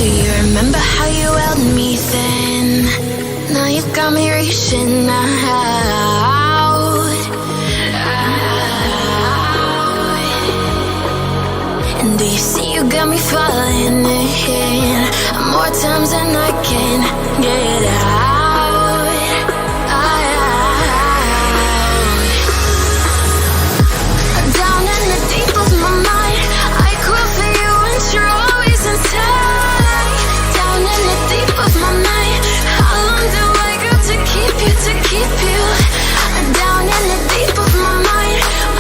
you remember how you held me then? Now you got me reaching out. And do you see you got me falling in more times than I can get out. Down in the deep of my mind, I crawl for you and you're always inside. Down in the deep of my mind, how long do I got to keep you, to keep you? Down in the deep of my mind,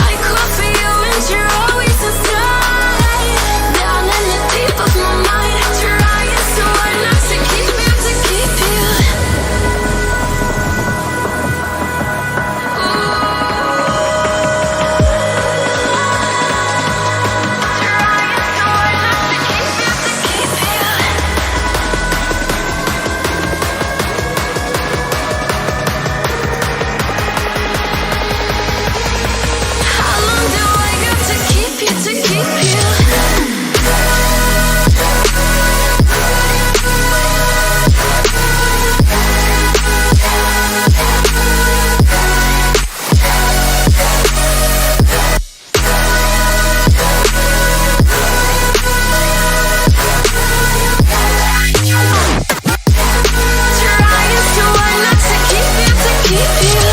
I crawl for you and you're always inside. Down in the deep of my mind, trying so hard not to keep you, to keep you. How long do I got to keep you, to keep you? Trying so hard not to keep you, to keep you.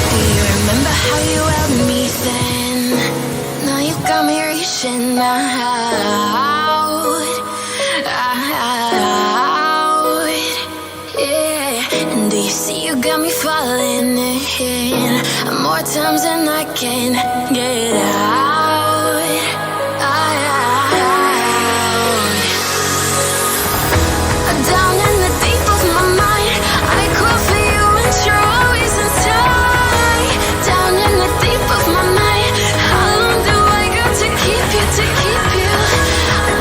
Do you remember how you held me then? Now you got me reaching out. Yeah. And do you see you got me falling in more times than I can get out. Down in the deep of my mind, I crawl for you and you're always inside. Down in the deep of my mind, how long do I got to keep you, to keep you?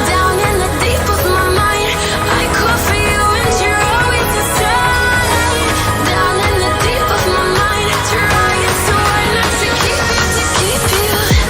Down in the deep of my mind, I crawl for you and you're always inside. Down in the deep of my mind, trying so hard not to keep you, to keep you.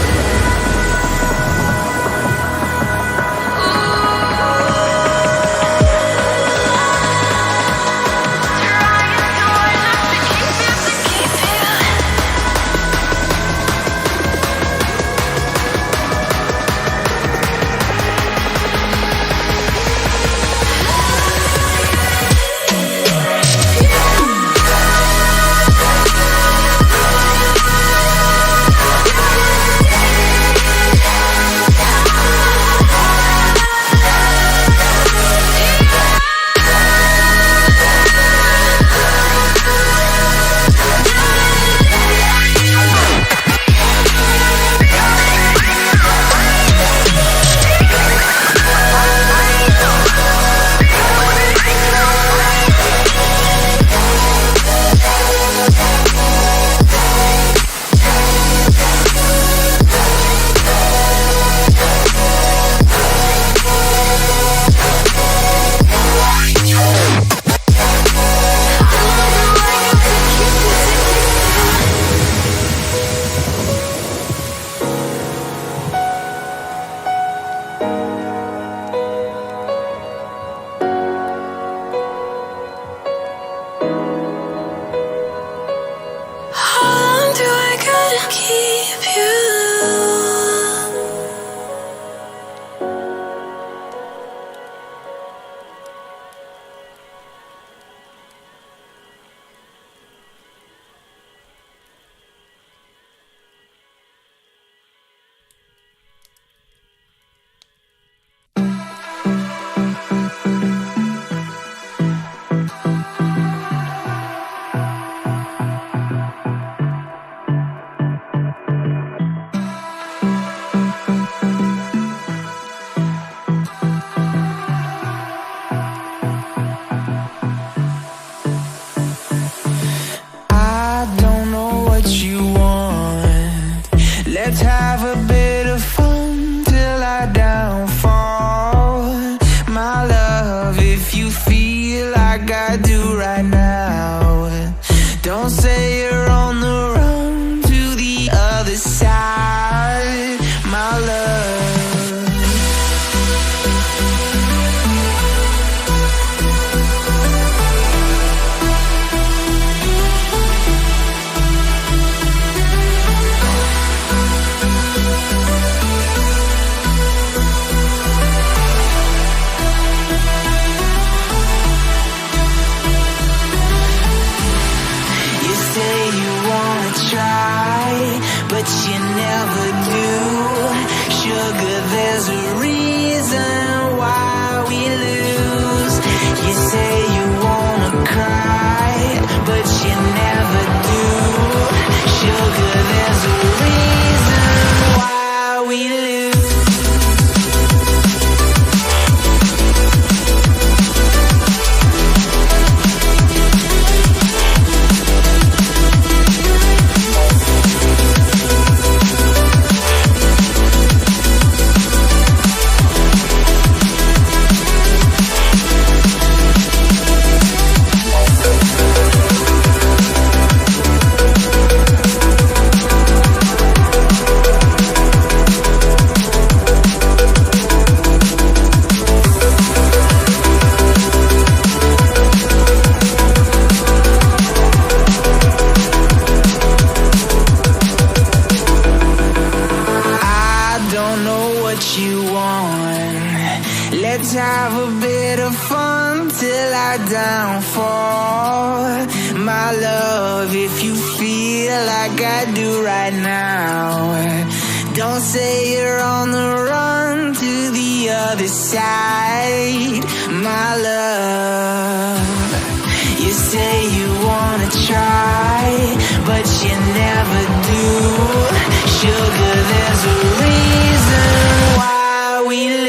there's a reason why we lose. You say you wanna cry, but you never do. Sugar, there's a reason why we lose. Let's have a bit of fun till our downfall. My love, if you feel like I do right now, don't say you're on the run to the other side. My love, you say you wanna try, but you never do. Sugar, there's a reason why we lose.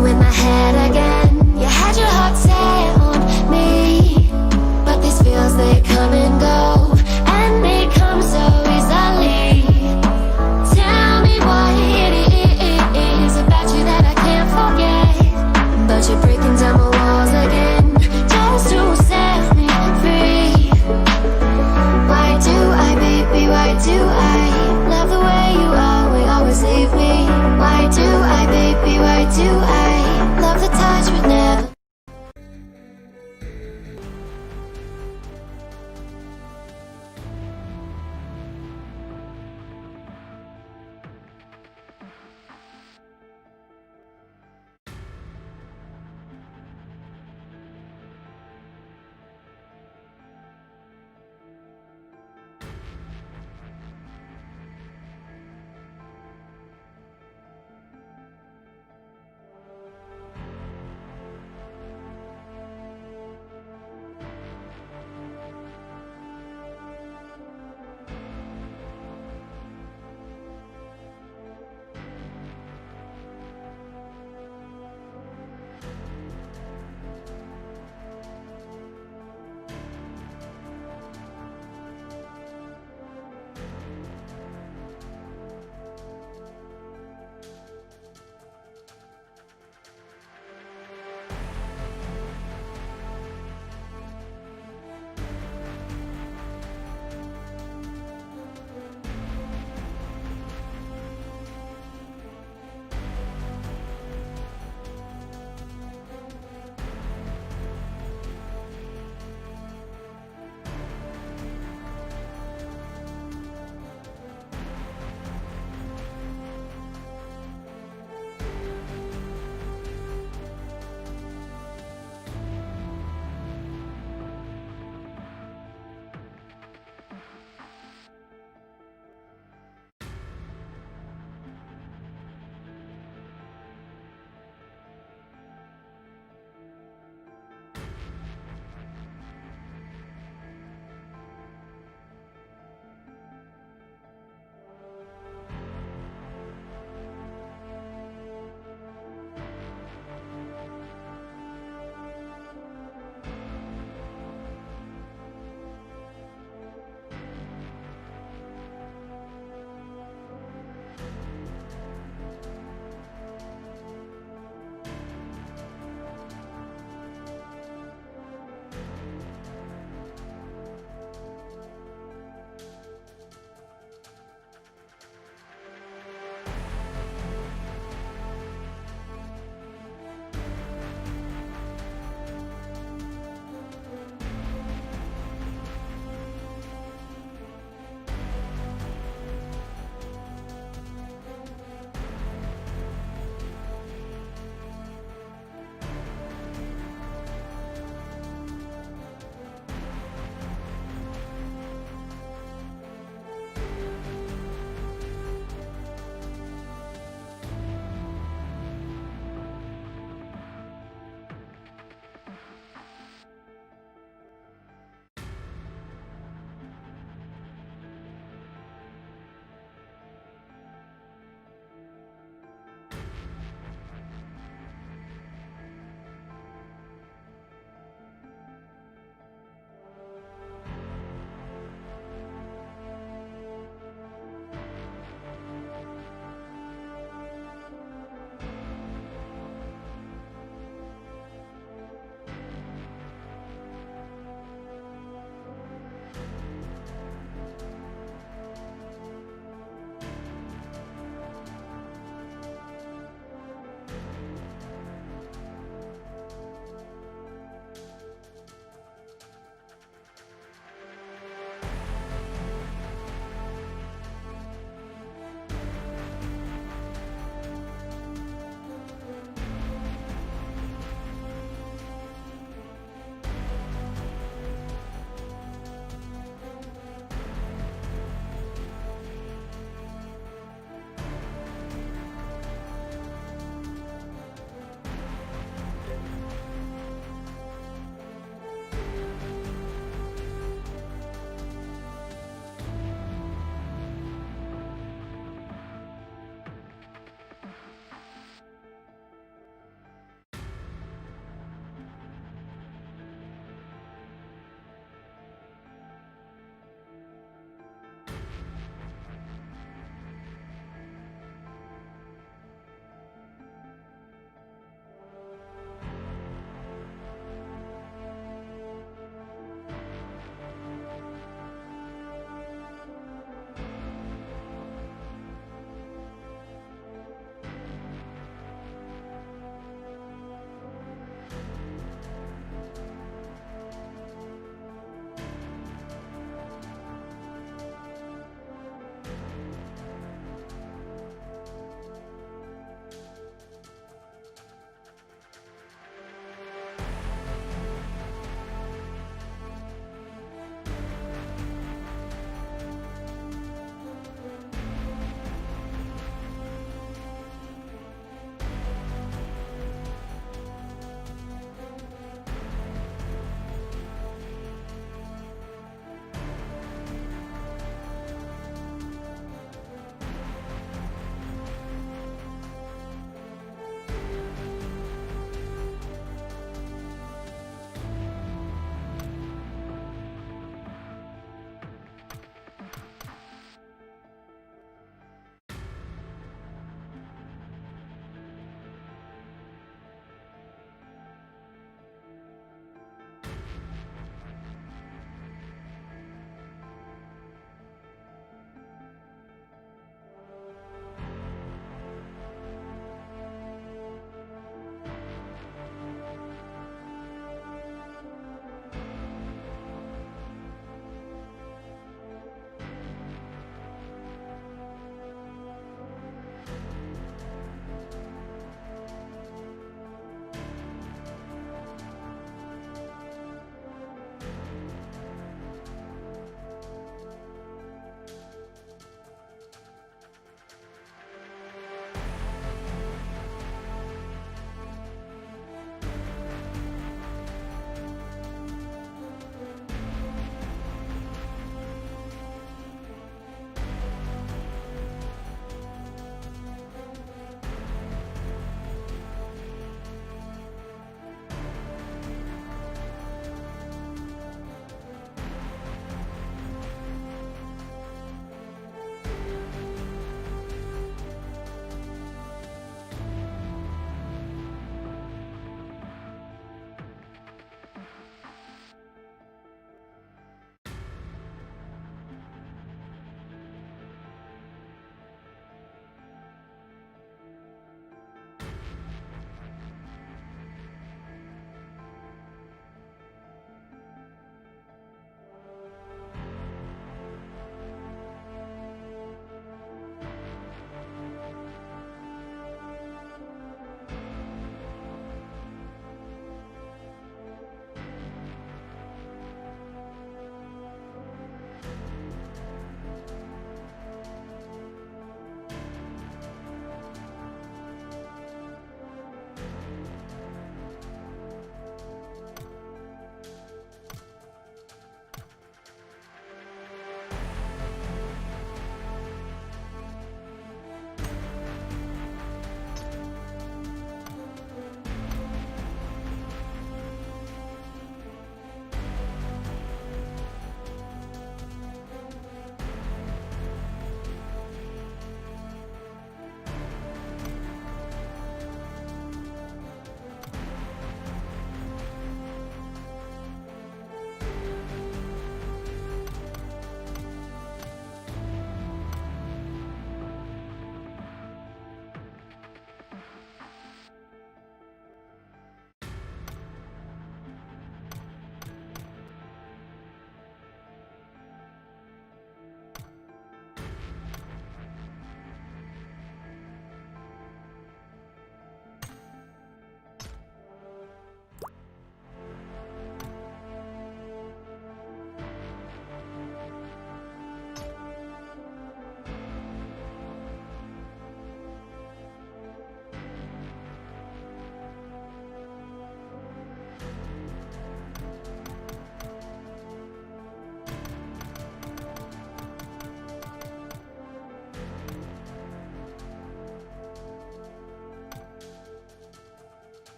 With my head again, you had your heart set on me, but these feels, they come and go, and they come so easily. Tell me what it is about you that I can't forget, but you're breaking down my walls again, just to set me free. Why do I, baby, why do I love the way you always leave me? Why do I, baby, why do I love the touch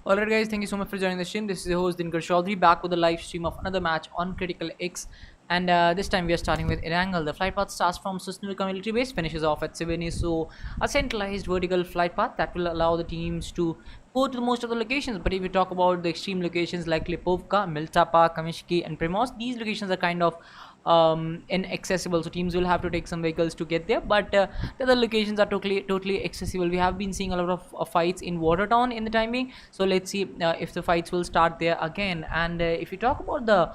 Alright guys, thank you so much for joining the stream. This is your host Dinker Chaudhary back with a live stream of another match on CriticalX. And this time we are starting with Irangle. The flight path starts from Susnuka military base, finishes off at Sivini. So a centralized vertical flight path that will allow the teams to go to most of the locations. But if we talk about the extreme locations like Lipovka, Miltapa, Kamishki and Primos, these locations are kind of inaccessible, so teams will have to take some vehicles to get there, but the other locations are totally accessible. We have been seeing a lot of fights in Watertown in the time being, so let's see if the fights will start there again. And if you talk about the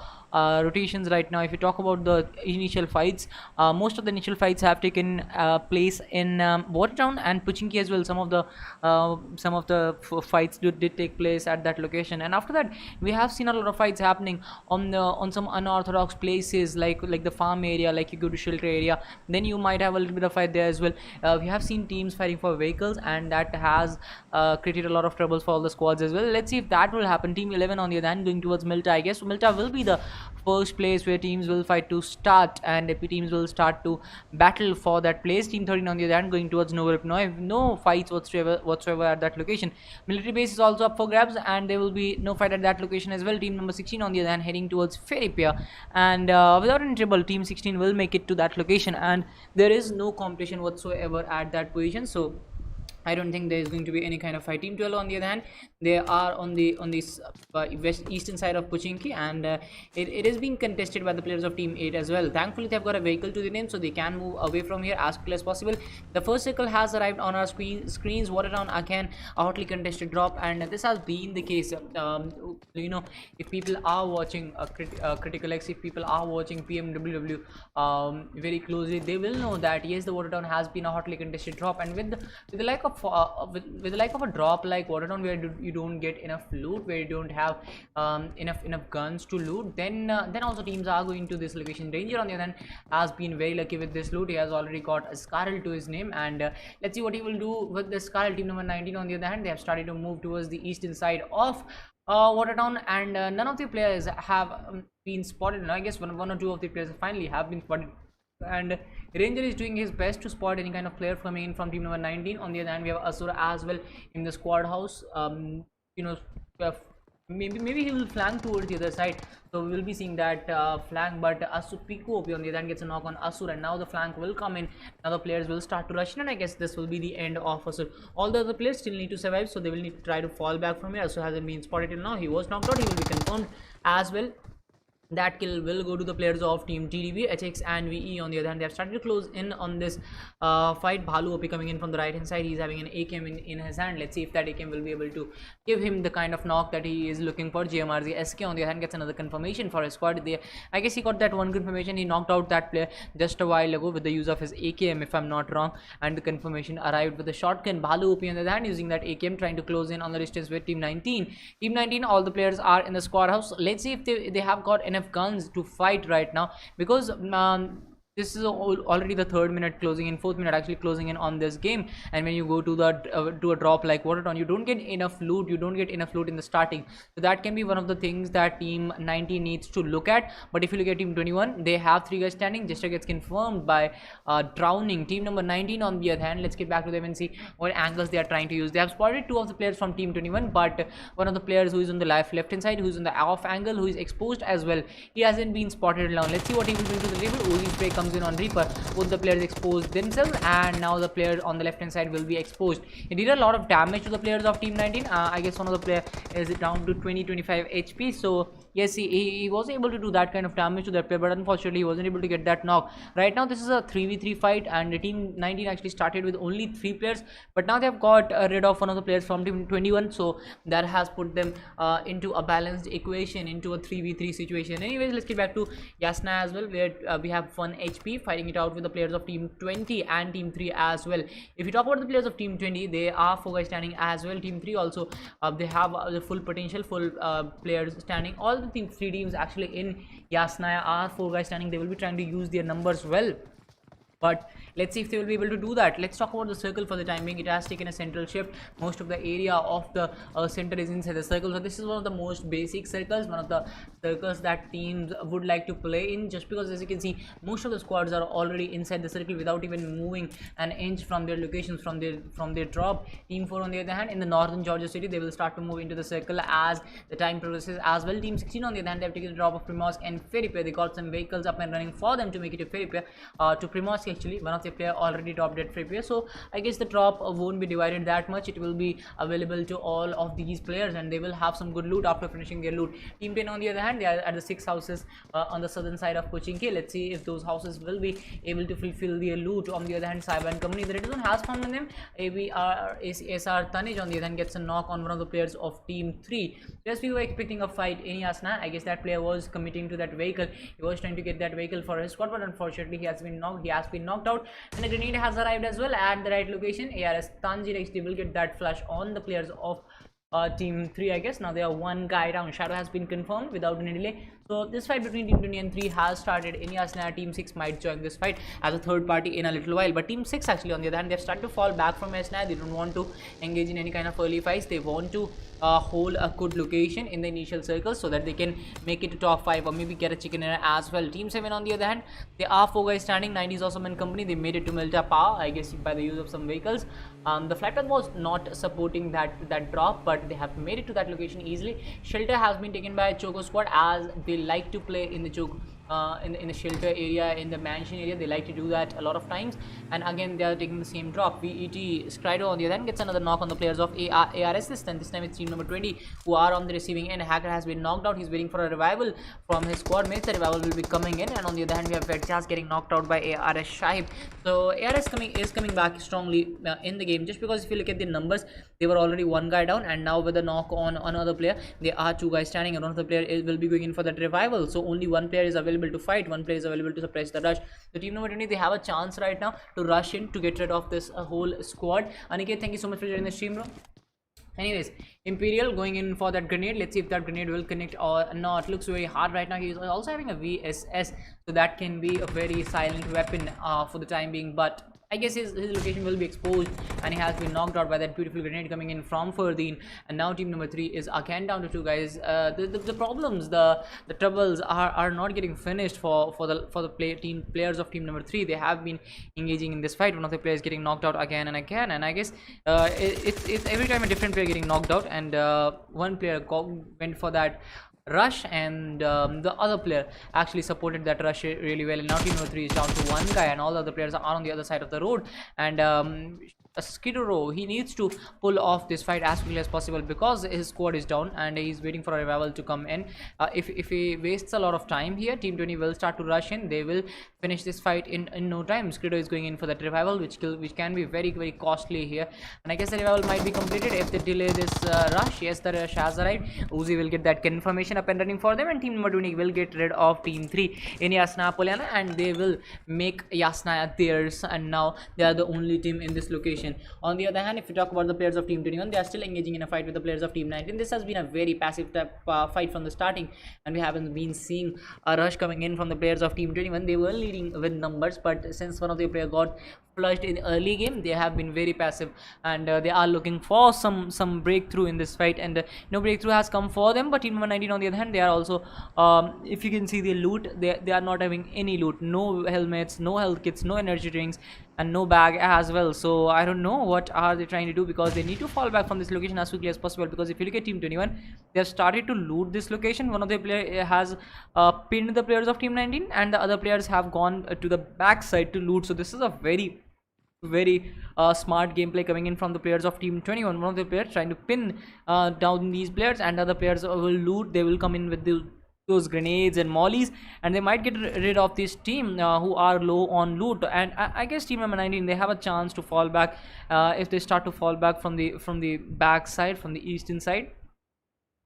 rotations right now, if you talk about the initial fights, most of the initial fights have taken place in Watertown and Pochinki as well. Some of the fights did take place at that location, and after that we have seen a lot of fights happening on some unorthodox places like the farm area, like you go to shelter area, then you might have a little bit of fight there as well. We have seen teams fighting for vehicles, and that has created a lot of troubles for all the squads as well. Let's see if that will happen. Team 11 on the other hand going towards Milta. I guess Milta will be the first place where teams will fight to start, and teams will start to battle for that place. Team 13 on the other hand going towards Novoripno. No fights whatsoever at that location. Military base is also up for grabs, and there will be no fight at that location as well. Team number 16 on the other hand heading towards Feripia, and without any trouble team 16 will make it to that location, and there is no competition whatsoever at that position, so I don't think there is going to be any kind of fight. Team 12 on the other hand, they are on this eastern side of Pochinki, and it is being contested by the players of Team 8 as well. Thankfully, they've got a vehicle to the name, so they can move away from here as quickly as possible. The first circle has arrived on our screens. Watertown again, a hotly contested drop, and this has been the case. If people are watching CriticalX, if people are watching PMWW very closely, they will know that yes, the Watertown has been a hotly contested drop, and with the lack of a drop like Watertown, where you don't get enough loot, where you don't have enough guns to loot, then also teams are going to this location. Danger on the other hand has been very lucky with this loot. He has already got a Scarlet to his name, and let's see what he will do with the Scarlet. Team number 19 on the other hand, they have started to move towards the eastern side of Watertown, and none of the players have been spotted. And I guess one or two of the players finally have been spotted, and Ranger is doing his best to spot any kind of player coming in from team number 19. On the other hand, we have Asura as well in the squad house. Maybe he will flank towards the other side, so we will be seeing that flank. But Piku on the other hand gets a knock on Asura, and now the flank will come in. Now the players will start to rush in, and I guess this will be the end of Asura. All the other players still need to survive, so they will need to try to fall back from here. Asura hasn't been spotted till now. He was knocked out. He will be confirmed as well. That kill will go to the players of team TDB. HX and VE on the other hand, they have started to close in on this fight. Bhalu OP coming in from the right hand side. He's having an AKM in his hand. Let's see if that AKM will be able to give him the kind of knock that he is looking for. JMRZ SK on the other hand gets another confirmation for his squad. I guess he got that one confirmation. He knocked out that player just a while ago with the use of his AKM, if I'm not wrong, and the confirmation arrived with a shotgun. Bhalu OP on the other hand using that AKM, trying to close in on the distance with team 19. Team 19, all the players are in the squad house. Let's see if they have got enough guns to fight right now, because this is already the 3rd minute closing in, 4th minute actually closing in on this game. And when you go to a drop like Watertown, you don't get enough loot. You don't get enough loot in the starting, so that can be one of the things that team 19 needs to look at. But if you look at team 21, they have 3 guys standing. Jester gets confirmed by drowning. Team number 19 on the other hand, let's get back to them and see what angles they are trying to use. They have spotted 2 of the players from team 21, but one of the players who is on the left hand side, who is on the off angle, who is exposed as well, he hasn't been spotted now. Let's see what he will bring to the table. Uzi spray comes in on Reaper. Both the players exposed themselves, and now the player on the left hand side will be exposed. He did a lot of damage to the players of team 19. I guess one of the player is down to 20-25 HP, so yes, he was able to do that kind of damage to that player, but unfortunately he wasn't able to get that knock. Right now this is a 3v3 fight, and the team 19 actually started with only 3 players, but now they've got rid of one of the players from team 21, so that has put them into a balanced equation, into a 3v3 situation. Anyways, let's get back to Yasna as well, where we have 1 HP fighting it out with the players of team 20 and team 3 as well. If you talk about the players of team 20, they are 4 guys standing as well. Team 3 also, they have the full potential, full players standing. All the team 3 teams actually in Yasnaya are 4 guys standing. They will be trying to use their numbers well. but let's see if they will be able to do that. Let's talk about the circle for the time being. It has taken a central shift. Most of the area of the center is inside the circle, so this is one of the most basic circles, one of the circles that teams would like to play in, just because as you can see most of the squads are already inside the circle without even moving an inch from their locations, from their drop. Team 4 on the other hand, in the northern Georgia city, they will start to move into the circle as the time progresses as well. Team 16 on the other hand, they have taken the drop of Primos and Ferripe. They got some vehicles up and running for them to make it to Ferripe, to Primos. Actually, one of the player already dropped at Ferripe, so I guess the drop won't be divided that much. It will be available to all of these players and they will have some good loot after finishing their loot. Team 10 on the other hand, they are at the 6 houses on the southern side of Pochinki. Let's see if those houses will be able to fulfill their loot. On the other hand, Cyber and Company, the red zone has found them. ABR Tanij on the other hand gets a knock on one of the players of Team 3. Just we were expecting a fight in Yasna. I guess that player was committing to that vehicle. He was trying to get that vehicle for his squad, but unfortunately he has been knocked out, and a grenade has arrived as well at the right location. ARS Tanjir actually will get that flash on the players of Team 3. I guess now they are one guy down. Shadow has been confirmed without any delay. So this fight between Team 20 and 3 has started in Yasna. Team 6 might join this fight as a third party in a little while, but Team 6 actually on the other hand, they've started to fall back from Yasna. They don't want to engage in any kind of early fights. They want to hold a good location in the initial circles so that they can make it to top 5 or maybe get a chicken dinner as well. Team 7 on the other hand, they are 4 guys standing. 90s Awesome and Company, they made it to Milta Pa, I guess by the use of some vehicles. The flight path was not supporting that drop, but they have made it to that location easily. Shelter has been taken by Choco squad as they like to play in the Choco in the shelter area, in the mansion area. They like to do that a lot of times, and again they are taking the same drop. VET Skrido on the other hand gets another knock on the players of ARS. This time it's team number 20 who are on the receiving end. Hacker has been knocked out. He's waiting for a revival from his squad mates. The revival will be coming in, and on the other hand we have Vedjas getting knocked out by ARS Shaib. So ARS is coming back strongly in the game, just because if you look at the numbers, they were already one guy down, and now with the knock on another player, there are 2 guys standing, and one of the player will be going in for that revival. So only one player is available to fight, one player is available to suppress the rush. The team number 20, they have a chance right now to rush in to get rid of this whole squad. Aniket, thank you so much for joining the stream, bro. Anyways, Imperial going in for that grenade. Let's see if that grenade will connect or not. Looks very hard right now. He's also having a VSS, so that can be a very silent weapon for the time being, but I guess his location will be exposed, and he has been knocked out by that beautiful grenade coming in from Ferdinand. And now team number 3 is again down to 2 guys. The problems, the troubles are not getting finished for the players of team number 3. They have been engaging in this fight. One of the players getting knocked out again and again, and I guess it's every time a different player getting knocked out, and one player went for that rush, and the other player actually supported that rush really well. And now team number 3 is down to 1 guy, and all the other players are on the other side of the road. And Skidoro, he needs to pull off this fight as quickly as possible because his squad is down and he's waiting for a revival to come in. If he wastes a lot of time here, team 20 will start to rush in. They will finish this fight in no time. Skidoro is going in for that revival, which can be very, very costly here, and I guess the revival might be completed if they delay this rush. Yes, the rush has arrived. Uzi will get that confirmation up and running for them, and team number 20 will get rid of team 3 in Yasna Poliana, and they will make Yasna theirs, and now they are the only team in this location. On the other hand, if we talk about the players of team 21, they are still engaging in a fight with the players of team 19. This has been a very passive type fight from the starting, and we haven't been seeing a rush coming in from the players of team 21. They were leading with numbers, but since one of their players got flushed in early game, they have been very passive, and they are looking for some breakthrough in this fight, and no breakthrough has come for them. But team number 19 on the other hand, they are also if you can see the loot, they are not having any loot, no helmets, no health kits, no energy drinks, and no bag as well. So I don't know what are they trying to do, because they need to fall back from this location as quickly as possible, because if you look at team 21, they have started to loot this location. One of the player has pinned the players of team 19, and the other players have gone to the back side to loot. So this is a very smart gameplay coming in from the players of team 21. One of the players trying to pin down these players, and the other players will loot. They will come in with those grenades and mollies, and they might get rid of this team who are low on loot. And I guess team number 19, they have a chance to fall back if they start to fall back from the back side, from the eastern side.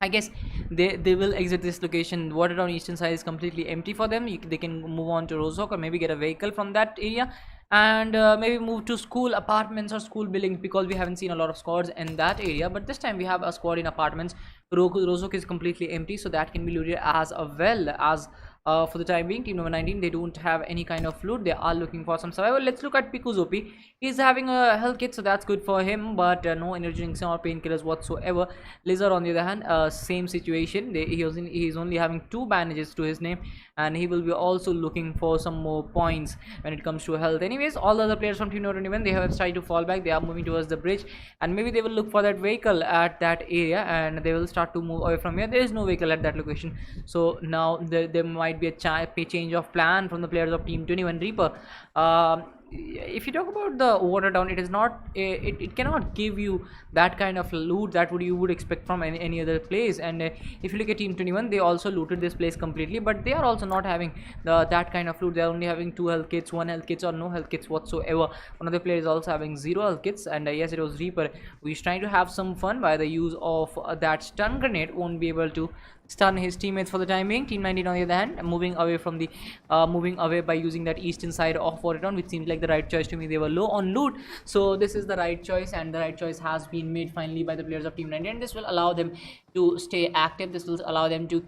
I guess they will exit this location. Water down eastern side is completely empty for them. They can move on to Rozhok, or maybe get a vehicle from that area, and maybe move to school apartments or school buildings, because we haven't seen a lot of squads in that area. But this time we have a squad in apartments. Rozhok is completely empty, so that can be looted as well as for the time being. Team number 19, they don't have any kind of loot. They are looking for some survival. Let's look at Piku's OP. He's having a health kit, so that's good for him, but no energy drinks or painkillers whatsoever. Lizard, on the other hand, same situation. He's only having 2 bandages to his name, and he will be also looking for some more points when it comes to health. Anyways, all the other players from team number 21, they have tried to fall back. They are moving towards the bridge, and maybe they will look for that vehicle at that area, and they will start to move away from here. There is no vehicle at that location, so now there might be a change of plan from the players of team 21 Reaper. If you talk about the water down, it is not it cannot give you that kind of loot that you would expect from any other place. And if you look at team 21, they also looted this place completely, but they are also not having that kind of loot. They are only having 2 health kits, 1 health kits, or no health kits whatsoever. One of the players is also having 0 health kits, and yes, it was Reaper who is trying to have some fun by the use of that stun grenade. Won't be able to stun his teammates for the time being. Team 19, on the other hand, moving away by using that eastern side of water down, which seems like the right choice to me. They were low on loot, so this is the right choice, and the right choice has been made finally by the players of team 19, and this will allow them to stay active. This will allow them to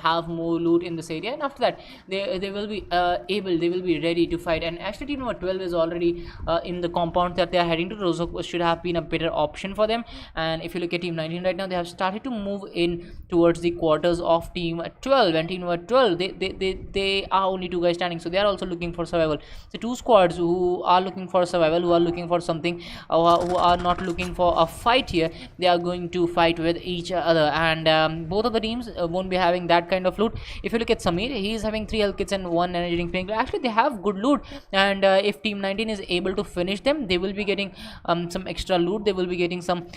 have more loot in this area, and after that they will be they will be ready to fight. And actually team number 12 is already in the compound that they are heading to. Rozo should have been a better option for them. And if you look at team 19 right now, they have started to move in towards the quarters of team 12, and team number 12, they are only 2 guys standing, so they are also looking for survival. So 2 squads who are looking for survival, who are looking for something, who are not looking for a fight here. They are going to fight with each other, and both of the teams won't be having that kind of loot. If you look at Samir, he is having 3 health kits and 1 energy drink painkiller. Actually they have good loot, and if team 19 is able to finish them, they will be getting some extra loot. They will be getting some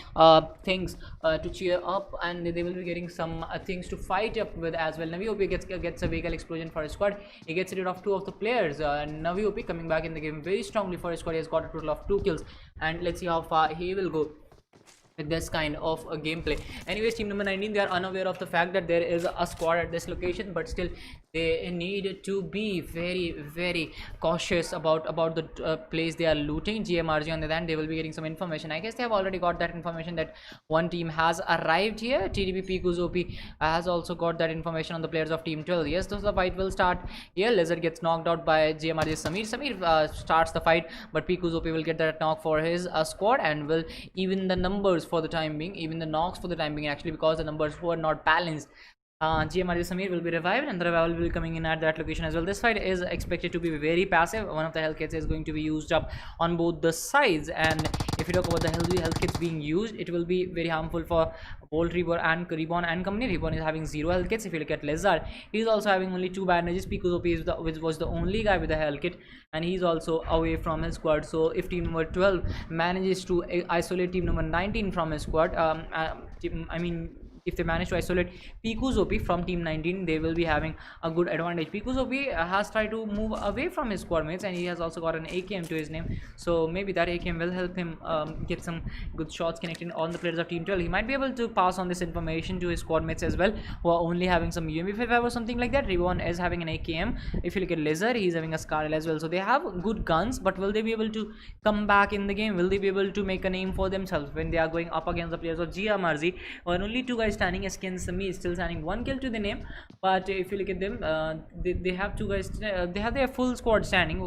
things to cheer up, and they will be getting some things to fight up with as well. Navi OP gets a vehicle explosion for his squad. He gets rid of 2 of the players. Navi OP coming back in the game very strongly for his squad. He has got a total of 2 kills, and let's see how far he will go with this kind of gameplay. Anyways, team number 19, they are unaware of the fact that there is a squad at this location, but still they need to be very cautious about the place they are looting. GMRG, on the other hand, they will be getting some information. I guess they have already got that information that one team has arrived here. TDP Piku's OP has also got that information on the players of team 12. Yes, so the fight will start here. Lizard gets knocked out by GMRG Samir starts the fight, but Piku's OP will get that knock for his squad, and will even the numbers for the time being, even the knocks for the time being, actually, because the numbers were not balanced. GMRG Samir will be revived, and the revival will be coming in at that location as well. This fight is expected to be very passive. One of the health kits is going to be used up on both the sides, and if you talk about the health kits being used, it will be very harmful for Bolt, Reborn and company. Reborn is having 0 health kits. If you look at Lizard, he is also having only 2 bandages. Piku's OP was the only guy with a health kit, and he's also away from his squad. So if team number 12 manages to isolate team number 19 from his squad, if they manage to isolate Piku's OP from team 19, they will be having a good advantage. Piku's OP has tried to move away from his squad mates, and he has also got an AKM to his name, so maybe that AKM will help him get some good shots connecting on the players of team 12. He might be able to pass on this information to his squad mates as well, who are only having some UMP5 or something like that. Reborn is having an AKM. If you look at Lizard, he's having a Scarlet as well, so they have good guns, but will they be able to come back in the game? Will they be able to make a name for themselves when they are going up against the players of GMRZ, or only 2 guys standing? Against me is still standing, 1 kill to the name, but if you look at them, they have 2 guys, they have their full squad standing.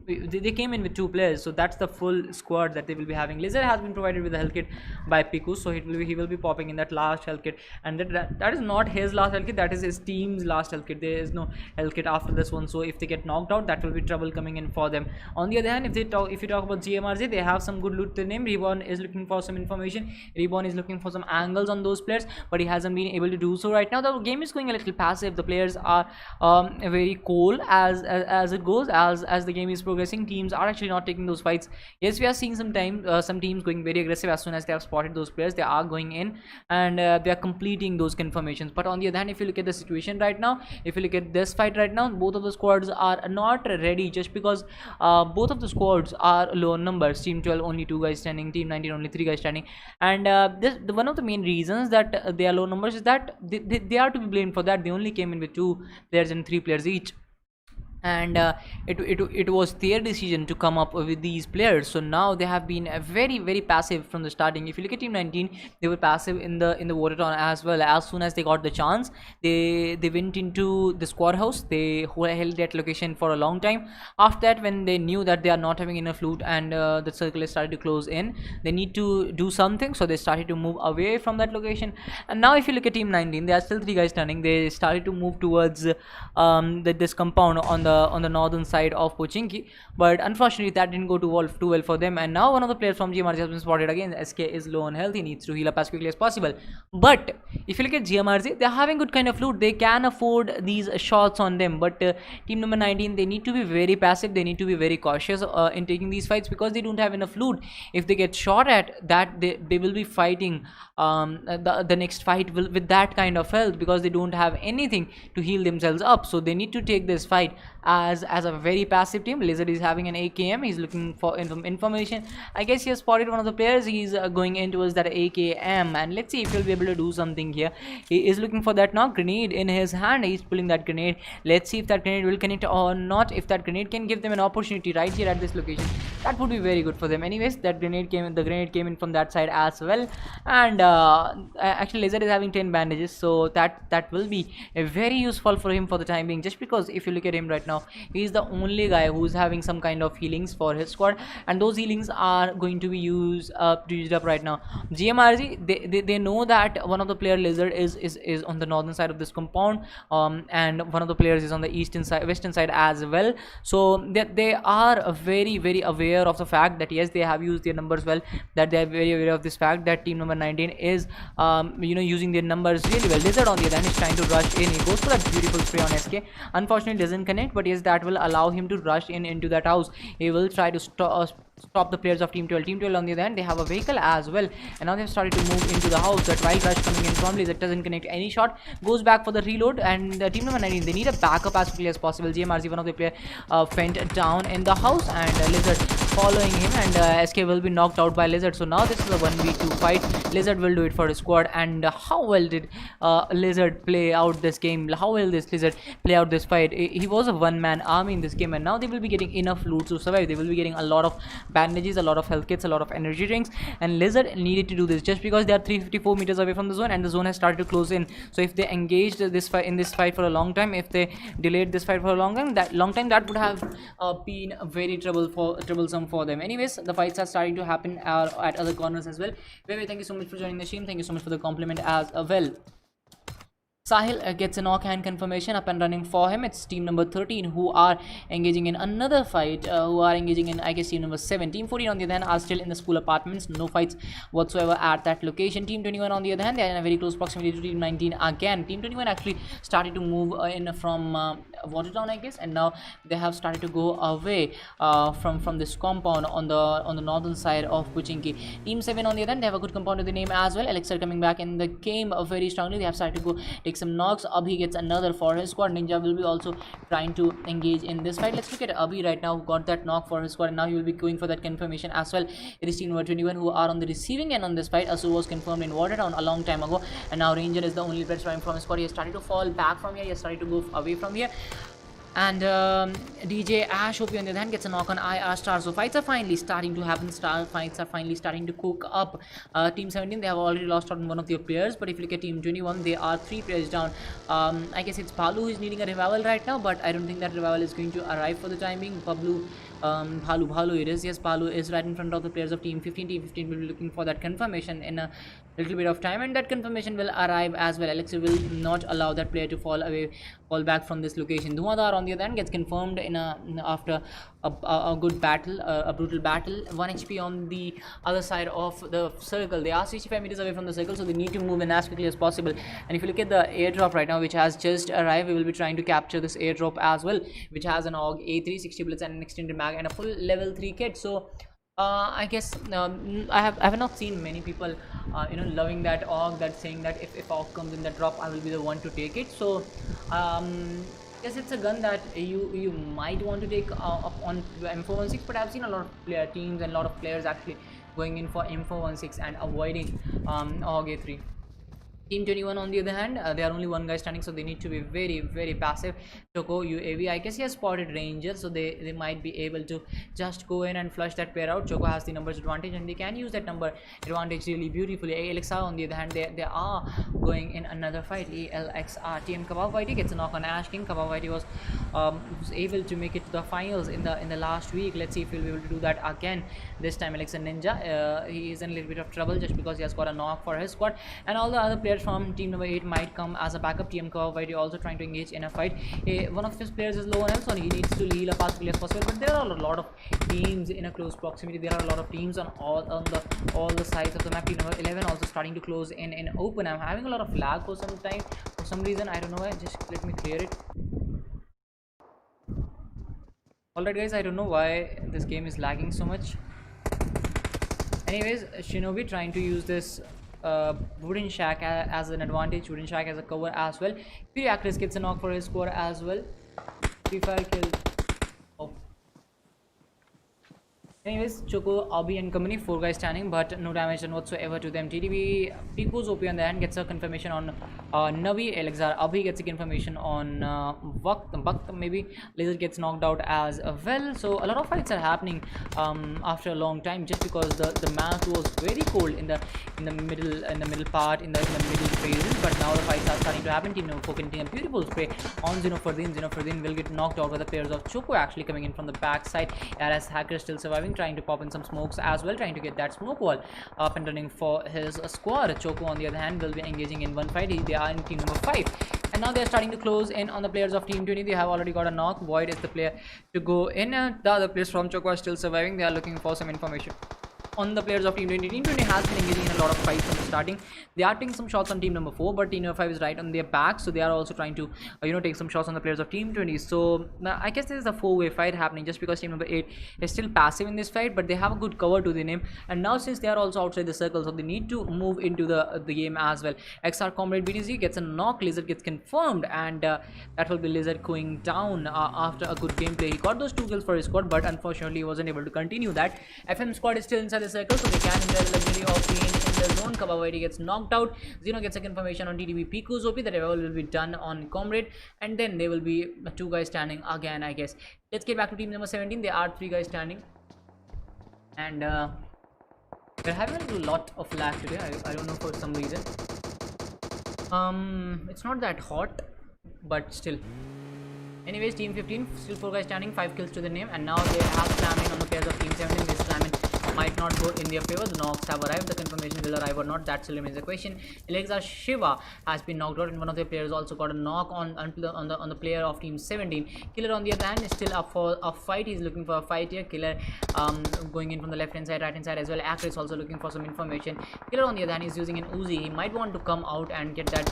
They came in with 2 players, so that's the full squad that they will be having. Lizard has been provided with a health kit by Piku, so he will be popping in that last health kit, and that is not his last health kit, that is his team's last health kit. There is no health kit after this one, so if they get knocked out, that will be trouble coming in for them. On the other hand, if you talk about GMRZ, they have some good loot to name. Reborn is looking for some information. Reborn is looking for some angles on those players, but he hasn't been able to do so right now. The game is going a little passive. The players are very cool as it goes, as the game is progressing. Teams are actually not taking those fights. Yes, we are seeing some teams going very aggressive. As soon as they have spotted those players, they are going in, and they are completing those confirmations. But on the other hand, if you look at the situation right now, if you look at this fight right now, both of the squads are not ready, just because both of the squads are low in numbers. Team 12 only 2 guys standing, team 19 only 3 guys standing, and one of the main reasons that they are low numbers is that they are to be blamed for that. They only came in with 2 players and 3 players each. and it was their decision to come up with these players. So now they have been very passive from the starting. If you look at team 19, they were passive in the watertown as well. As soon as they got the chance, they went into the squad house. They held that location for a long time. After that, when they knew that they are not having enough loot and the circle is started to close in, they need to do something, so they started to move away from that location. And now if you look at team 19, there are still 3 guys standing. They started to move towards this compound on the northern side of Pochinki, but unfortunately that didn't go too well for them. And now one of the players from GMRC has been spotted again. SK is low on health, he needs to heal up as quickly as possible. But if you look at GMRC, they're having good kind of loot, they can afford these shots on them. But team number 19, they need to be very passive, they need to be very cautious in taking these fights, because they don't have enough loot. If they get shot at, that they will be fighting the next fight with that kind of health, because they don't have anything to heal themselves up. So they need to take this fight as a very passive team. Lizard is having an AKM, he's looking for information. I guess he has spotted one of the players, he's going in towards that AKM, and let's see if he'll be able to do something here. He is looking for that knock grenade in his hand, he's pulling that grenade. Let's see if that grenade will connect or not. If that grenade can give them an opportunity right here at this location, that would be very good for them. Anyways, the grenade came in from that side as well. And actually Lizard is having 10 bandages, so that will be very useful for him for the time being, just because if you look at him right now, he is the only guy who's having some kind of healings for his squad, and those healings are going to be used up right now. GMRG, they know that one of the player Lizard is on the northern side of this compound, and one of the players is on the western side as well. So they are very aware of the fact that yes, they have used their numbers well, that they are very aware of this fact that team number 19 is using their numbers really well. Lizard on the other hand is trying to rush in, he goes for that beautiful spray on SK. Unfortunately doesn't connect, but yes, that will allow him to rush into that house. He will try to stop the players of team 12. Team 12 on the other hand, they have a vehicle as well, and now they've started to move into the house. That wild rush coming in from Lizard doesn't connect any shot, goes back for the reload. And team number 19, they need a backup as quickly as possible. GMRC, one of the player went down in the house, and Lizard following him, and SK will be knocked out by Lizard. So now this is a 1v2 fight. Lizard will do it for his squad. And how well did Lizard play out this game? How well this Lizard play out this fight? He was a one-man army in this game, and now they will be getting enough loot to survive. They will be getting a lot of bandages, a lot of health kits, a lot of energy drinks, and Lizard needed to do this just because they are 354 meters away from the zone, and the zone has started to close in. So if they engaged this fight for a long time, if they delayed this fight for a long time, that would have been very troublesome for them. Anyways, the fights are starting to happen at other corners as well. Baby, thank you so much for joining the stream, thank you so much for the compliment as well. Sahil gets a knock hand confirmation up and running for him. It's team number 13 who are engaging in another fight, who are engaging in, I guess, team number 7. Team 14 on the other hand are still in the school apartments, no fights whatsoever at that location. Team 21 on the other hand, they are in a very close proximity to team 19 again. Team 21 actually started to move in from Watertown, I guess, and now they have started to go away from this compound on the northern side of Pochinki. Team 7 on the other hand, they have a good compound to the name as well. Elixir coming back in the game very strongly. They have started to go take some knocks. Abhi gets another for his squad. Ninja will be also trying to engage in this fight. Let's look at Abhi right now, who got that knock for his squad, and now he will be going for that confirmation as well. It is team number 21 who are on the receiving end on this fight. Asu was confirmed in Watertown a long time ago, and now Ranger is the only player surviving from his squad. He has started to fall back from here, he has started to go away from here. And DJ Ash OP on the other hand gets a knock on IR Star. So fights are finally starting to happen. Fights are finally starting to cook up. Team 17, they have already lost out on one of their players, but if you look at Team 21, they are 3 players down. I guess it's Palu who is needing a revival right now, but I don't think that revival is going to arrive for the time being. Bhalu it is. Yes, Palu is right in front of the players of Team 15. Team 15 will be looking for that confirmation in a little bit of time, and that confirmation will arrive as well. Elixir will not allow that player to fall back from this location. Dhumadar on the other hand gets confirmed after a good battle, a brutal battle. 1 HP on the other side of the circle. They are 65 meters away from the circle, so they need to move in as quickly as possible. And if you look at the airdrop right now, which has just arrived, we will be trying to capture this airdrop as well, which has an AUG A3, 60 bullets and an extended mag and a full level 3 kit. So I guess I have not seen many people loving that AUG, that saying that if AUG comes in the drop, I will be the one to take it. So yes, it's a gun that you might want to take up on M416, but I've seen a lot of teams and a lot of players actually going in for M416 and avoiding AUG A3. Team 21 on the other hand, they are only one guy standing, so they need to be very passive. Choco UAV, I guess he has spotted Ranger, so they might be able to just go in and flush that pair out. Choco has the numbers advantage and they can use that number advantage really beautifully. Elixir on the other hand, they are going in another fight. Elixir team Kabab Whitey gets a knock on Ash King. Kabab Whitey was able to make it to the finals in the last week. Let's see if he'll be able to do that again this time. Elixir Ninja, he is in a little bit of trouble just because he has got a knock for his squad, and all the other players from team number 8 might come as a backup. Team Cover also trying to engage in a fight. One of his players is low on health, so he needs to heal up as quickly as possible. But there are a lot of teams in a close proximity. There are a lot of teams on all the sides of the map. Team number 11 also starting to close in open. I'm having a lot of lag for some reason. I don't know why. Just let me clear it. Alright guys, I don't know why this game is lagging so much. Anyways, Shinobi trying to use this wooden shack as an advantage, wooden shack as a cover as well. Fury Actress gets a knock for his score as well. 3-5 kill. Oh. Anyways, Choco, Abi and company, 4 guys standing, but no damage done whatsoever to them. TDB, Piku's OP on the hand gets a confirmation on Navi. Elixir, Abi gets a confirmation on Vakt, maybe. Lizard gets knocked out as well. So a lot of fights are happening after a long time, just because the map was very cold in the middle part, in the middle phases. But now the fights are starting to happen. Team number 4 getting a beautiful spray on Xenoferdine. Xenoferdine will get knocked out by the players of Choco actually coming in from the backside. Whereas Hacker still surviving, trying to pop in some smokes as well, trying to get that smoke wall up and running for his squad. Choco on the other hand will be engaging in one fight. They are in team number 5, and now they are starting to close in on the players of team 20. They have already got a knock. Void is the player to go in. The other players from Choco are still surviving. They are looking for some information on the players of team 20. Team 20 has been engaging in a lot of fights from the starting. They are taking some shots on team number 4, but team number 5 is right on their back, so they are also trying to take some shots on the players of team 20. So I guess this is a 4-way fight happening, just because team number 8 is still passive in this fight, but they have a good cover to the name. And now since they are also outside the circle, so they need to move into the game as well. XR Comrade BTC gets a knock. Lizard gets confirmed, and that will be Lizard going down after a good gameplay. He got those 2 kills for his squad, but unfortunately he wasn't able to continue that. FM squad is still inside the circle, so they can enjoy the luxury of being in the zone. Kabawadi gets knocked out. Xeno gets a confirmation on TDB Piku's OP that all will be done on Comrade, and then there will be 2 guys standing again, I guess. Let's get back to team number 17. There are 3 guys standing, and we're having a lot of lag today. I don't know, for some reason. It's not that hot, but still. Anyways, team 15 still 4 guys standing, 5 kills to the name, and now they have slamming on the players of team 17. This slamming might not go in their favor. The knocks have arrived. The confirmation will arrive or not, that still remains a question. Elixir Shiva has been knocked out, and one of their players also got a knock on the player of team 17. Killer on the other hand is still up for a fight. He's looking for a fight here. Killer going in from the left hand side, right hand side as well. Actor is also looking for some information. Killer on the other hand is using an Uzi. He might want to come out and get that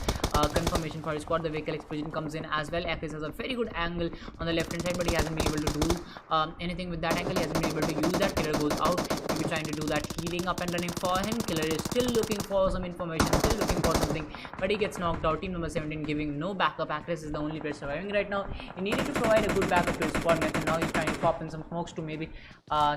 confirmation for his squad. The vehicle explosion comes in as well. Actor has a very good angle on the left hand side, but he hasn't been able to do anything with that angle. He hasn't been able to use that. Killer goes out. Be trying to do that healing up and running for him. Killer is still looking for some information, still looking for something, but he gets knocked out. Team number 17 giving no backup. Actress is the only player surviving right now. He needed to provide a good backup to his squad mate, and now he's trying to pop in some smokes to maybe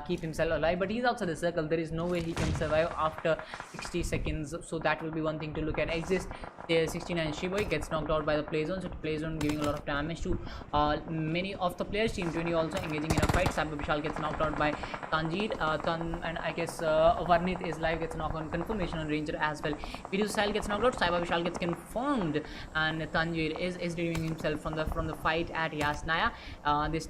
keep himself alive, but he's outside the circle. There is no way he can survive after 60 seconds, so that will be one thing to look at. Exist there. 69 Shiboy gets knocked out by the play zone, so the play zone giving a lot of damage to many of the players. Team 20 also engaging in a fight. Samba Vishal gets knocked out by Tanjir, and I guess Varnit is live, gets knocked on confirmation on Ranger as well. Video Style gets knocked out. Saiba Vishal gets confirmed, and Tanjir is redeeming himself from the fight at Yasnaya.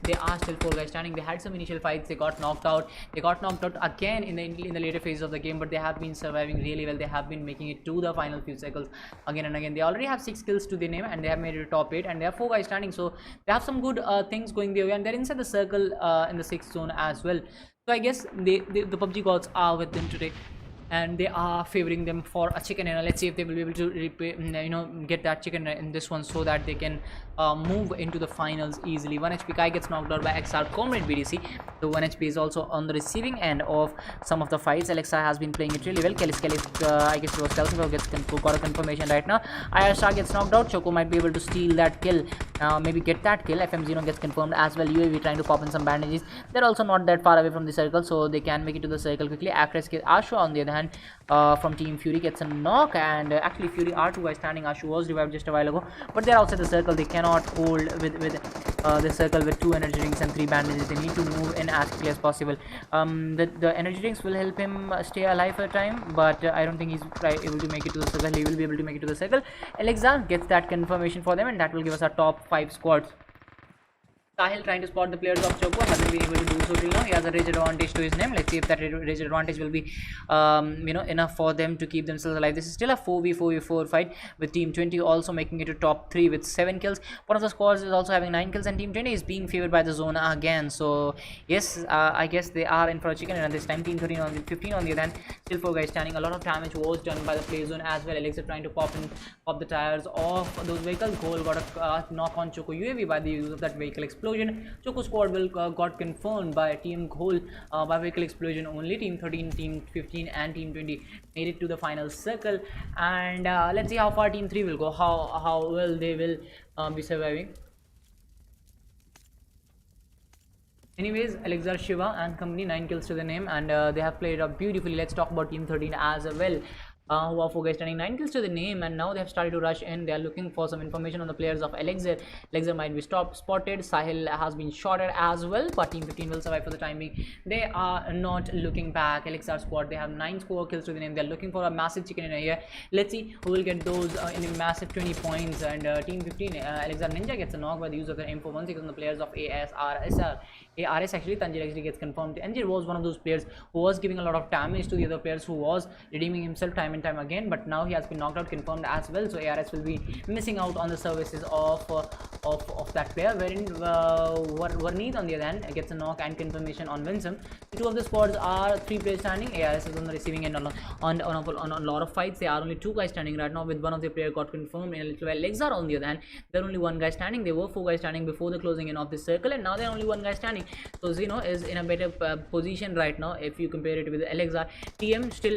They are still 4 guys standing. They had some initial fights. They got knocked out. They got knocked out again in the later phases of the game, but they have been surviving really well. They have been making it to the final few cycles again and again. They already have 6 kills to their name, and they have made it to top 8, and they have 4 guys standing, so they have some good things going their way, and they're inside the circle in the 6th zone as well. So I guess the PUBG gods are with them today, and they are favoring them for a chicken dinner. Let's see if they will be able to repay, get that chicken in this one, so that they can move into the finals easily. 1 HP guy gets knocked out by XR Comrade BDC. So 1 HP is also on the receiving end of some of the fights. Alexa has been playing it really well. Kelly I guess it was Kelsey who got a confirmation right now. IR gets knocked out. Choco might be able to steal that kill, maybe get that kill. FM0 gets confirmed as well. UAV trying to pop in some bandages. They're also not that far away from the circle, so they can make it to the circle quickly. Actress Asha on the other hand from Team Fury gets a knock, and actually Fury are 2 guys standing. Ashu was revived just a while ago, but they're outside the circle. They cannot hold with the circle with 2 energy drinks and 3 bandages. They need to move in as quickly as possible. The energy drinks will help him stay alive for a time, but I don't think he's able to make it to the circle. He will be able to make it to the circle. Alexa gets that confirmation for them, and that will give us our top 5 squads. Sahil trying to spot the players of Choco, hasn't been able to do so till now. He has a rage advantage to his name. Let's see if that rage advantage will be enough for them to keep themselves alive. This is still a 4v4 fight, with Team 20 also making it to top 3 with 7 kills. One of the squads is also having 9 kills, and Team 20 is being favored by the zone again. So yes, I guess they are in for a chicken, and this time Team 13 on the 15 on the other hand, still 4 guys standing. A lot of damage was done by the play zone as well. Elixir trying to pop the tires of those vehicles. Cole got a knock on Choco UAV by the use of that vehicle explosion. Choco squad will got confirmed by Team Cole by vehicle explosion only. Team 13, Team 15 and Team 20 made it to the final circle, and let's see how far Team 3 will go, how well they will be surviving. Anyways, Elixir, Shiva and company, 9 kills to the name, and they have played up beautifully. Let's talk about Team 13 as well. Who are 4 guys standing, 9 kills to the name, and now they have started to rush in. They are looking for some information on the players of Elixir. Elixir might be spotted. Sahil has been shotted as well, but Team 15 will survive for the time being. They are not looking back. Elixir squad, they have 9 kills to the name. They are looking for a massive chicken in here. Let's see who will get those in a massive 20 points. And Team 15, Elixir Ninja gets a knock by the use of the M416 on the players of ARS. Actually, Tanjir actually gets confirmed. Tanjir was one of those players who was giving a lot of damage to the other players, who was redeeming himself time and time again, but now he has been knocked out, confirmed as well. So ARS will be missing out on the services of that player, wherein Varneet on the other hand gets a knock and confirmation on Winsome. The 2 of the squads are 3 players standing. ARS is on the receiving end on a lot of fights. There are only 2 guys standing right now, with one of the players got confirmed. In a little while, Elixir on the other hand, there are only 1 guy standing. There were 4 guys standing before the closing in of this circle, and now there are only 1 guy standing. So Zeno is in a better position right now if you compare it with Elixir. TM still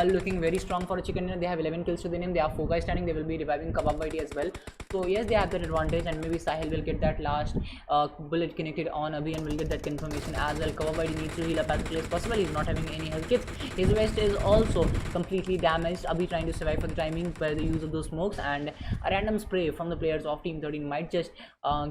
looking very strong for a chicken dinner. They have 11 kills to the name. They are 4 guys standing. They will be reviving Kebab Whitey as well. So yes, they have that advantage, and maybe Sahil will get that last bullet connected on Abhi and will get that confirmation as well. Kebab Whitey needs to heal up as quickly as possible. He's not having any health kits. His vest is also completely damaged. Abhi trying to survive for the timing by the use of those smokes, and a random spray from the players of Team 13 might just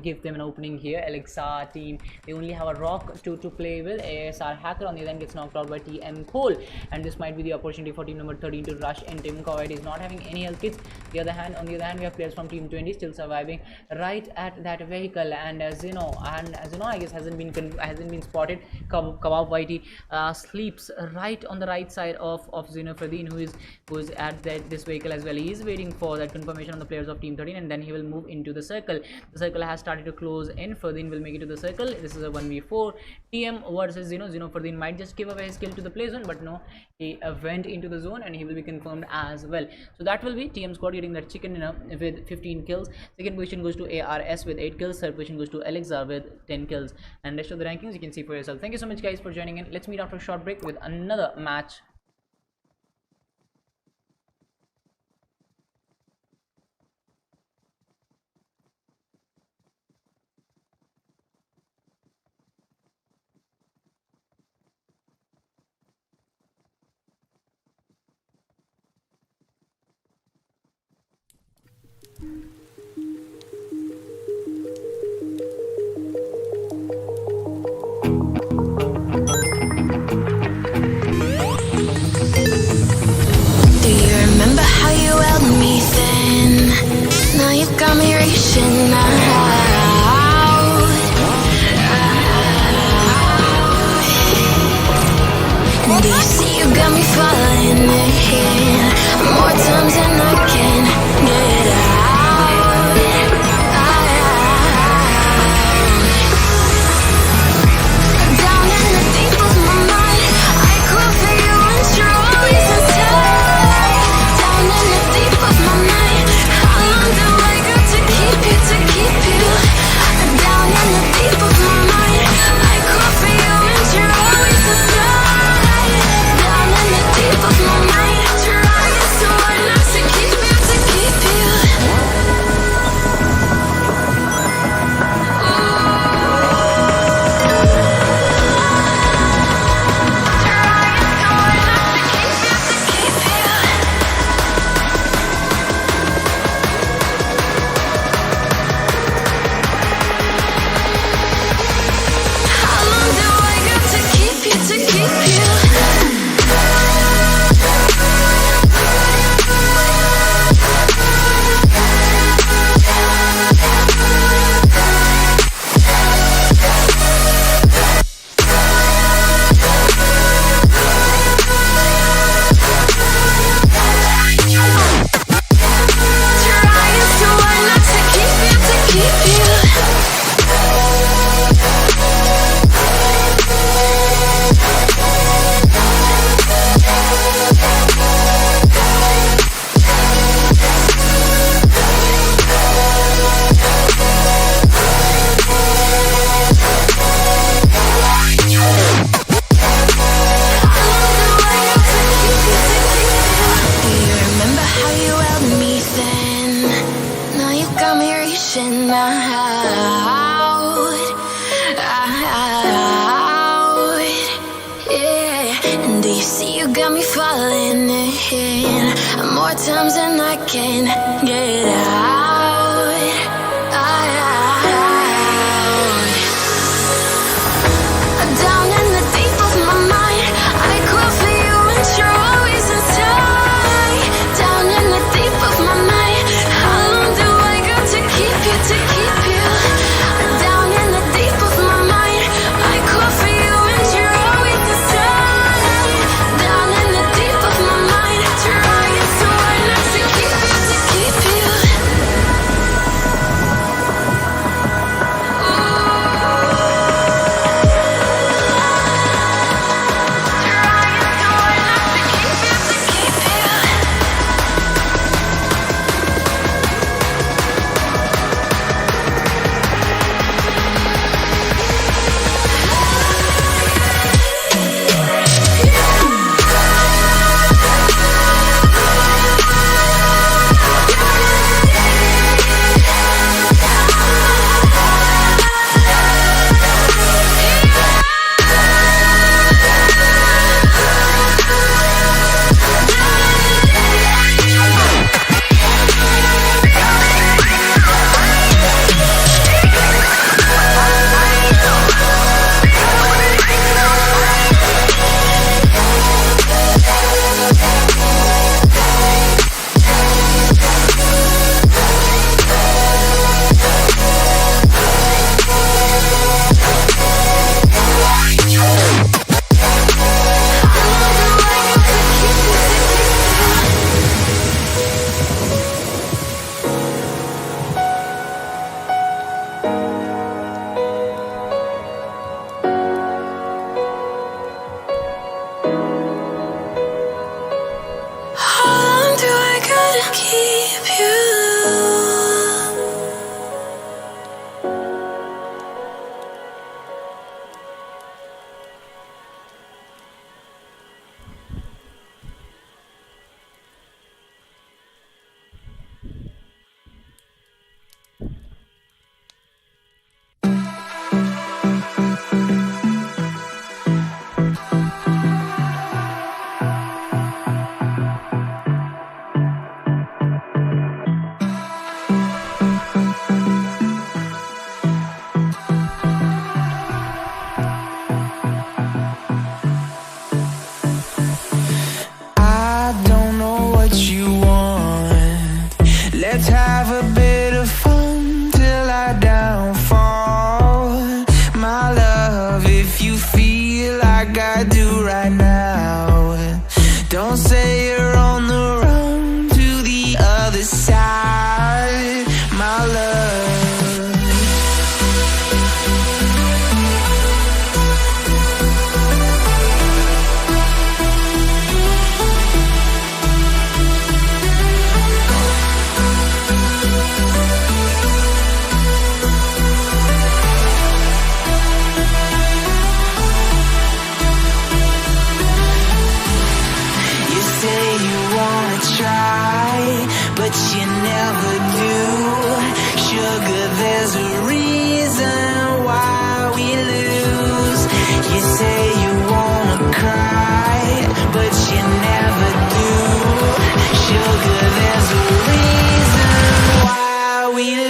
give them an opening here. Elixir team, they only have a rock to play with. ASR Hacker on the other hand gets knocked out by TM Cole, and this might be the opportunity for team number 13 to rush in. Tim Kawait is not having any health kits. On the other hand, we have players from Team 20 still surviving right at that vehicle, and Zeno I guess hasn't been spotted. Kebab Whitey sleeps right on the right side of Zeno Ferdin, who is at this vehicle as well. He is waiting for that confirmation on the players of Team 13, and then he will move into the circle. The circle has started to close in. Ferdin will make it to the circle. This is a 1v4. TM versus Zeno. Ferdin might just give away his kill to the play zone, but no, he went into the zone, and he will be confirmed as well. So that will be TM squad getting that chicken dinner with 15 kills. Second position goes to ARS with 8 kills. Third position goes to Elixir with 10 kills. And rest of the rankings you can see for yourself. Thank you so much guys for joining in. Let's meet after a short break with another match. in more times than I can get out. Down in the deep of my mind, I crawl for you and you're always inside. Down in the deep of my mind, how long do I got to keep you, to keep you? Down in the deep of my mind, I crawl for you and you're always inside. Down in the deep of my mind, trying so hard not to keep you, to keep you. Let's have a bit of fun till I downfall. My love, if you feel like I do right now, don't say you're on the run to the other side, my love. But you never do. Sugar, there's a reason why we lose. You say you wanna cry, but you never do. Sugar, there's a reason why we lose.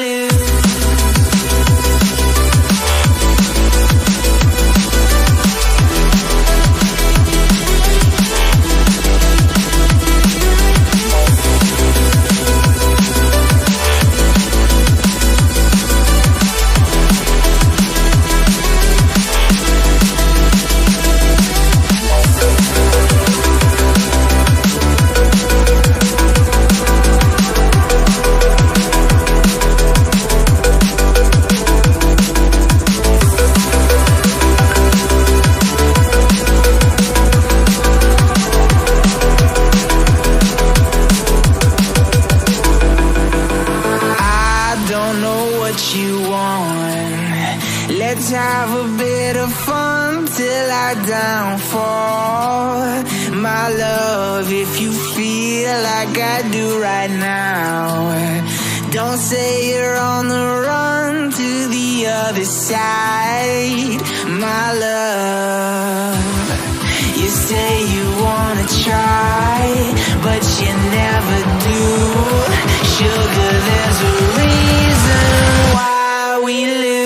Let's have a bit of fun till I downfall. My love, if you feel like I do right now, don't say you're on the run to the other side, my love. You say you wanna try, but you never do. Sugar, there's a reason why we lose.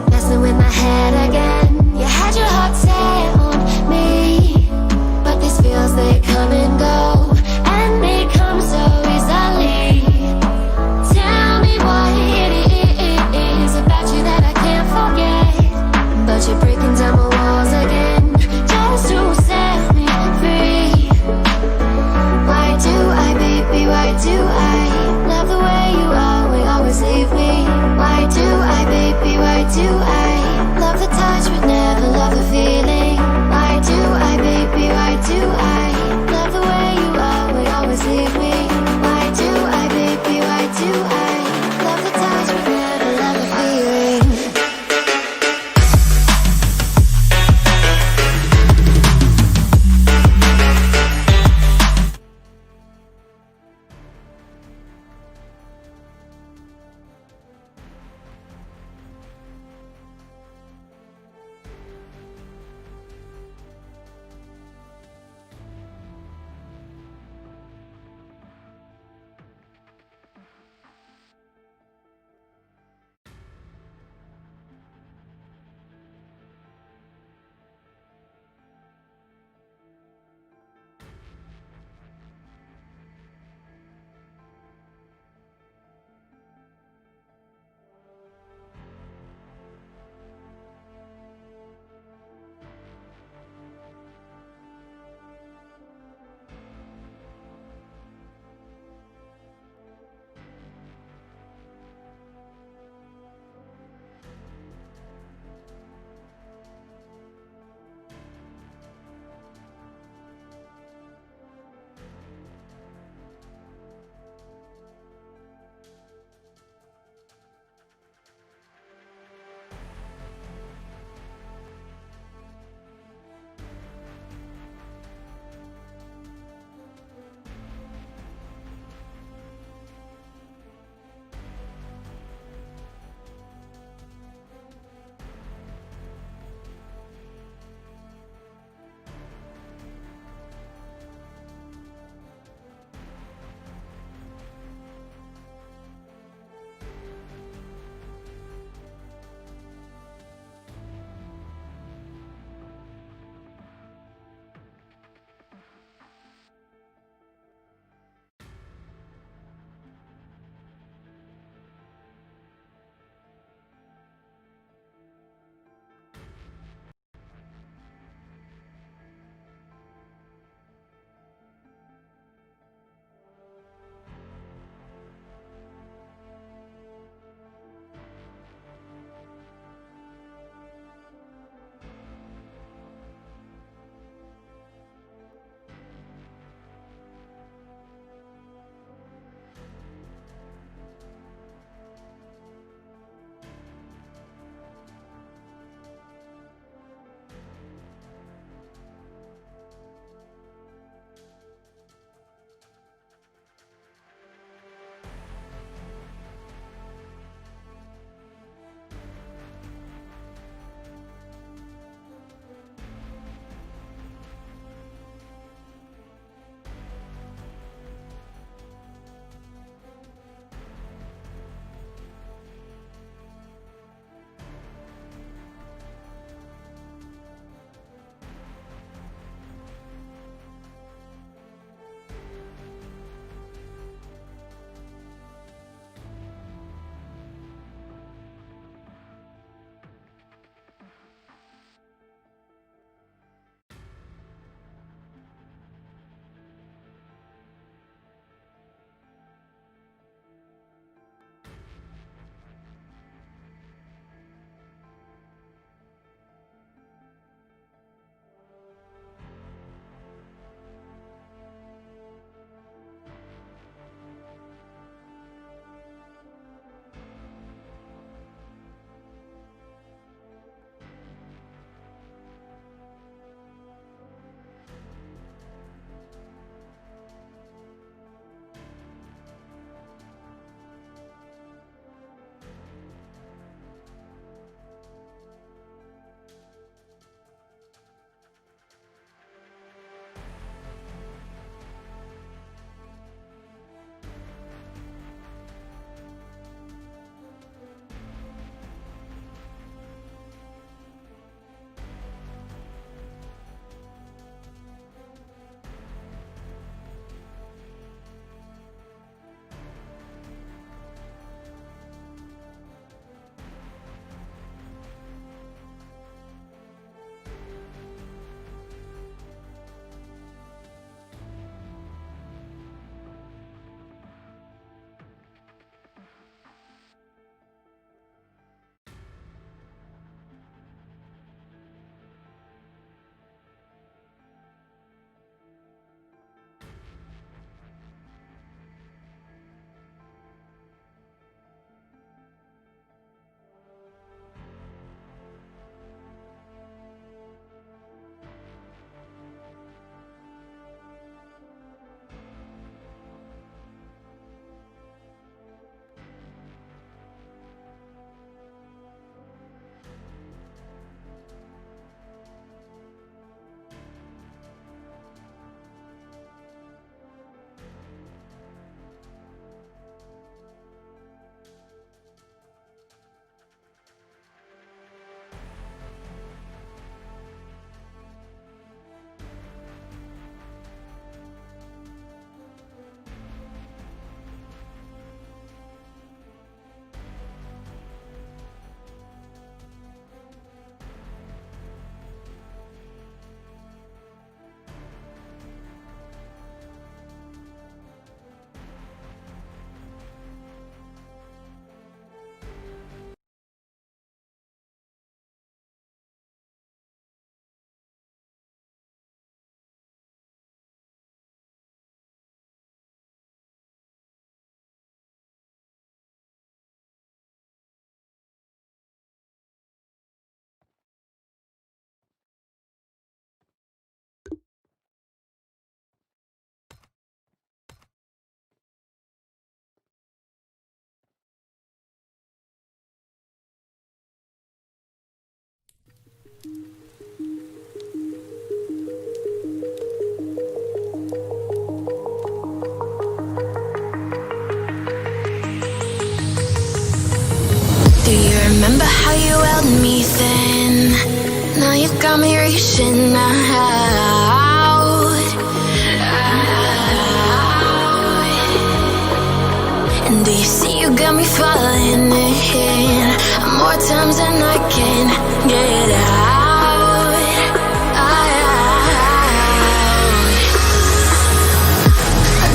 Messing with my head again. You had your heart set on me, but these feels, they come and go, and they come so easily. Tell me what it is about you that I can't forget, but you're breaking down my walls again, just to set me free. Why do I, baby, why do I love the way you are, we always leave me? Why do I, baby, why do I love the touch but never love the feeling? Why do I, baby, why do I love the way you are, we always leave me? Why do I, baby, why do I love the touch but never love the feeling? remember how you held me then? Now you've got me reaching out. And do you see you got me falling in more times than I can get out?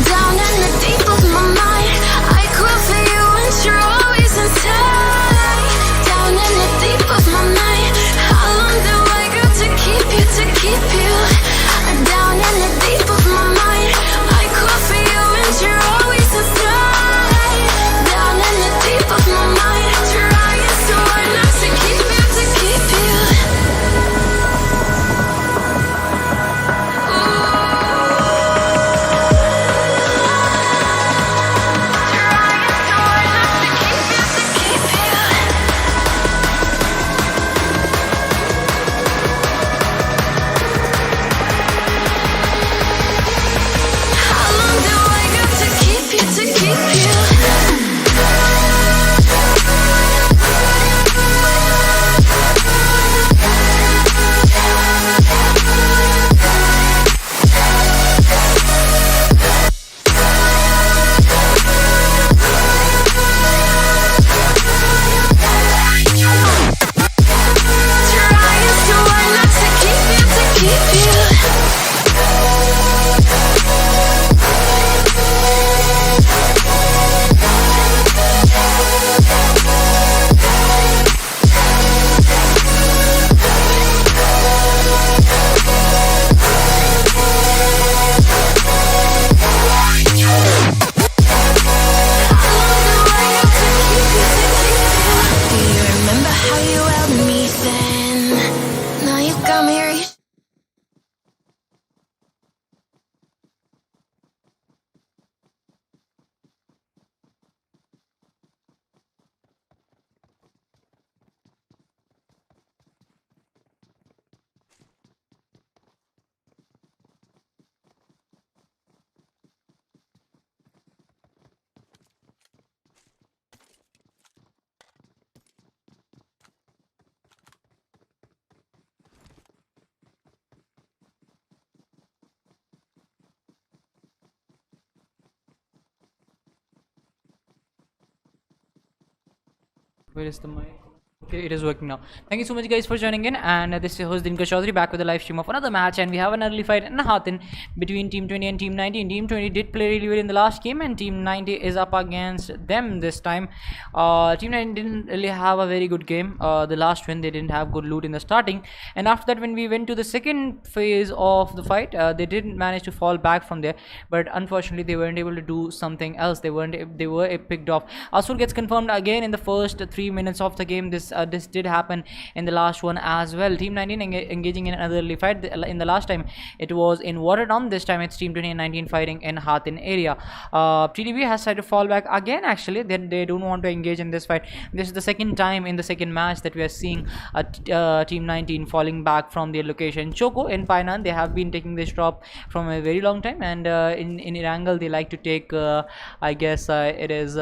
Down in the deep of my mind, I crawl for you and you're always inside. Down in the deep of my mind, how long do I go to keep you, to keep you? Down in the deep of my mind, I crawl for you and you're always inside. Down in the deep of my mind, trying so hard not to keep you, to keep you. How long do I got to keep you, to keep you? Trying so hard not to keep you, to keep you. Do you remember how you held me then? Now you've got me reached. Where is the mic? Okay, it is working now. Thank you so much, guys, for joining in. And this is your host Dinker Chaudhary back with a live stream of another match. And we have an early fight in Hathin between Team 20 and Team 19. Team 20 did play really well in the last game, and Team 90 is up against them this time. Team 90 didn't really have a very good game. The last win, they didn't have good loot in the starting. And after that, when we went to the second phase of the fight, they didn't manage to fall back from there. But unfortunately, they weren't able to do something else. They were picked off. Asur gets confirmed again in the first 3 minutes of the game. This did happen in the last one as well. Team 19 engaging in another early fight. In the last time it was in Waterdown. This time it's Team 20 and 19 fighting in Hathin area. TDB has tried to fall back again. Actually, they don't want to engage in this fight. This is the second time in the second match that we are seeing Team 19 falling back from their location. Choco in Painan, they have been taking this drop from a very long time, and in Irangal they like to take I guess it is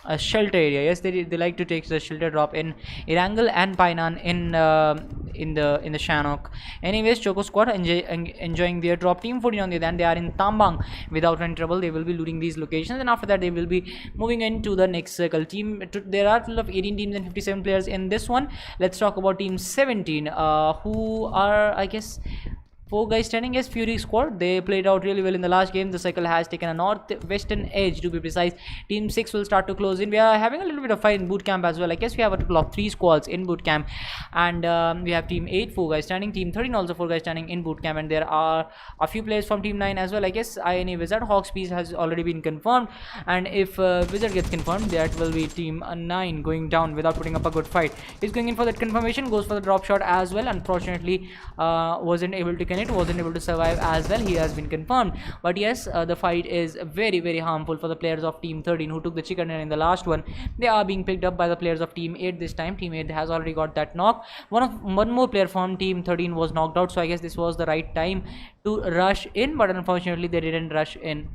a shelter area. Yes, they like to take the shelter drop in Irangal and Painan in the Shanok. Anyways, Choco squad enjoying their drop. Team 14 on the other hand, they are in Tambang without any trouble. They will be looting these locations, and after that they will be moving into the next circle. There are a total of 18 teams and 57 players in this one. Let's talk about Team 17, who are, I guess, 4 guys standing as Fury squad. They played out really well in the last game. The cycle has taken a northwestern edge, to be precise. Team 6 will start to close in. We are having a little bit of fight in boot camp as well. I guess we have a total of 3 squads in boot camp, and we have Team 8 4 guys standing, Team 13 also 4 guys standing in boot camp, and there are a few players from Team 9 as well. I guess INA Wizard Hawks piece has already been confirmed, and if Wizard gets confirmed, that will be Team 9 going down without putting up a good fight. He's going in for that confirmation, goes for the drop shot as well. Unfortunately, wasn't able to connect, wasn't able to survive as well. He has been confirmed, but yes, the fight is very harmful for the players of Team 13 who took the chicken dinner in the last one. They are being picked up by the players of Team 8 this time. Team 8 has already got that knock. One more player from Team 13 was knocked out, so I guess this was the right time to rush in, but unfortunately they didn't rush in.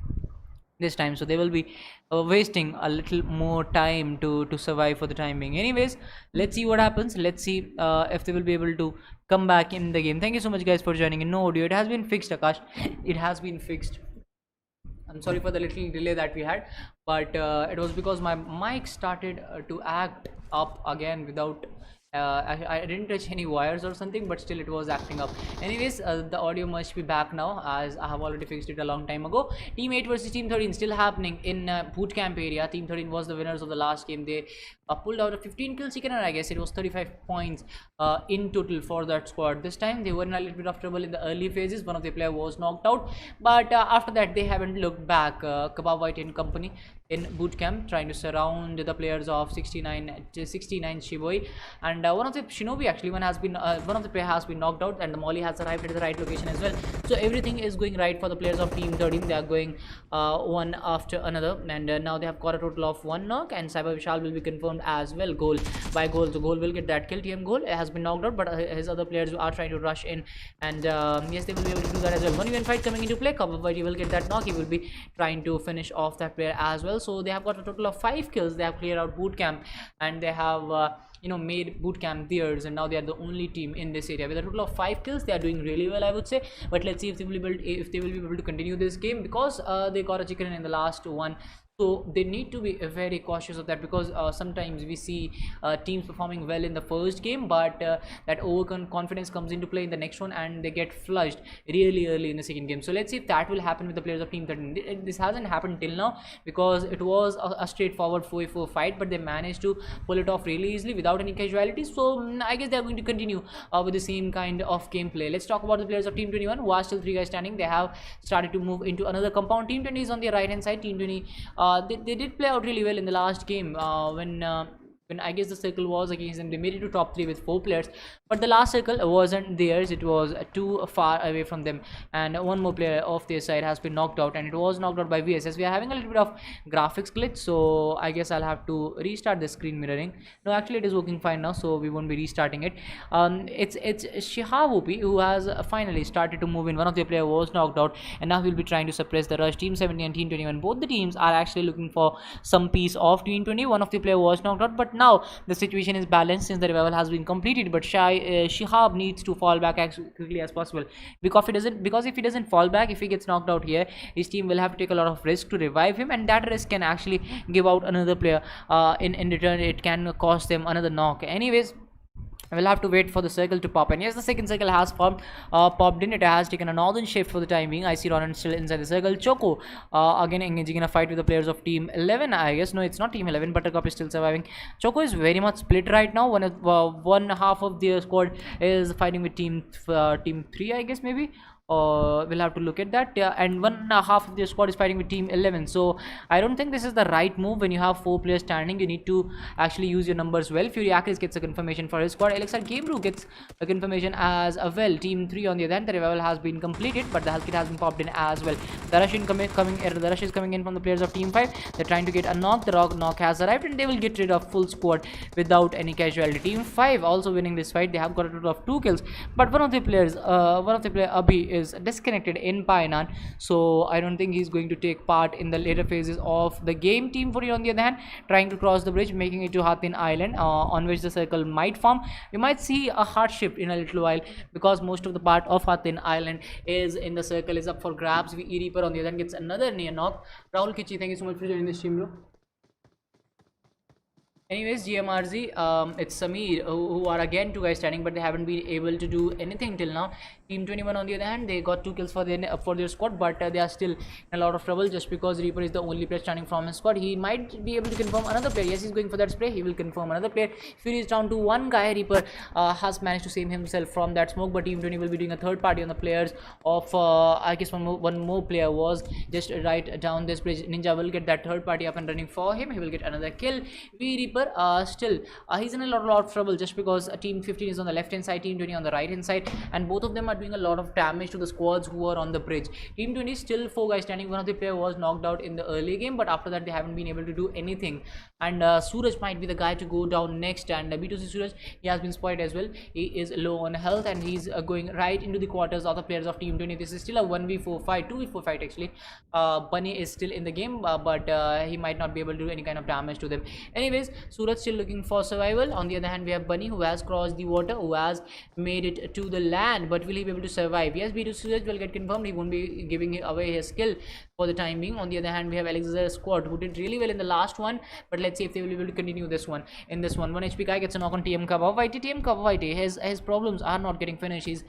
this time, so they will be wasting a little more time to survive for the time being. Anyways, let's see what happens. Let's see if they will be able to come back in the game. Thank you so much guys for joining in. No audio, it has been fixed, Akash. It has been fixed. I'm sorry for the little delay that we had, but it was because my mic started to act up again without I didn't touch any wires or something, but still it was acting up. Anyways, the audio must be back now, as I have already fixed it a long time ago. Team 8 versus Team 13 still happening in boot camp area. Team 13 was the winners of the last game. They pulled out a 15 kill chicken, and I guess it was 35 points in total for that squad. This time they were in a little bit of trouble in the early phases. One of the players was knocked out, but after that they haven't looked back. Kebab White and company in boot camp trying to surround the players of 69 Shiboi, and one of the Shinobi, actually one of the player has been knocked out, and the Molly has arrived at the right location as well. So everything is going right for the players of Team 13. They are going one after another, and now they have got a total of 1 knock, and Cyber Vishal will be confirmed as well. Goal by goal, so Goal will get that kill. TM Goal has been knocked out, but his other players are trying to rush in, and yes, they will be able to do that as well. One event fight coming into play. But he will get that knock. He will be trying to finish off that player as well. So they have got a total of 5 kills. They have cleared out boot camp, and they have made boot camp theirs, and now they are the only team in this area with a total of 5 kills. They are doing really well, I would say, but let's see if they will be able to continue this game, because they got a chicken in the last one. So they need to be very cautious of that, because sometimes we see teams performing well in the first game, but that overconfidence comes into play in the next one, and they get flushed really early in the second game. So let's see if that will happen with the players of Team 13. This hasn't happened till now, because it was a straightforward 4v4 fight, but they managed to pull it off really easily without any casualties. So I guess they are going to continue with the same kind of gameplay. Let's talk about the players of Team 21, who are still 3 guys standing. They have started to move into another compound. Team 20 is on the right hand side. Team 20 they did play out really well in the last game when I guess the circle was against them. They made it to top 3 with 4 players, but the last circle wasn't theirs. It was too far away from them, and one more player of their side has been knocked out, and it was knocked out by VSS. We are having a little bit of graphics glitch, so I guess I'll have to restart the screen mirroring. No, actually it is working fine now, so we won't be restarting it. It's Shihab OP who has finally started to move in. One of their players was knocked out, and now we'll be trying to suppress the rush. Team 70 and Team 21, both the teams are actually looking for some piece of Team 20. One of the players was knocked out, but now the situation is balanced since the revival has been completed. But Shihab needs to fall back as quickly as possible, because if he doesn't fall back, if he gets knocked out here, his team will have to take a lot of risk to revive him, and that risk can actually give out another player. In return, it can cost them another knock. Anyways, we'll have to wait for the circle to pop, and yes, the second circle has popped in. It has taken a northern shift for the time being. I see Ronan still inside the circle. Choco again engaging in a fight with the players of Team 11. I guess no, it's not Team 11. Buttercup is still surviving. Choco is very much split right now. One half of their squad is fighting with Team 3, I guess, maybe. We'll have to look at that. Yeah, and one half of the squad is fighting with Team 11. So I don't think this is the right move. When you have 4 players standing, you need to actually use your numbers well. Fury Akis gets a confirmation for his squad. Elixir Gameru gets a confirmation as well. Team 3 on the other hand, the revival has been completed, but the health kit has been popped in as well. The rush is coming in from the players of Team 5. They're trying to get a knock. The knock has arrived, and they will get rid of full squad without any casualty. Team 5 also winning this fight. They have got a total of 2 kills, but one of the player Abhi is disconnected in Painan, so I don't think he's going to take part in the later phases of the game. Team 40 on the other hand, trying to cross the bridge, making it to Hatin Island, on which the circle might form. We might see a hard shift in a little while, because most of the part of Hatin Island is in the circle is up for grabs. Reaper on the other hand gets another near knock. Rahul Kichi, thank you so much for joining the stream, bro. Anyways, GMRZ, it's Samir who are again 2 guys standing, but they haven't been able to do anything till now. Team 21 on the other hand, they got 2 kills for their squad, but they are still in a lot of trouble, just because Reaper is the only player standing from his squad. He might be able to confirm another player. Yes, he's going for that spray. He will confirm another player. Fury is down to 1 guy. Reaper has managed to save himself from that smoke, but Team 20 will be doing a third party on the players of I guess one more player was just right down this bridge. Ninja will get that third party up and running for him. He will get another kill. Reaper still he's in a lot of trouble, just because Team 15 is on the left hand side, Team 20 on the right hand side, and both of them are are doing a lot of damage to the squads who are on the bridge. Team 20 still 4 guys standing. One of the player was knocked out in the early game, but after that they haven't been able to do anything. And Suraj might be the guy to go down next. And B2C Suraj, he has been spoiled as well. He is low on health and he's going right into the quarters of the players of Team 20. This is still a 1v4 fight, 2v4 fight actually. Bunny is still in the game, but he might not be able to do any kind of damage to them. Anyways, Suraj still looking for survival. On the other hand, we have Bunny who has crossed the water, who has made it to the land, but will he be able to survive? Yes, B2C Suraj will get confirmed. He won't be giving away his skill for the time being. On the other hand, we have Alexander squad who did really well in the last one, but let's see if they will be able to continue this one. In this one, 1 HP guy gets a knock on TM Kavavite. TM Kavavite, his problems are not getting finished. He's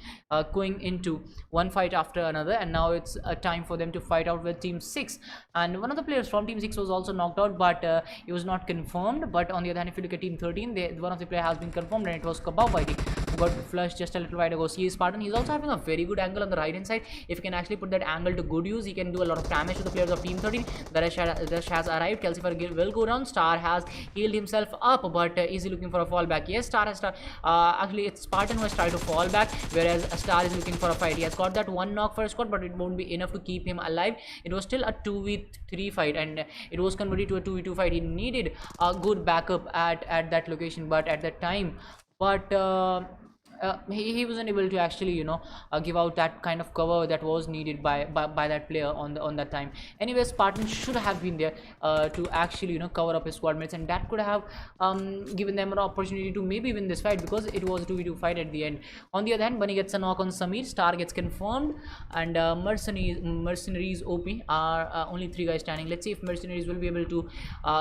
going into one fight after another, and now it's a time for them to fight out with Team 6. And one of the players from Team 6 was also knocked out, but it was not confirmed. But on the other hand, if you look at Team 13, one of the player has been confirmed, and it was Kavavite who got flushed just a little while ago. See Spartan, he's also having a very good angle on the right hand side. If he can actually put that angle to good use, he can do a lot of damage to the players of Team 13. The rush has arrived. Calcifer will go down. Star has healed himself up, but is he looking for a fallback? Yes, Star has actually it's Spartan who has tried to fall back, whereas Star is looking for a fight. He has got that one knock for a squad, but it won't be enough to keep him alive. It was still a 2v3 fight, and it was converted to a 2v2 fight. He needed a good backup at that location, but at that time, but he wasn't able to actually give out that kind of cover that was needed by that player on that time. Anyway, Spartan should have been there to actually cover up his squad mates, and that could have given them an opportunity to maybe win this fight, because it was a 2v2 fight at the end. On the other hand, Bunny gets a knock on Samir. Star gets confirmed, and mercenaries OP are only 3 guys standing. Let's see if mercenaries will be able to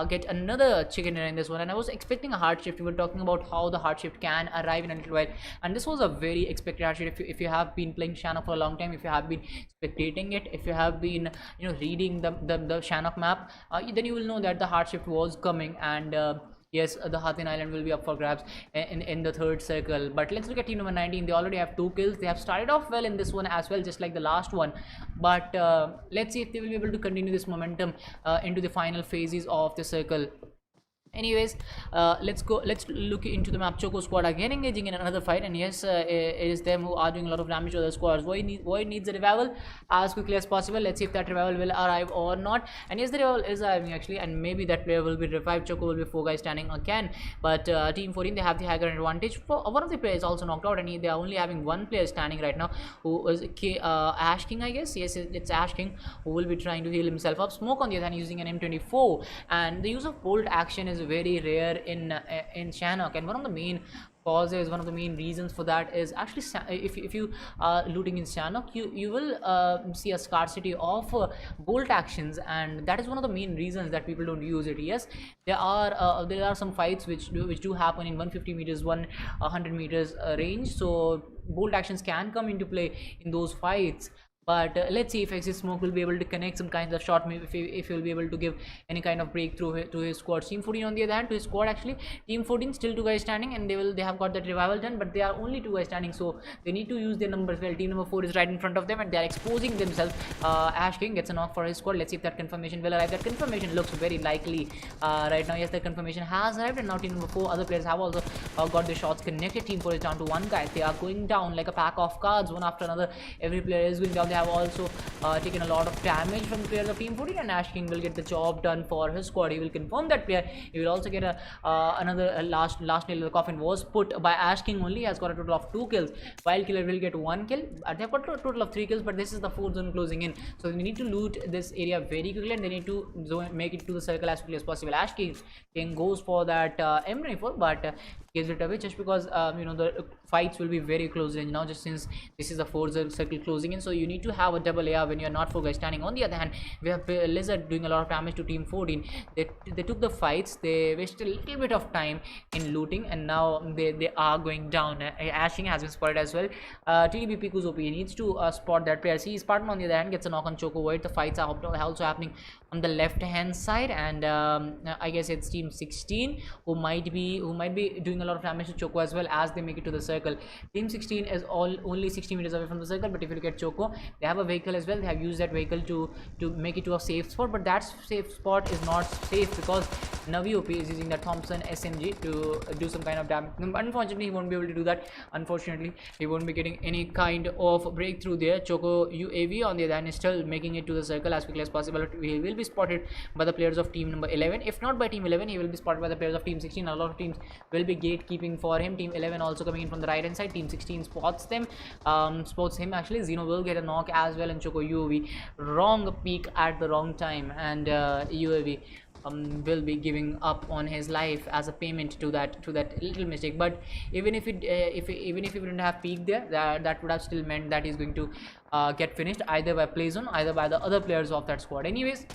get another chicken dinner in this one. And I was expecting a hard shift. We were talking about how the hard shift can arrive in a little while, and this was a very expected hard shift. If you have been playing Shannock for a long time, if you have been spectating it, if you have been reading the Shannock map, then you will know that the hard shift was coming. And yes, the Hatin Island will be up for grabs in the third circle. But let's look at team number 19. They already have 2 kills. They have started off well in this one as well, just like the last one. But let's see if they will be able to continue this momentum into the final phases of the circle. Anyways, let's look into the map. Choco squad again engaging in another fight, and yes, it is them who are doing a lot of damage to other squads. Void needs a revival as quickly as possible. Let's see if that revival will arrive or not. And yes, the revival is arriving actually, and maybe that player will be revived. Choco will be 4 guys standing again, but team 14, they have the higher advantage. One of the players also knocked out, and they are only having 1 player standing right now, who is Ash King, I guess. Yes, it's Ash King, who will be trying to heal himself up. Smoke on the other hand using an M24, and the use of bolt action is very rare in Shannock, and one of the main causes, one of the main reasons for that is actually if you are looting in Shannock, you will see a scarcity of bolt actions, and that is one of the main reasons that people don't use it. Yes, there are some fights which do happen in 150 meters, 100 meters range, so bolt actions can come into play in those fights. But let's see if Exit Smoke will be able to connect some kinds of shot, maybe if he will be able to give any kind of breakthrough to his squad. Team 14 on the other hand, to his squad actually, Team 14 still 2 guys standing, and they have got that revival done, but they are only 2 guys standing, so they need to use their numbers well. Team number 4 is right in front of them, and they are exposing themselves. Ash King gets a knock for his squad. Let's see if that confirmation will arrive. That confirmation looks very likely right now. Yes, the confirmation has arrived, and now team number 4, other players have also got their shots connected. Team 4 is down to 1 guy. They are going down like a pack of cards, one after another. Every player is going down. They have also taken a lot of damage from the players of Team 14, and Ash King will get the job done for his squad. He will confirm that player. He will also get another last nail in the coffin was put by Ash King only. He has got a total of 2 kills. Wild Killer will get 1 kill. They have got a total of 3 kills, but this is the 4th zone closing in, so they need to loot this area very quickly, and they need to make it to the circle as quickly as possible. Ash King goes for that M24, but gives it away just because the fights will be very close range now, just since this is the 4th circle closing in, so you need to have a double AR when you are not 4 guys standing. On the other hand, we have Lizard doing a lot of damage to Team 14. They took the fights, they wasted a little bit of time in looting, and now they are going down. Ashing has been spotted as well. TDB Piku's OP needs to spot that player. See, Spartan on the other hand gets a knock on Choco Void. The fights are also happening on the left hand side, and I guess it's Team 16 who might be doing a lot of damage to Choco as well as they make it to the circle. Team 16 is only 60 meters away from the circle, but if you look at Choco, they have a vehicle as well. They have used that vehicle to make it to a safe spot, but that safe spot is not safe because Navi OP is using that Thompson SMG to do some kind of damage. Unfortunately, he won't be able to do that. Unfortunately, he won't be getting any kind of breakthrough there. Choco UAV on the other hand is still making it to the circle as quickly as possible. He will be spotted by the players of team number 11. If not by team 11, he will be spotted by the players of team 16. A lot of teams will be gatekeeping for him. Team 11 also coming in from the right hand side. Team 16 spots them, spots him actually. Zeno will get a knock as well, and Choco UAV wrong peak at the wrong time, and UAV will be giving up on his life as a payment to that little mistake. But even if even if he wouldn't have peaked there, that would have still meant that he's going to get finished either by Playzone, either by the other players of that squad. Anyways,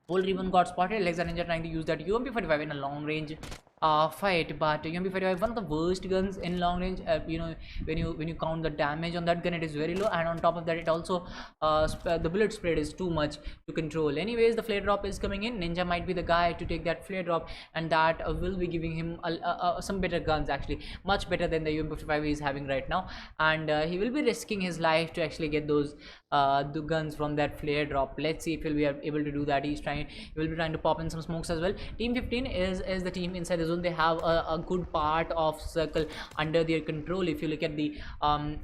Old Ribbon got spotted. Alexa Ninja trying to use that UMP45 in a long range fight, but UMP45 one of the worst guns in long range. You know, when you count the damage on that gun, it is very low, and on top of that, it also the bullet spread is too much to control. Anyways, the flare drop is coming in. Ninja might be the guy to take that flare drop, and that will be giving him some better guns, actually much better than the UMP45 he is having right now, and he will be risking his life to actually get those the guns from that flare drop. Let's see if he'll be able to do that. He will be trying to pop in some smokes as well. Team 15 is the team inside the zone. They have a good part of circle under their control. If you look at the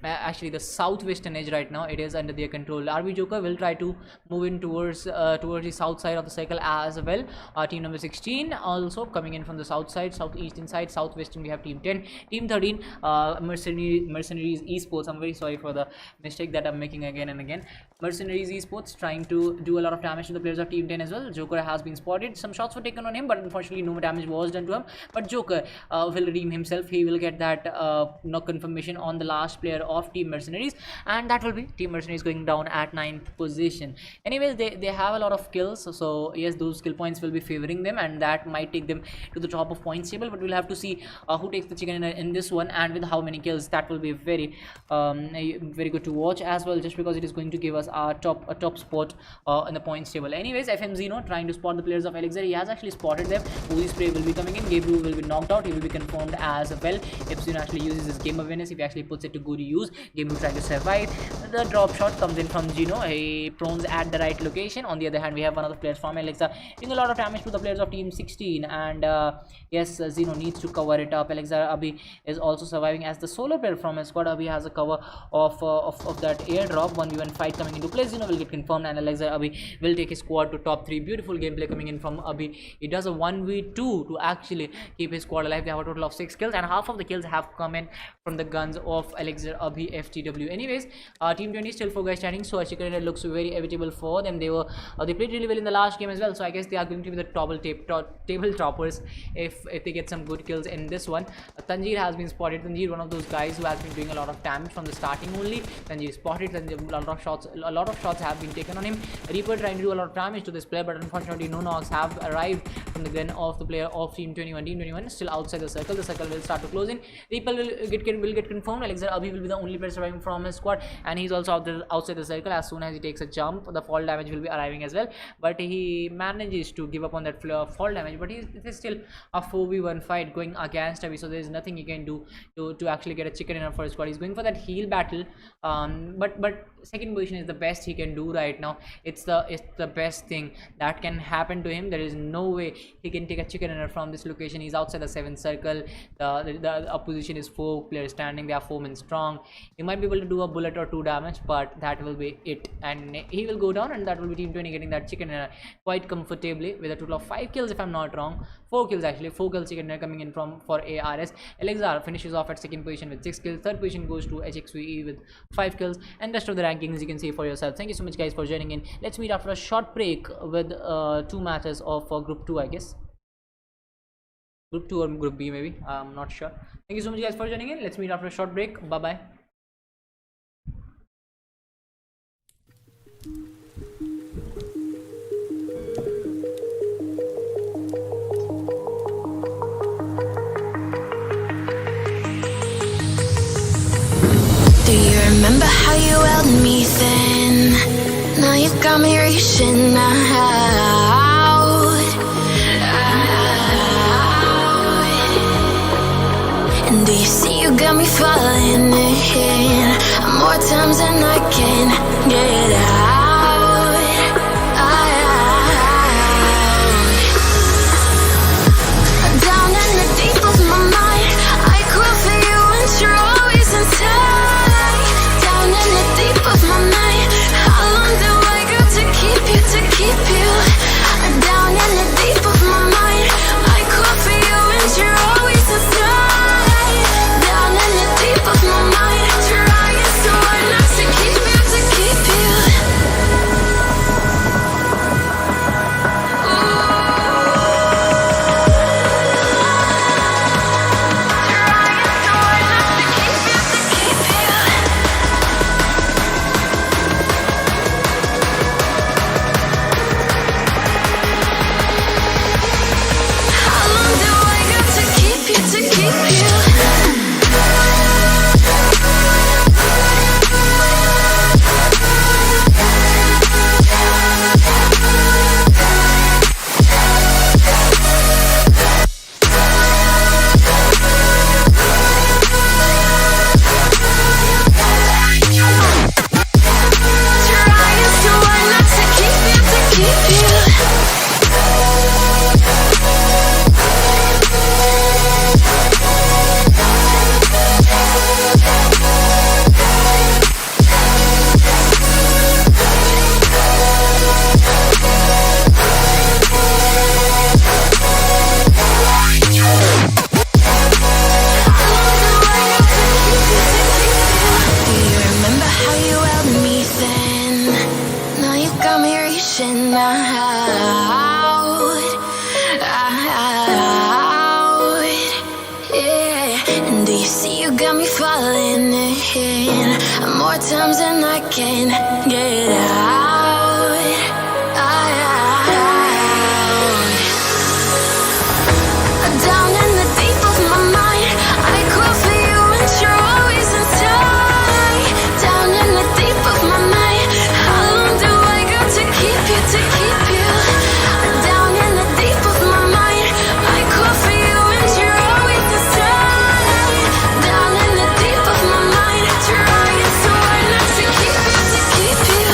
actually the southwestern edge right now, it is under their control. RB Joker will try to move in towards the south side of the circle as well. Team number 16 also coming in from the south side, southeastern side. Southwestern we have team 10. Team 13 Mercenaries Esports. I'm very sorry for the mistake that I'm making again and again. Mercenaries Esports trying to do a lot of damage to the players of team 10 as well. Joker has been spotted. Some shots were taken on him, but unfortunately no damage was done to him. But Joker will redeem himself. He will get that knock confirmation on the last player of Team Mercenaries, and that will be Team Mercenaries going down at 9th position. Anyways, they have a lot of kills, so yes, those skill points will be favoring them, and that might take them to the top of points table. But we'll have to see who takes the chicken in this one, and with how many kills. That will be very good to watch as well, just because it is going to give us a top spot in the points table. Anyways, FM Zeno trying to spot the players of Elixir. He has actually spotted them. Uzi Spray will be coming in. Gabriel will be knocked out. He will be confirmed as well. If Zeno actually uses his game awareness, if he actually puts it to good use, Gabriel trying to survive. The drop shot comes in from Zeno. He prones at the right location. On the other hand, we have one of the players from Elixir doing a lot of damage to the players of team 16, and yes, Zeno needs to cover it up. Elixir Abhi is also surviving as the solo player from his squad. Abhi has a cover of that airdrop. 1v1 fight coming into play. Zeno will get confirmed, and Elixir Abhi will take his squad to top 3. Beautiful gameplay coming in from Abhi. He does a 1v2 to actually keep his squad alive. They have a total of 6 kills, and half of the kills have come in from the guns of Elixir Abhi FTW. Anyways, team 20 still 4 guys standing, so Chicken looks very evitable for them. They played really well in the last game as well, so I guess they are going to be the table toppers if they get some good kills in this one. Tanjeer has been spotted. Tanjeer, one of those guys who has been doing a lot of damage from the starting only. Tanjeer is spotted. Tanjeer, a lot of shots have been taken on him. Reaper trying to do a lot of damage to this player, but unfortunately no knocks have arrived from the gun of the player of team 21. Team 21 is still outside the circle. The circle will start to close in. Reaper will get confirmed. Elixir Abhi will be the only player surviving from his squad, and he's also outside the circle. As soon as he takes a jump, the fall damage will be arriving as well, but he manages to give up on that fall damage. But it is still a 4v1 fight going against Abhi, so there is nothing he can do to actually get a chicken dinner for his squad. He's going for that heal battle, but second position is the best he can do right now. It's the best thing that can happen to him. There is no way he can take a chicken dinner from this location. He's outside the 7th circle. The opposition is 4 players standing. They are 4 men strong. He might be able to do a bullet or 2 damage, but that will be it, and he will go down, and that will be team 20 getting that chicken dinner quite comfortably with a total of 5 kills if I'm not wrong. 4 kills actually. 4 kills chicken dinner coming in for ARS. Elixir finishes off at 2nd position with 6 kills. 3rd position goes to HXVE with 5 kills, and rest of the rankings you can see for yourself. Thank you so much guys for joining in. Let's meet after a short break with 2 matches of group 2, I guess. Group 2 or group B maybe, I'm not sure. Thank you so much guys for joining in. Let's meet after a short break. Bye bye. Do you remember how you held me then? Now you got me reaching out. And do you see you got me falling in more times than I can get out. times and I can't get out. Down in the deep of my mind, I crawl for you and you're always inside. Down in the deep of my mind, how long do I got to keep you, to keep you? Down in the deep of my mind, I crawl for you and you're always inside. Down in the deep of my mind, trying so hard not to keep you, to keep you.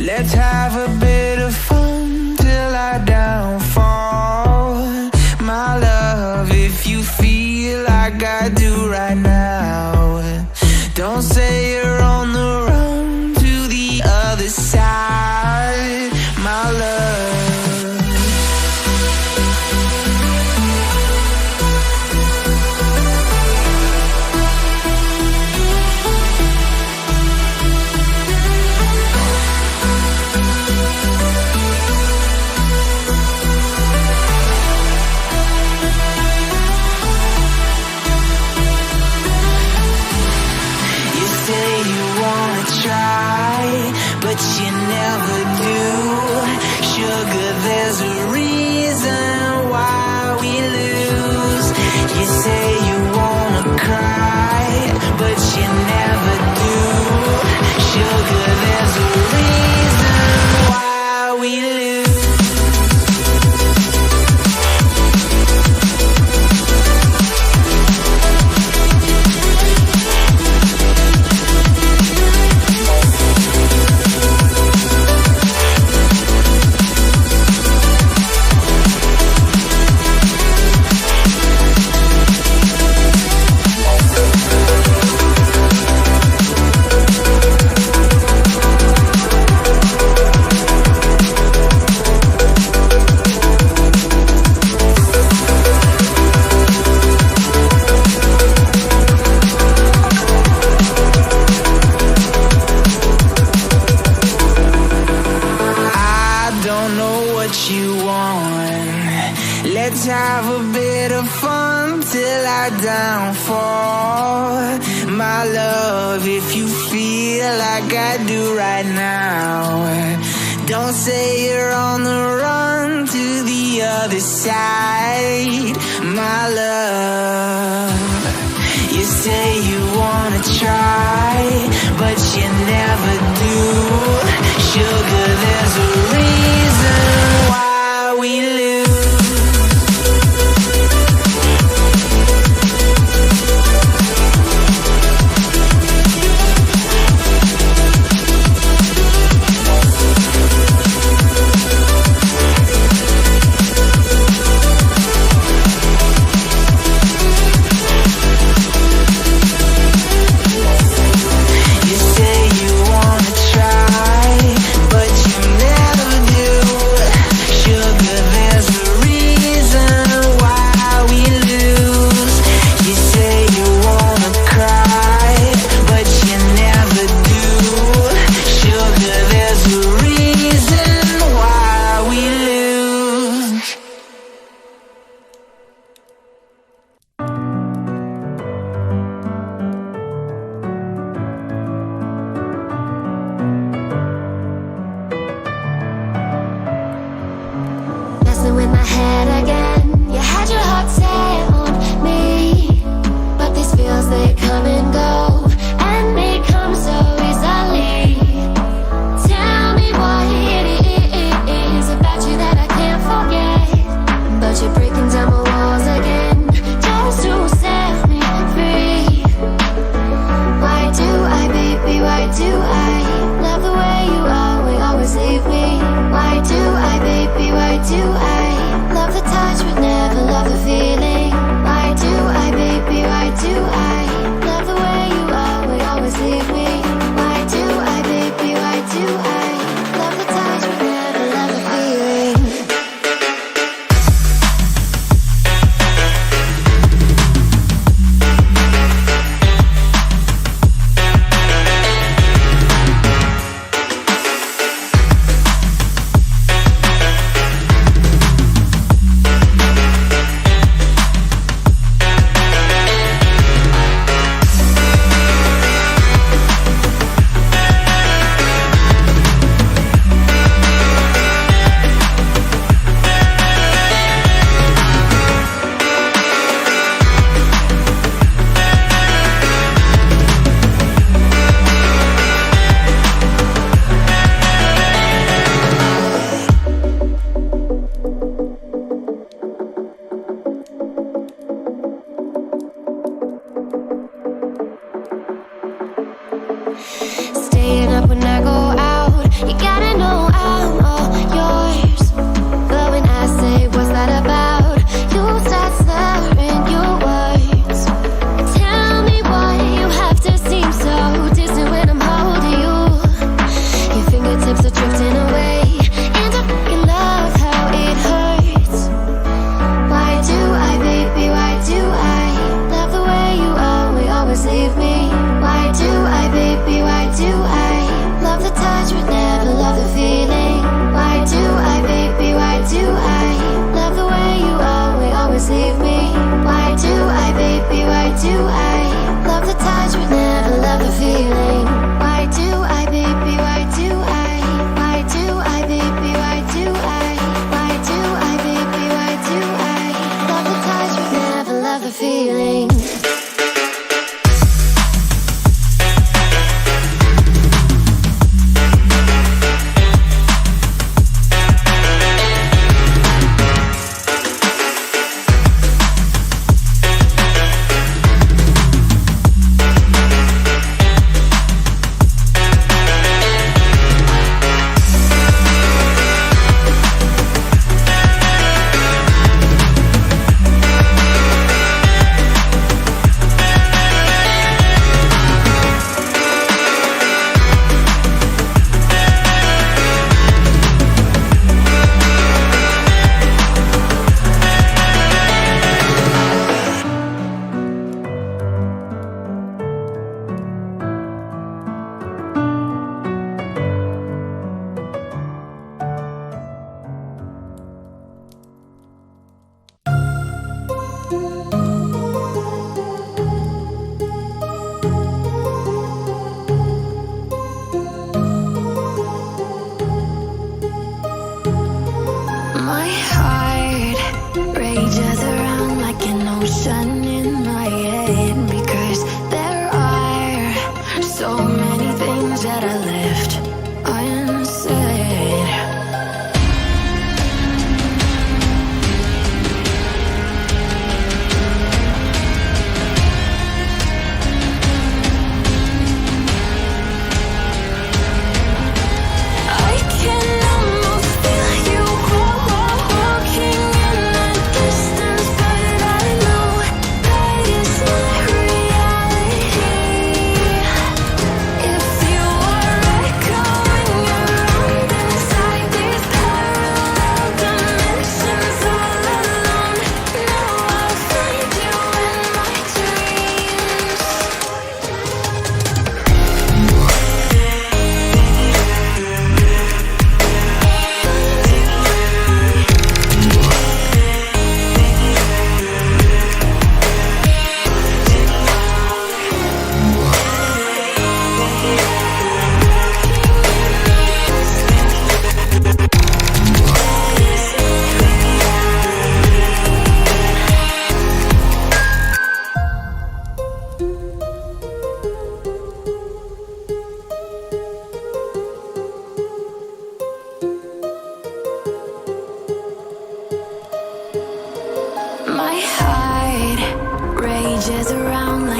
Let's have a bit of fun till I downfall. My love, if you feel like I do right now, don't say you're on the run to the other side, my love. But you never do. Sugar, there's a reason why we lose. You say you wanna cry, but you never do. Sugar, there's a reason why we lose. Let's have a bit of fun till I downfall. My love, if you feel like I do right now, don't say you're on the run to the other side, my love. You say you wanna try, but you never do.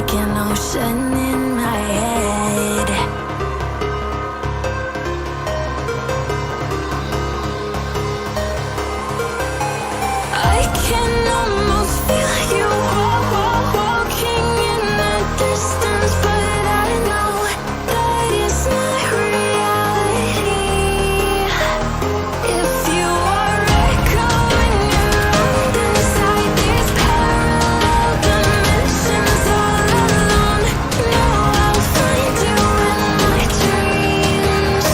like an ocean in my head. I can almost feel you walking in the distance, but I know that it's not reality. If you are echoing around inside these parallel dimensions all alone, know I'll find you in my dreams.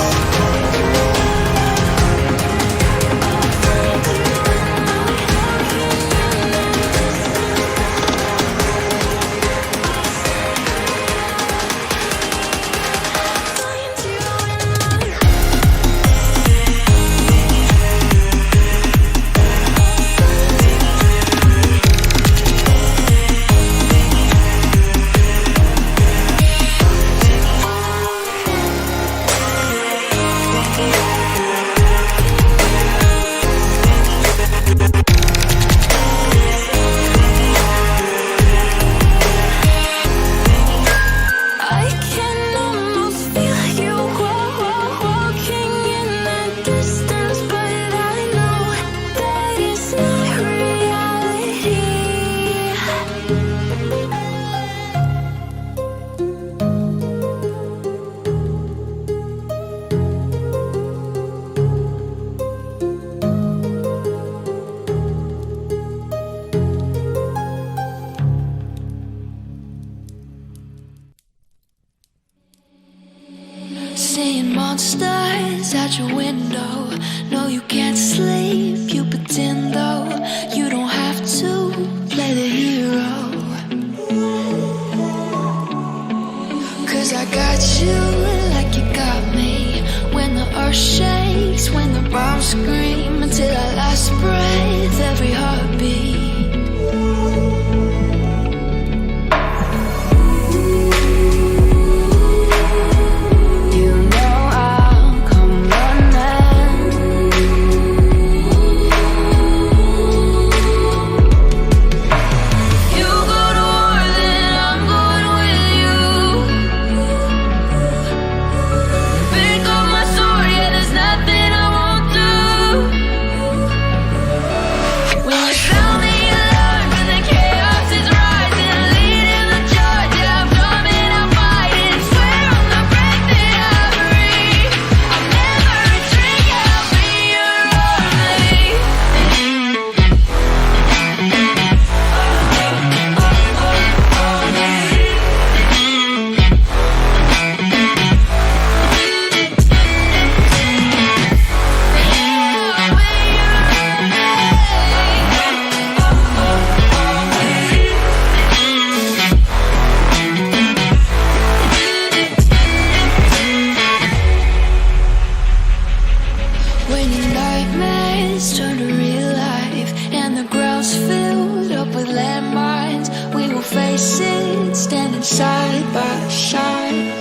I can almost feel you walking in the distance, but I know that it's not reality. Seeing monsters out your window. No, you can't sleep, you pretend though. You don't have to play the hero. 'Cause I got you like you got me. When the earth shakes, when the bombs scream, until our last breath, every heartbeat. You know I'll come running. You go to war, then I'm going with you. Pick up my sword, yeah, there's nothing I won't do. When you sound the alarm and the chaos is rising, leading the charge, yeah, I'm coming, I'm fighting. Swear on the breath that I breathe, I'll never retreat, yeah, I'll be your army. When your nightmares turn to real life and the ground's filled up with landmines, we will face it standing side by side.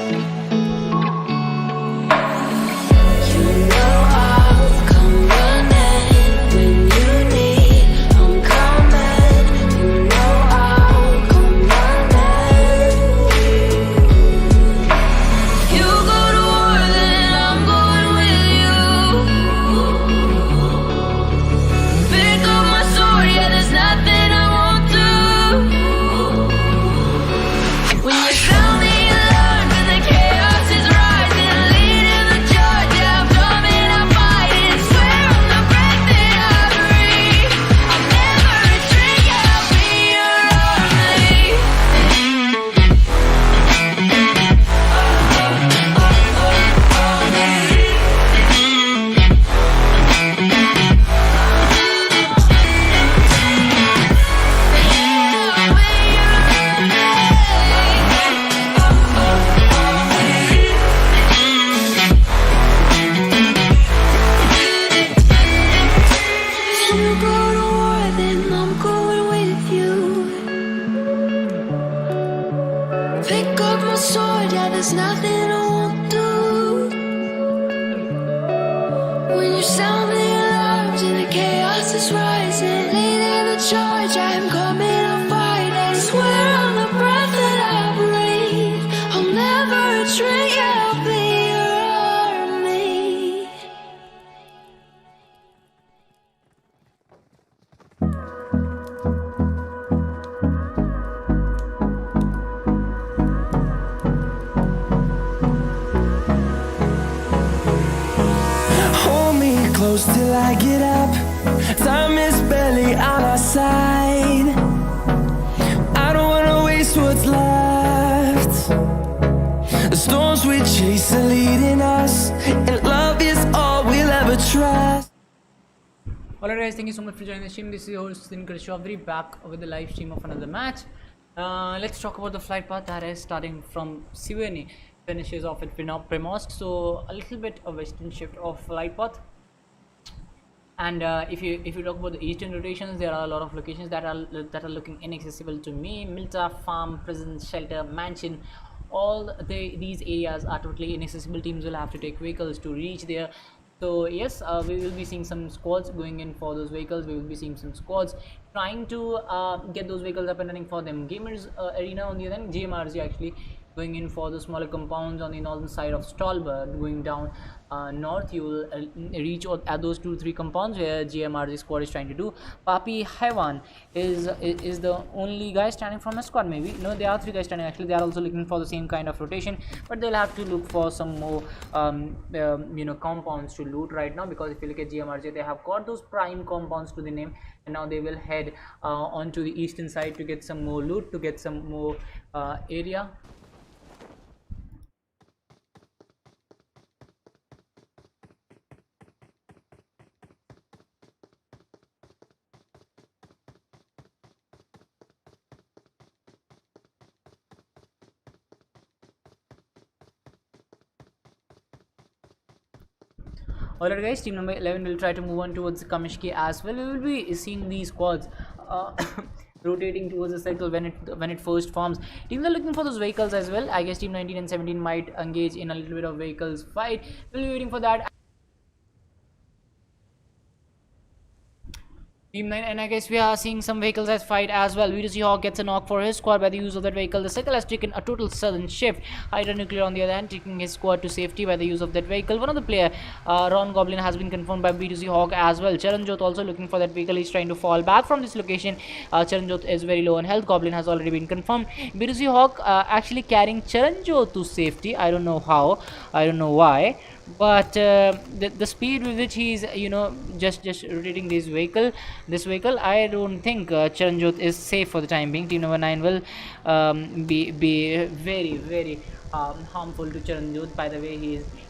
You know I'll come running when you need. I'm coming. You know I'll come running. You go to war, then I'm going with you. Pick up my sword, yeah, there's nothing I won't do. When you sound the alarm and the chaos is rising, leading the charge, yeah, I'm coming, I'm fighting. Swear on the breath that I breathe, I'll never retreat, yeah, I'll be your army. If you go to war, then I'm going with you. Pick up my sword, yeah, there's nothing I won't do. When you sound the alarms and the chaos is rising, leading the charge, I'm coming, I'm fighting. Swear on the breath that I get up. Time is barely on our side. I don't wanna waste what's left. The storms we chase are leading us, and love is all we'll ever trust. Alright guys, thank you so much for joining the stream. This is your host Dinker Chaudhary, back with the live stream of another match. Let's talk about the flight path that is starting from Siveni, finishes off at Premost. So a little bit of western shift of flight path. And if you talk about the eastern rotations, there are a lot of locations that are looking inaccessible to me. Milta, farm, prison, shelter, mansion, all these areas are totally inaccessible. Teams will have to take vehicles to reach there. So yes, we will be seeing some squads going in for those vehicles. We will be seeing some squads trying to get those vehicles up and running for them. Gamers Arena on the other end, GMRG actually going in for the smaller compounds on the northern side of Stolberg. Going down north, you will reach at those 2-3 compounds where GMRG squad is trying to do. Papi Haiwan is the only guy standing from a squad. Maybe no, there are 3 guys standing. Actually, they are also looking for the same kind of rotation, but they'll have to look for some more compounds to loot right now, because if you look at GMRG, they have got those prime compounds to the name, and now they will head onto the eastern side to get some more loot, to get some more area. Alright guys, team number 11 will try to move on towards Kamishki as well. We will be seeing these squads rotating towards the circle when it first forms. Teams are looking for those vehicles as well. I guess team 19 and 17 might engage in a little bit of vehicles fight. We'll be waiting for that. Team 9, and I guess we are seeing some vehicles as fight as well. V2C Hawk gets a knock for his squad by the use of that vehicle. The circle has taken a total sudden shift. Hydra Nuclear on the other hand taking his squad to safety by the use of that vehicle. One of the player, Ron Goblin, has been confirmed by B2C Hawk as well. Charanjot also looking for that vehicle. He's trying to fall back from this location. Charanjot is very low on health. Goblin has already been confirmed. B2C Hawk actually carrying Charanjot to safety. I don't know how. I don't know why. But the speed with which he's just rotating this vehicle, I don't think Charanjot is safe for the time being. Team number 9 will be very harmful to Charanjot. By the way,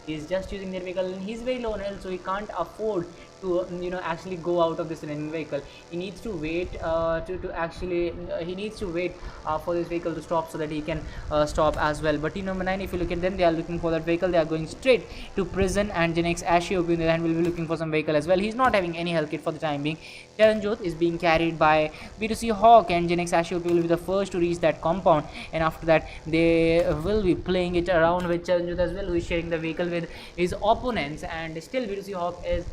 he's just using their vehicle, and he's very low on health, so he can't afford to actually go out of this running vehicle. He needs to wait he needs to wait for this vehicle to stop so that he can stop as well. But team number 9, if you look at them, they are looking for that vehicle. They are going straight to prison, and Genex Ashio in the hand will be looking for some vehicle as well. He's not having any health kit for the time being. Charanjot is being carried by B2C Hawk, and Genex Ashio will be the first to reach that compound, and after that they will be playing it around with Charanjot as well, who is sharing the vehicle with his opponents. And still B2C Hawk is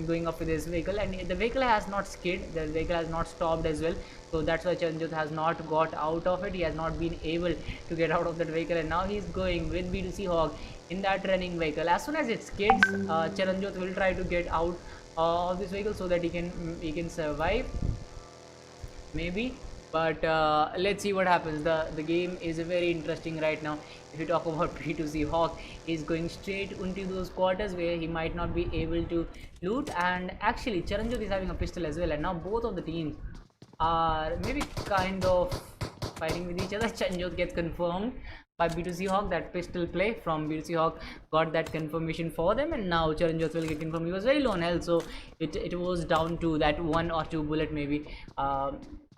going up with his vehicle, and the vehicle has not skid, the vehicle has not stopped as well, so that's why Charanjot has not got out of it. He has not been able to get out of that vehicle, and now he's going with B2C Hawk in that running vehicle. As soon as it skids, Charanjot will try to get out of this vehicle so that he can survive maybe. But let's see what happens. The game is very interesting right now. If you talk about B2C Hawk, is going straight into those quarters where he might not be able to loot, and actually Charanjot is having a pistol as well, and now both of the teams are maybe kind of fighting with each other. Charanjot gets confirmed by B2C Hawk. That pistol play from B2C Hawk got that confirmation for them, and now Charanjot will get confirmed. He was very low on health, so it was down to that 1 or 2 bullet maybe,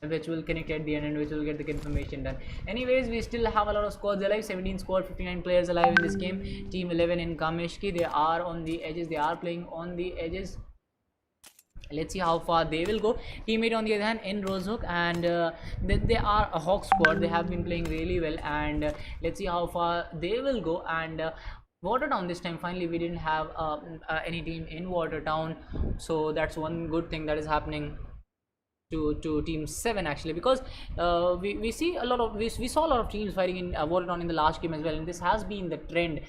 which will connect at the end and which will get the confirmation done. Anyways, we still have a lot of squads alive. 17 squad, 59 players alive in this game. Team 11 in Kameshki, they are on the edges, they are playing on the edges. Let's see how far they will go. Teammate on the other hand in Rosehook, and they are a Hawk squad. They have been playing really well, and let's see how far they will go. And Watertown this time, finally we didn't have any team in Watertown, so that's one good thing that is happening to team 7 actually, because we see a lot of we saw a lot of teams fighting in Waterton in the last game as well, and this has been the trend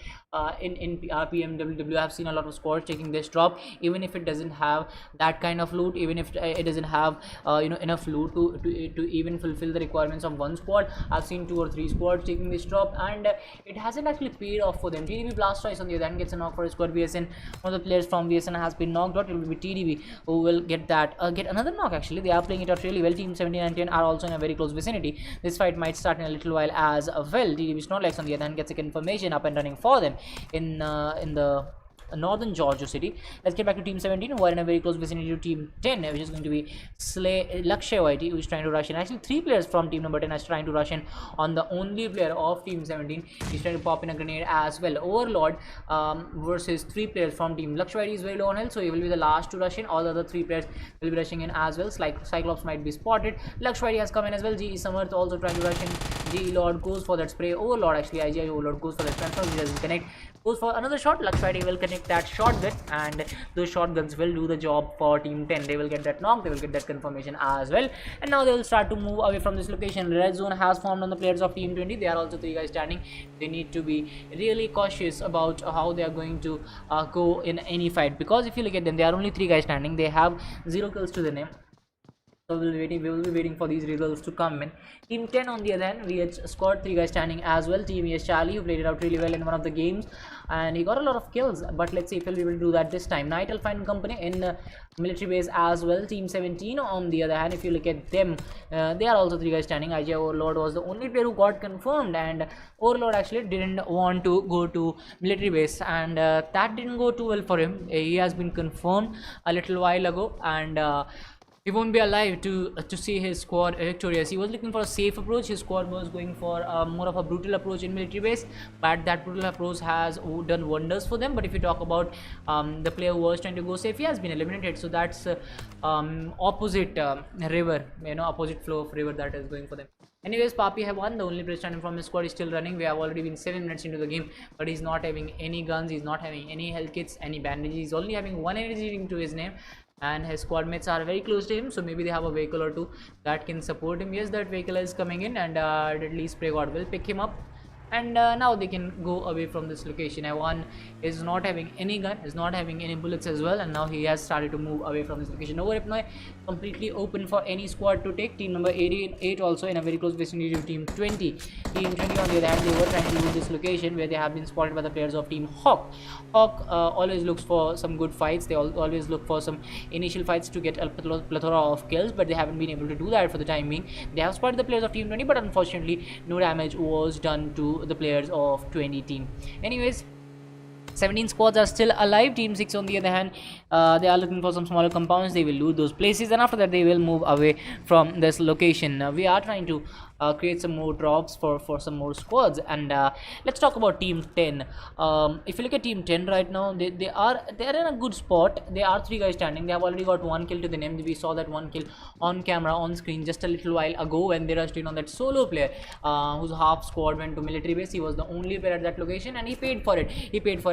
in PMWW. I've seen a lot of squads taking this drop, even if it doesn't have that kind of loot, even if it doesn't have enough loot to even fulfill the requirements of one squad. I've seen 2 or 3 squads taking this drop, and it hasn't actually paid off for them. TDB Blastoise on the other hand gets a knock for his squad. VSN, one of the players from VSN has been knocked out. It will be TDB who will get that get another knock. Actually, they are playing it out really well. Team 17 and 10 are also in a very close vicinity. This fight might start in a little while as well. TDB Snorlax on the other hand gets a confirmation up and running for them in the northern Georgia city. Let's get back to team 17, who are in a very close vicinity to team 10, which is going to be Lakshya, who is trying to rush in. Actually, 3 players from team number 10 are trying to rush in on the only player of team 17. He's trying to pop in a grenade as well. Overlord versus 3 players from team Lakshya is very low on health, so he will be the last to rush in. All the other 3 players will be rushing in as well. Like Cyclops might be spotted. Lakshya has come in as well. GE Samarth also trying to rush in. GE Lord goes for that spray. Overlord, actually IGI Overlord goes for that transfer. He doesn't connect. Goes for another shot. Lakshya will connect that shotgun, and those shotguns will do the job for team 10. They will get that knock, they will get that confirmation as well, and now they will start to move away from this location. Red zone has formed on the players of team 20. They are also 3 guys standing. They need to be really cautious about how they are going to go in any fight, because if you look at them, they are only 3 guys standing. They have 0 kills to the name. So we will be waiting for these results to come in. Team 10 on the other hand, we had scored 3 guys standing as well. Team ES Charlie, who played it out really well in one of the games, and he got a lot of kills, but let's see if he'll be able to do that this time. Night Alpine Company in military base as well. Team 17 on the other hand, if you look at them, they are also 3 guys standing. IJ Overlord was the only player who got confirmed, and Overlord actually didn't want to go to military base, and that didn't go too well for him. He has been confirmed a little while ago, and he won't be alive to see his squad victorious. He was looking for a safe approach. His squad was going for more of a brutal approach in military base, but that brutal approach has done wonders for them. But if you talk about the player who was trying to go safe, he has been eliminated. So that's opposite river, opposite flow of river that is going for them. Anyways, Papi have won. The only player standing from his squad is still running. We have already been 7 minutes into the game, but he's not having any guns, he's not having any health kits, any bandages. He's only having 1 energy ring to his name, and his squad mates are very close to him, so maybe they have a vehicle or 2 that can support him. Yes, that vehicle is coming in, and Deadly Spray God will pick him up, and now they can go away from this location. Evan is not having any gun, is not having any bullets as well, and now he has started to move away from this location. Over Hypnoy completely open for any squad to take. Team number 88 also in a very close vicinity to team 20. Team 20 on the other hand, they were trying to use this location where they have been spotted by the players of team Hawk. Hawk always looks for some good fights. They always look for some initial fights to get a plethora of kills, but they haven't been able to do that for the time being. They have spotted the players of team 20, but unfortunately no damage was done to the players of 20 team. Anyways, 17 squads are still alive. Team 6 on the other hand, they are looking for some smaller compounds. They will loot those places, and after that they will move away from this location. We are trying to create some more drops for some more squads, and let's talk about team 10. If you look at team 10 right now, they are in a good spot. They are 3 guys standing. They have already got 1 kill to the name. We saw that 1 kill on camera on screen just a little while ago when they rushed in on that solo player whose half squad went to military base. He was the only player at that location, and he paid for it.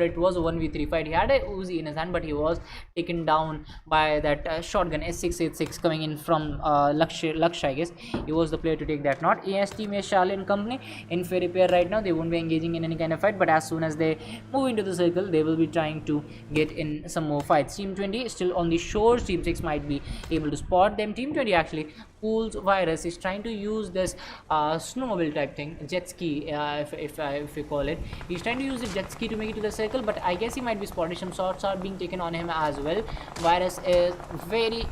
It was a 1v3 fight. He had a Uzi in his hand, but he was taken down by that shotgun S686 coming in from Lakshya, I guess. He was the player to take that knot. ES team is Charlie and company in fair repair right now. They won't be engaging in any kind of fight, but as soon as they move into the circle, they will be trying to get in some more fights. Team 20 is still on the shores. Team 6 might be able to spot them. Team 20 actually, Pool's virus is trying to use this snowmobile type thing, jet ski, if you call it. He's trying to use the jet ski to make it to the circle, but I guess he might be spotted. Some shots are being taken on him as well. Virus is very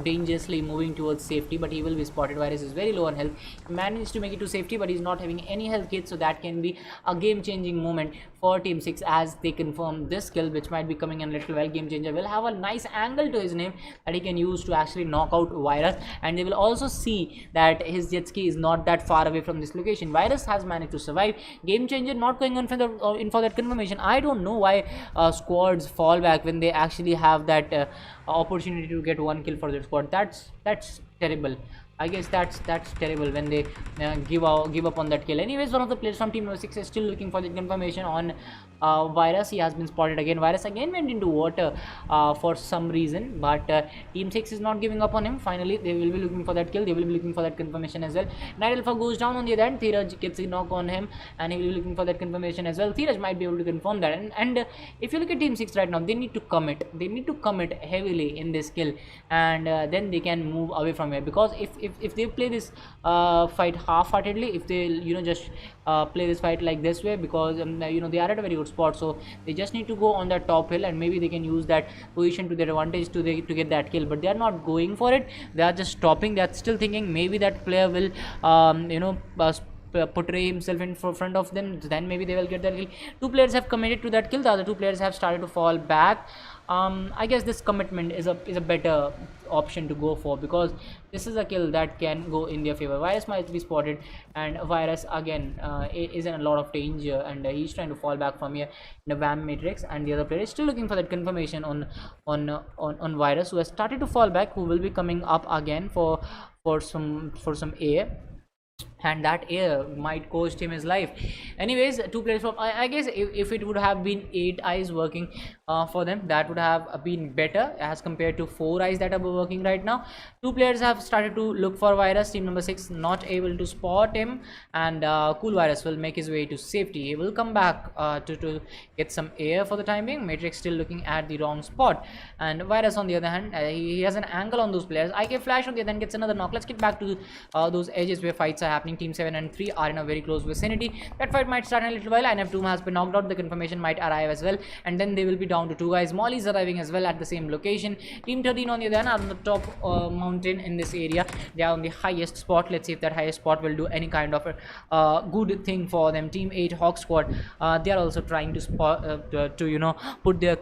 dangerously moving towards safety, but he will be spotted. Virus is very low on health. He managed to make it to safety, but he's not having any health kit, so that can be a game-changing moment for Team 6 as they confirm this kill, which might be coming in a little while. Game Changer will have a nice angle to his name that he can use to actually knock out Virus, and they will also see that his jet ski is not that far away from this location. Virus has managed to survive. Game Changer not going on for that confirmation. I don't know why squads fall back when they actually have that opportunity to get 1 kill for their squad. That's terrible. I guess that's terrible when they give up on that kill. Anyways, one of the players from Team 6 is still looking for the confirmation on Virus. He has been spotted again. Virus again went into water for some reason, but Team 6 is not giving up on him. Finally, they will be looking for that kill. They will be looking for that confirmation as well. Night Alpha goes down on the other end. Dheeraj gets a knock on him, and he will be looking for that confirmation as well. Dheeraj might be able to confirm that. And if you look at Team 6 right now, they need to commit. They need to commit heavily in this kill, and then they can move away from here. Because if they play this fight half-heartedly, if they just play this fight like this way, because they are at a very good spot, so they just need to go on that top hill, and maybe they can use that position to their advantage to get that kill. But they are not going for it. They are just stopping. They are still thinking maybe that player will portray himself in front of them, then maybe they will get that kill. Two players have committed to that kill. The other two players have started to fall back. I guess this commitment is a better option to go for, because this is a kill that can go in their favor. Virus might be spotted, and Virus again is in a lot of danger, and he's trying to fall back from here in the VAM matrix, and the other player is still looking for that confirmation on Virus, who has started to fall back, who will be coming up again for some air, and that air might cost him his life. Anyways, two players from I guess if it would have been 8 eyes working for them, that would have been better as compared to 4 eyes that are working right now. Two players have started to look for Virus. Team number 6 not able to spot him, and Cool Virus will make his way to safety. He will come back to get some air for the time being. Matrix still looking at the wrong spot, and Virus on the other hand, he has an angle on those players. IK Flash on the other hand gets another knock. Let's get back to those edges where fights are happening. Team 7 and 3 are in a very close vicinity. That fight might start in a little while. INF Doom has been knocked out. The confirmation might arrive as well, and then they will be down to 2 guys. Molly is arriving as well at the same location. Team 13 on the other hand are on the top mountain in this area. They are on the highest spot. Let's see if that highest spot will do any kind of a good thing for them. Team 8 Hawk Squad, they are also trying to spot put their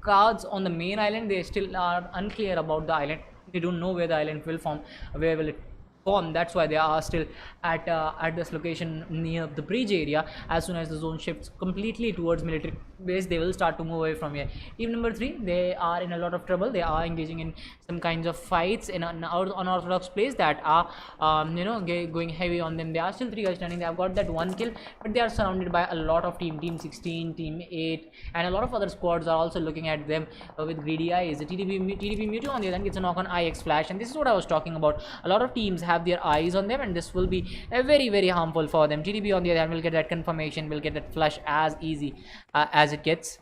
cards on the main island. They still are unclear about the island. They don't know where the island will form, where will it form. That's why they are still at this location near the bridge area. As soon as the zone shifts completely towards military base, they will start to move away from here. Team number 3, they are in a lot of trouble. They are engaging in some kinds of fights in an unorthodox place that are going heavy on them. There are still 3 guys standing. They have got that 1 kill, but they are surrounded by a lot of team 16, team 8, and a lot of other squads are also looking at them with greedy eyes. The TDP Mewtwo on the other hand gets a knock on IX Flash, and this is what I was talking about. A lot of teams have their eyes on them, and this will be very, very harmful for them. TDP on the other hand will get that confirmation, will get that flush as easy as it gets.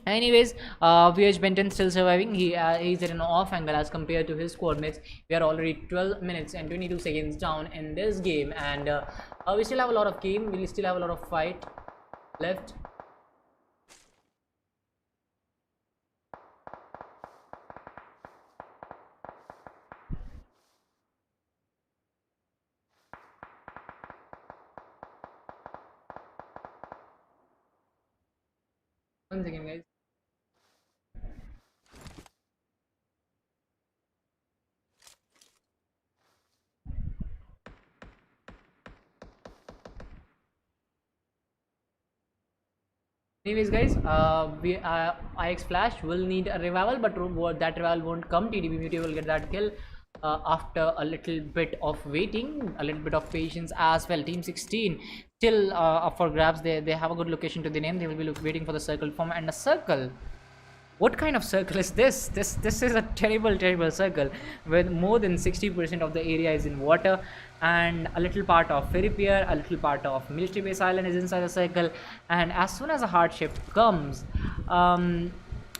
Anyways, VH Benton still surviving. He's at an off angle as compared to his squad mates. We are already 12 minutes and 22 seconds down in this game, and we still have a lot of game. We still have a lot of fight left. Once again, guys. Anyways, guys, IX Flash will need a revival, but that revival won't come. TDP Mewtwo will get that kill after a little bit of waiting, a little bit of patience as well. Team 16 still up for grabs. They have a good location to the name. They will be waiting for the circle form, and a circle. What kind of circle is this? This is a terrible circle with more than 60% of the area is in water, and a little part of Ferry Pier, a little part of Military Base Island is inside the circle. And as soon as a hard shift comes,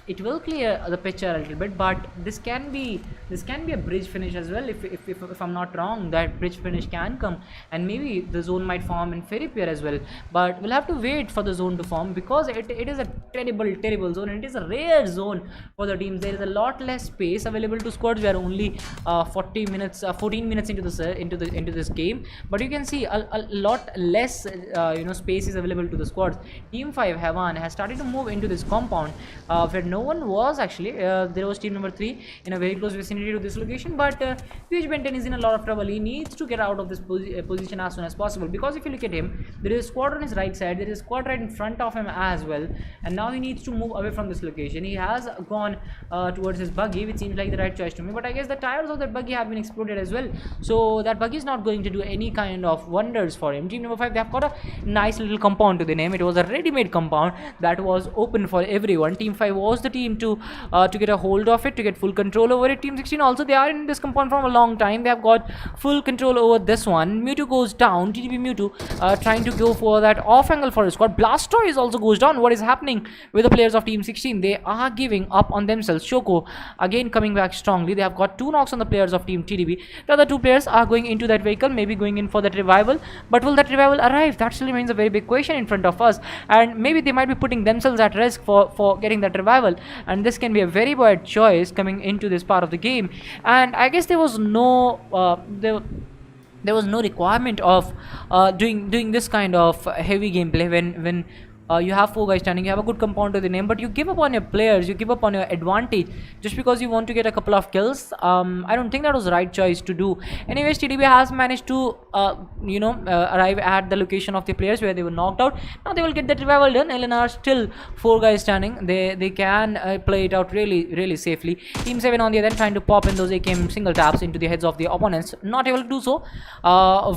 it will clear the picture a little bit, but this can be a bridge finish as well. If I'm not wrong, that bridge finish can come, and maybe the zone might form in Ferry Pier as well. But we'll have to wait for the zone to form, because it is a terrible zone, and it is a rare zone for the teams. There is a lot less space available to squads. We are only 14 minutes into this game, but you can see a lot less space is available to the squads. Team 5 Havan has started to move into this compound. We're no one was actually. There was team number 3 in a very close vicinity to this location, but PH Benton is in a lot of trouble. He needs to get out of this position as soon as possible, because if you look at him, there is a squad on his right side, there is a squad right in front of him as well, and now he needs to move away from this location. He has gone towards his buggy, which seems like the right choice to me, but I guess the tires of that buggy have been exploded as well, so that buggy is not going to do any kind of wonders for him. Team number 5, they have got a nice little compound to the name. It was a ready-made compound that was open for everyone. Team 5 was the team to get a hold of it, to get full control over it. Team 16 also, they are in this compound from a long time. They have got full control over this one. Mewtwo goes down. TTP Mewtwo trying to go for that off angle for his squad. Blastoise also goes down. What is happening with the players of Team 16? They are giving up on themselves. Shoko again coming back strongly. They have got 2 knocks on the players of Team TDB. The other 2 players are going into that vehicle, maybe going in for that revival, but will that revival arrive? That still remains a very big question in front of us, and maybe they might be putting themselves at risk for getting that revival, and this can be a very bad choice coming into this part of the game. And I guess there was no there was no requirement of doing this kind of heavy gameplay when you have 4 guys standing, you have a good compound to the name, but you give up on your players, you give up on your advantage just because you want to get a couple of kills. I don't think that was the right choice to do. Anyways, TDB has managed to arrive at the location of the players where they were knocked out. Now they will get that revival done. LNR still 4 guys standing. They can play it out really safely. Team 7 on the other end trying to pop in those AKM single taps into the heads of the opponents, not able to do so.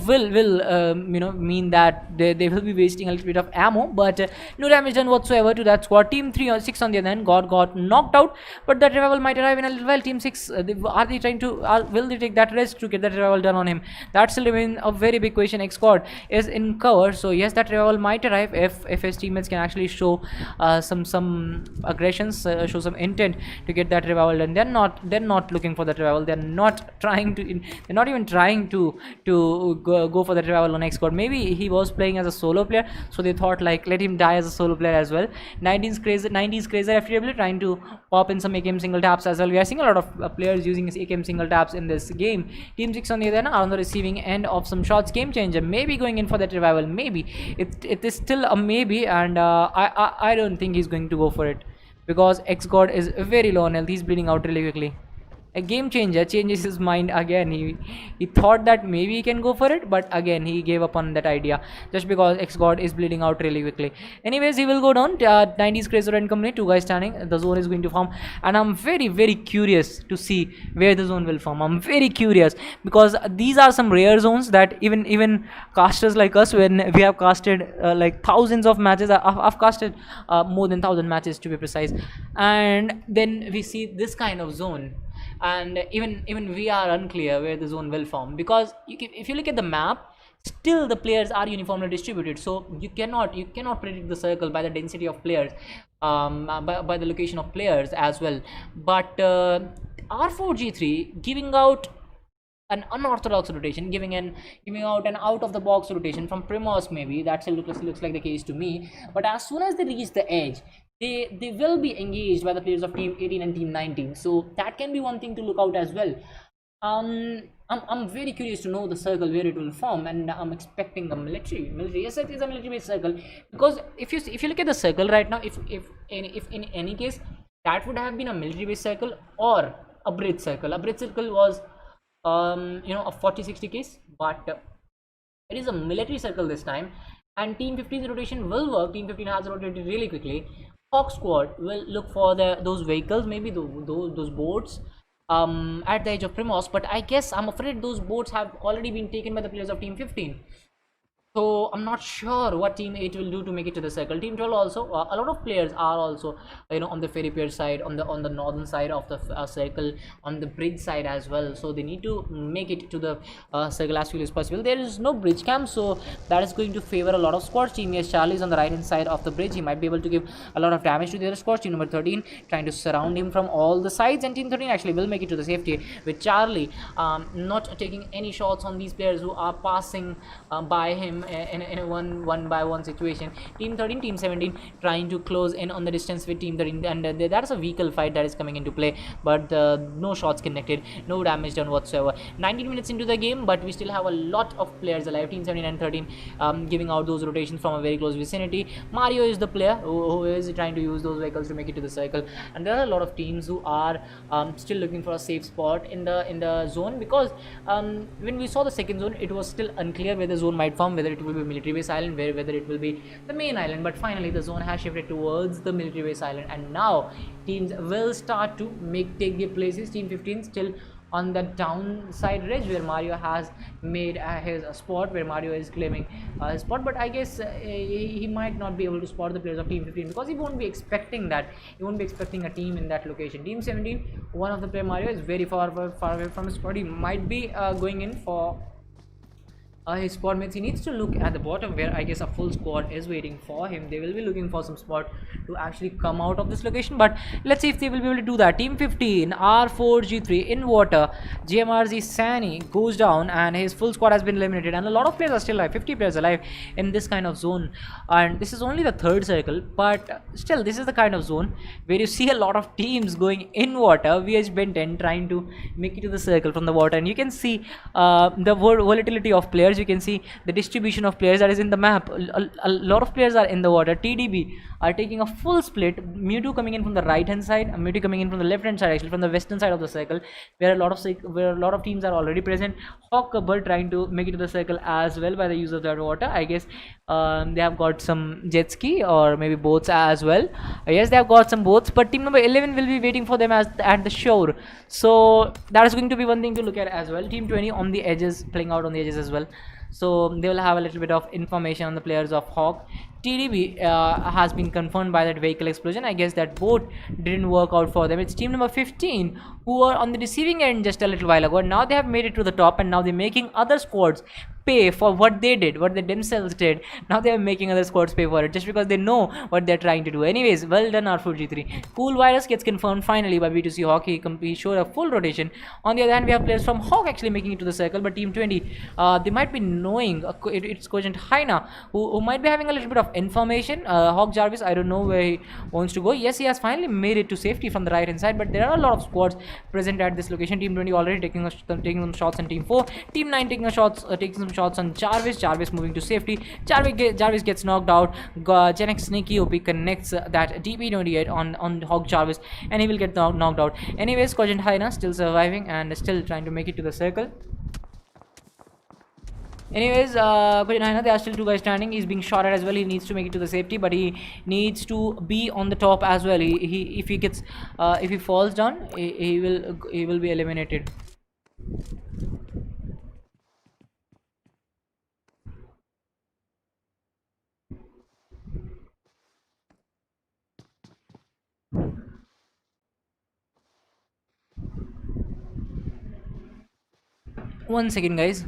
Will mean that they will be wasting a little bit of ammo, but no damage done whatsoever to that squad. Team 3 or 6 on the other hand got knocked out, but that revival might arrive in a little while. Team 6, are they trying to will they take that risk to get that revival done on him? That still remains a very big question. X squad is in cover, so yes, that revival might arrive if his teammates can actually show some aggressions, show some intent to get that revival done. They're not looking for that revival. They're not trying to. They're not even trying to go for that revival on X squad. Maybe he was playing as a solo player, so they thought like let him die as a solo player as well. 90s crazy FTW trying to pop in some AKM single taps as well. We are seeing a lot of players using AKM single taps in this game. Team 6 on the other hand are on the receiving end of some shots. Game changer maybe going in for that revival. Maybe it is still a maybe, and I don't think he's going to go for it because X God is very low on health. He's bleeding out really quickly. A game changer changes his mind again. He thought that maybe he can go for it, but again he gave up on that idea just because X God is bleeding out really quickly. Anyways, he will go down. 90s Crazer and company, 2 guys standing. The zone is going to form, and I'm very curious to see where the zone will form. I'm very curious because these are some rare zones that even casters like us, when we have casted like thousands of matches, I've casted more than 1,000 matches to be precise, and then we see this kind of zone. And even we are unclear where the zone will form, because if you look at the map, still the players are uniformly distributed, so you cannot predict the circle by the density of players, by the location of players as well. But R4G3 giving out an unorthodox rotation, giving out an out of the box rotation from Primos, maybe that still looks like the case to me. But as soon as they reach the edge, they will be engaged by the players of Team 18 and Team 19, so that can be one thing to look out as well. I'm very curious to know the circle where it will form, and I'm expecting a military. Yes, it is a military based circle, because if you look at the circle right now, if in any case that would have been a military based circle or a bridge circle. A bridge circle was a 40-60 case, but it is a military circle this time, and Team 15's rotation will work. Team 15 has rotated really quickly. Fox squad will look for those vehicles, maybe those boats at the edge of Primos, but I guess I'm afraid those boats have already been taken by the players of Team 15. So I'm not sure what Team 8 will do to make it to the circle. Team 12 also, a lot of players are also on the ferry pier side, on the northern side of the circle, on the bridge side as well. So they need to make it to the circle as quickly as possible. There is no bridge camp, so that is going to favor a lot of squads. Team yes, Charlie is on the right hand side of the bridge. He might be able to give a lot of damage to the other squad. Team number 13 trying to surround him from all the sides, and Team 13 actually will make it to the safety with Charlie not taking any shots on these players who are passing by him in a one by one situation. Team 13, Team 17 trying to close in on the distance with Team 13, and that is a vehicle fight that is coming into play, but no shots connected, no damage done whatsoever. 19 minutes into the game, but we still have a lot of players alive. Team 17 and 13 giving out those rotations from a very close vicinity. Mario is the player who is trying to use those vehicles to make it to the circle, and there are a lot of teams who are still looking for a safe spot in the zone, because when we saw the second zone, it was still unclear where the zone might form, whether it will be military base island, whether it will be the main island. But finally the zone has shifted towards the military base island, and now teams will start to take their places. Team 15 still on the downside ridge where Mario has made his spot, where Mario is claiming his spot, but I guess he might not be able to spot the players of Team 15, because he won't be expecting that. He won't be expecting a team in that location. Team 17, one of the player Mario is very far away from his spot. He might be going in for his spot mates. He needs to look at the bottom where I guess a full squad is waiting for him. They will be looking for some spot to actually come out of this location, but let's see if they will be able to do that. Team 15, R4G3 in water, GMRZ Sani goes down and his full squad has been eliminated, and a lot of players are still alive, 50 players alive in this kind of zone. And this is only the third circle, but still this is the kind of zone where you see a lot of teams going in water. VH Ben 10 trying to make it to the circle from the water, and you can see the volatility of players. You can see the distribution of players that is in the map. A lot of players are in the water. TDB are taking a full split. Mewtwo coming in from the right hand side, Mewtwo coming in from the left hand side, actually from the western side of the circle, where a lot of teams are already present. Hawk Couple trying to make it to the circle as well by the use of that water. I guess they have got some jet ski or maybe boats as well. Yes, they have got some boats, but team number 11 will be waiting for them at the shore. So that is going to be one thing to look at as well. Team 20 on the edges, playing out on the edges as well. So they will have a little bit of information on the players of Hawk. TDB has been confirmed by that vehicle explosion. I guess that boat didn't work out for them. It's team number 15 who were on the receiving end just a little while ago. Now they have made it to the top, and now they're making other squads pay for what they did, what they themselves did. Now they are making other squads pay for it just because they know what they're trying to do. Anyways, well done R4G3. Cool Virus gets confirmed finally by B2C Hawk. He showed a full rotation. On the other hand, we have players from Hawk actually making it to the circle, but team 20 they might be knowing it's Cogent Hyena who might be having a little bit of information. Hawk Jarvis, I don't know where he wants to go. Yes, he has finally made it to safety from the right hand side, but there are a lot of squads present at this location. Team 20 already taking some shots on team 4. Team 9 taking some shots on Jarvis moving to safety. Jarvis gets knocked out. Genex Sneaky OP connects that DP28 on Hawk Jarvis, and he will get knocked out. Anyways, Cogent Hyena still surviving and still trying to make it to the circle. Anyways, Cogent Hyena, there are still two guys standing. He's being shot at as well. He needs to make it to the safety, but he needs to be on the top as well. If he falls down, he will be eliminated. One second, guys.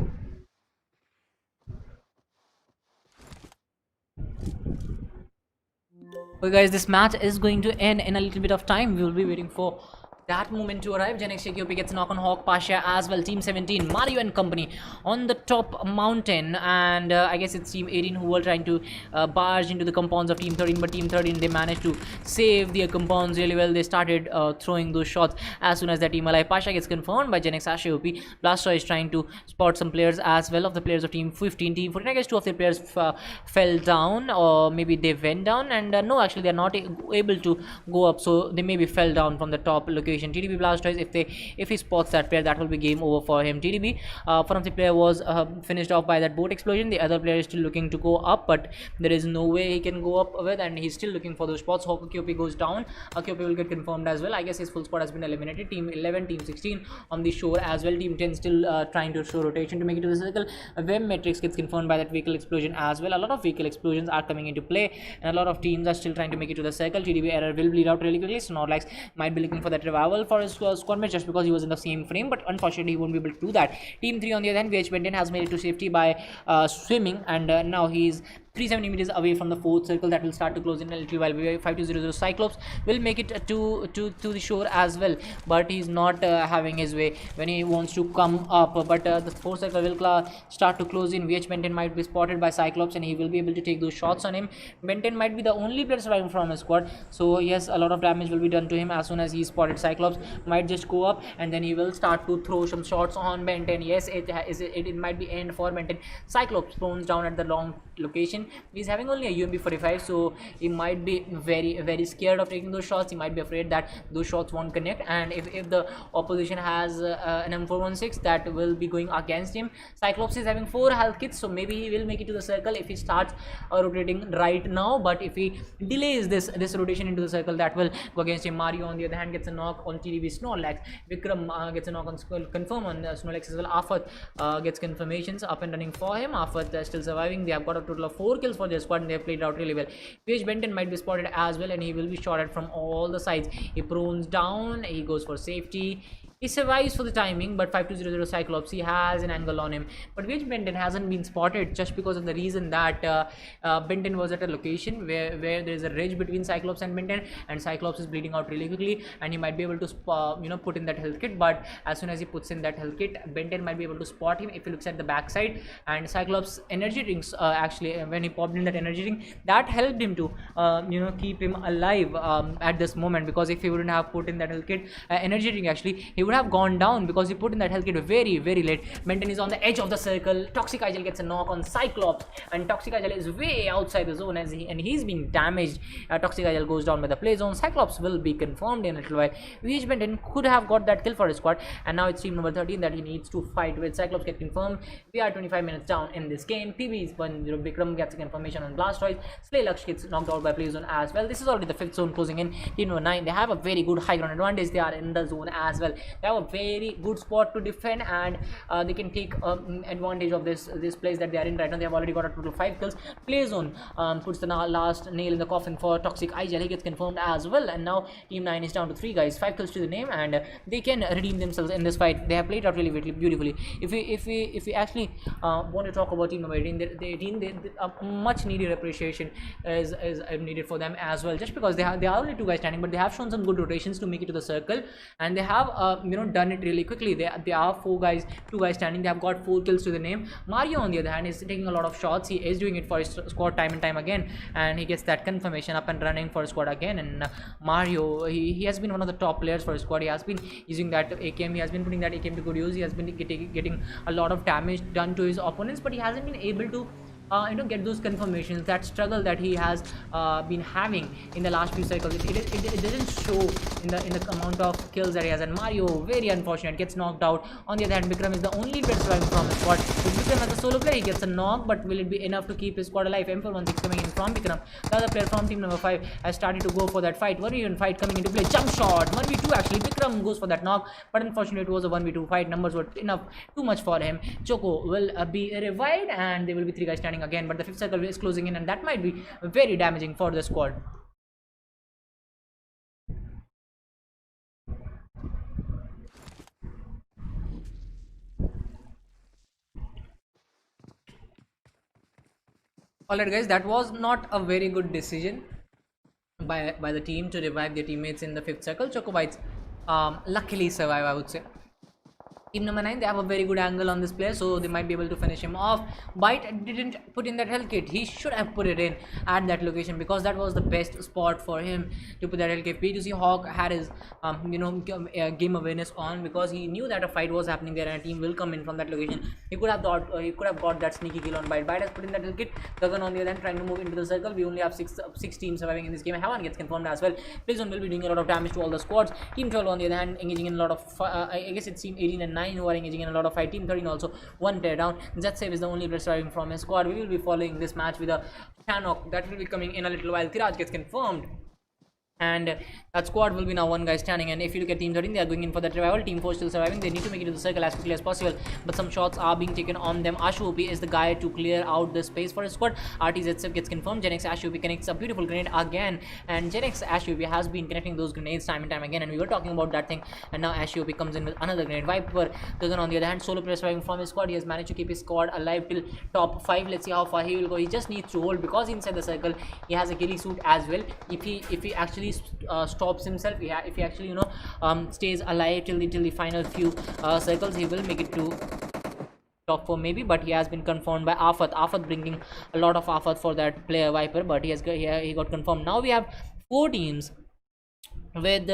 Okay, guys, this match is going to end in a little bit of time. We will be waiting for that moment to arrive. Genex OP gets a knock on Hawk Pasha as well. Team 17, Mario and company on the top mountain, and I guess it's Team 18 who were trying to barge into the compounds of Team 13, but Team 13 they managed to save their compounds really well. They started throwing those shots as soon as that team alive. Pasha gets confirmed by Genex OP. Blastoise is trying to spot some players as well of the players of Team 15. Team 14, I guess two of their players fell down, or maybe they went down, and no, actually they are not able to go up, so they maybe fell down from the top location. TDB Blastoise, if he spots that player, that will be game over for him. TDB, one of the player was finished off by that boat explosion. The other player is still looking to go up, but there is no way he can go up with, and he's still looking for those spots. Hawk QP goes down. QP will get confirmed as well. I guess his full squad has been eliminated. Team 11, Team 16 on the shore as well. Team 10 still trying to show rotation to make it to the circle. Wem Matrix gets confirmed by that vehicle explosion as well. A lot of vehicle explosions are coming into play, and a lot of teams are still trying to make it to the circle. TDB error will bleed out really quickly. Snorlax might be looking for that revival for his squad mate just because he was in the same frame, but unfortunately he won't be able to do that. Team 3 on the other hand, VH Benden has made it to safety by swimming, and now he's 370 meters away from the fourth circle that will start to close in a little while. 5200 Cyclops will make it to the shore as well, but he's not having his way when he wants to come up. But the fourth circle will start to close in. VH Benton might be spotted by Cyclops and he will be able to take those shots on him. Benton might be the only player surviving from his squad, so yes, a lot of damage will be done to him as soon as he spotted. Cyclops might just go up and then he will start to throw some shots on Benton. Yes, it might be end for Benton. Cyclops throws down at the long location. He's having only a UMP 45, so he might be very scared of taking those shots. He might be afraid that those shots won't connect, and if the opposition has an M416 that will be going against him. Cyclops is having 4 health kits, so maybe he will make it to the circle if he starts rotating right now. But if he delays this rotation into the circle, that will go against him. Mario on the other hand gets a knock on TDB Snorlax. Vikram gets a knock on confirm on Snorlax as well. Afat gets confirmations up and running for him. Afat still surviving. They have got a total of 4 kills for their squad and they have played out really well. PH Benton might be spotted as well and he will be shot at from all the sides. He prones down, he goes for safety. He survives for the timing, but 5200 Cyclops, he has an angle on him. But which Benton hasn't been spotted just because of the reason that Benton was at a location where there is a ridge between Cyclops and Benton, and Cyclops is bleeding out really quickly, and he might be able to put in that health kit. But as soon as he puts in that health kit, Benton might be able to spot him if he looks at the backside. And Cyclops energy rings, actually when he popped in that energy ring, that helped him to keep him alive at this moment, because if he wouldn't have put in that health kit, energy ring, actually he would have gone down because he put in that health kit very late. Benton is on the edge of the circle. Toxic Igel gets a knock on Cyclops, and Toxic Igel is way outside the zone and he's been damaged. Toxic Igel goes down by the play zone. Cyclops will be confirmed in a little while. VH Benton could have got that kill for his squad, and now it's team number 13 that he needs to fight with. Cyclops get confirmed. We are 25 minutes down in this game. PB is 1-0. Vikram gets a confirmation on Blastoise. Slaylux gets knocked out by play zone as well. This is already the 5th zone closing in. Team number 9, they have a very good high ground advantage. They are in the zone as well. They have a very good spot to defend, and they can take advantage of this place that they are in right now. They have already got a total of 5 kills. Play zone puts the last nail in the coffin for Toxic Igel. He gets confirmed as well, and now team 9 is down to 3 guys, 5 kills to the name, and they can redeem themselves in this fight. They have played out really beautifully. If we actually want to talk about team number 18, much needed appreciation is needed for them as well, just because they are only 2 guys standing, but they have shown some good rotations to make it to the circle, and they have done it really quickly. They are 2 guys standing. They have got 4 kills to the name. Mario on the other hand is taking a lot of shots. He is doing it for his squad time and time again, and he gets that confirmation up and running for his squad again. And Mario, he has been one of the top players for his squad. He has been using that AKM. He has been putting that AKM to good use. He has been getting a lot of damage done to his opponents, but he hasn't been able to get those confirmations. That struggle that he has been having in the last few cycles, it doesn't show in the amount of kills that he has. And Mario, very unfortunate, gets knocked out. On the other hand, Vikram is the only player surviving from his squad. With Vikram as a solo player, he gets a knock, but will it be enough to keep his squad alive? M416 coming in from Vikram. The other player from team number 5 has started to go for that fight. 1v1 fight coming into play. Jump shot, 1v2 actually. Vikram goes for that knock, but unfortunately it was a 1v2 fight. Numbers were too much for him. Choco will be revived, and there will be 3 guys standing again, but the 5th circle is closing in, and that might be very damaging for the squad. Alright guys, that was not a very good decision by the team to revive their teammates in the 5th circle. Chocobites luckily survive, I would say. Team number 9, they have a very good angle on this player, so they might be able to finish him off. Bite didn't put in that health kit. He should have put it in at that location, because that was the best spot for him to put that health kit. P2C Hawk had his game awareness on, because he knew that a fight was happening there and a team will come in from that location. He could have got that sneaky kill on Bite. Bite has put in that health kit. Gagan on the other hand trying to move into the circle. We only have 6 teams surviving in this game. Havan gets confirmed as well. Pilzon will be doing a lot of damage to all the squads. Team 12 on the other hand engaging in a lot of I guess it's team 18 and 9 who are engaging in a lot of fight. Team 13 also 1 player down. Zetsave is the only player surviving from his squad. We will be following this match with a Shanok that will be coming in a little while. Tiraj gets confirmed. and that squad will be now one guy standing. And if you look at team 13, they are going in for that revival. Team 4 still surviving. They need to make it to the circle as quickly as possible, but some shots are being taken on them. Ashu OP is the guy to clear out the space for his squad. RTZ gets confirmed. Genex Ashu OP connects a beautiful grenade again, and Genex Ashu OP has been connecting those grenades time and time again, and we were talking about that thing, and now Ashu OP comes in with another grenade. Viper Gagan on the other hand, solo player surviving from his squad. He has managed to keep his squad alive till top 5. Let's see how far he will go. He just needs to hold, because inside the circle he has a ghillie suit as well. If he actually stops himself, if he actually stays alive till the final few circles, he will make it to top 4 maybe. But he has been confirmed by Afat bringing a lot of Afat for that player Viper, but he got confirmed. Now we have 4 teams, with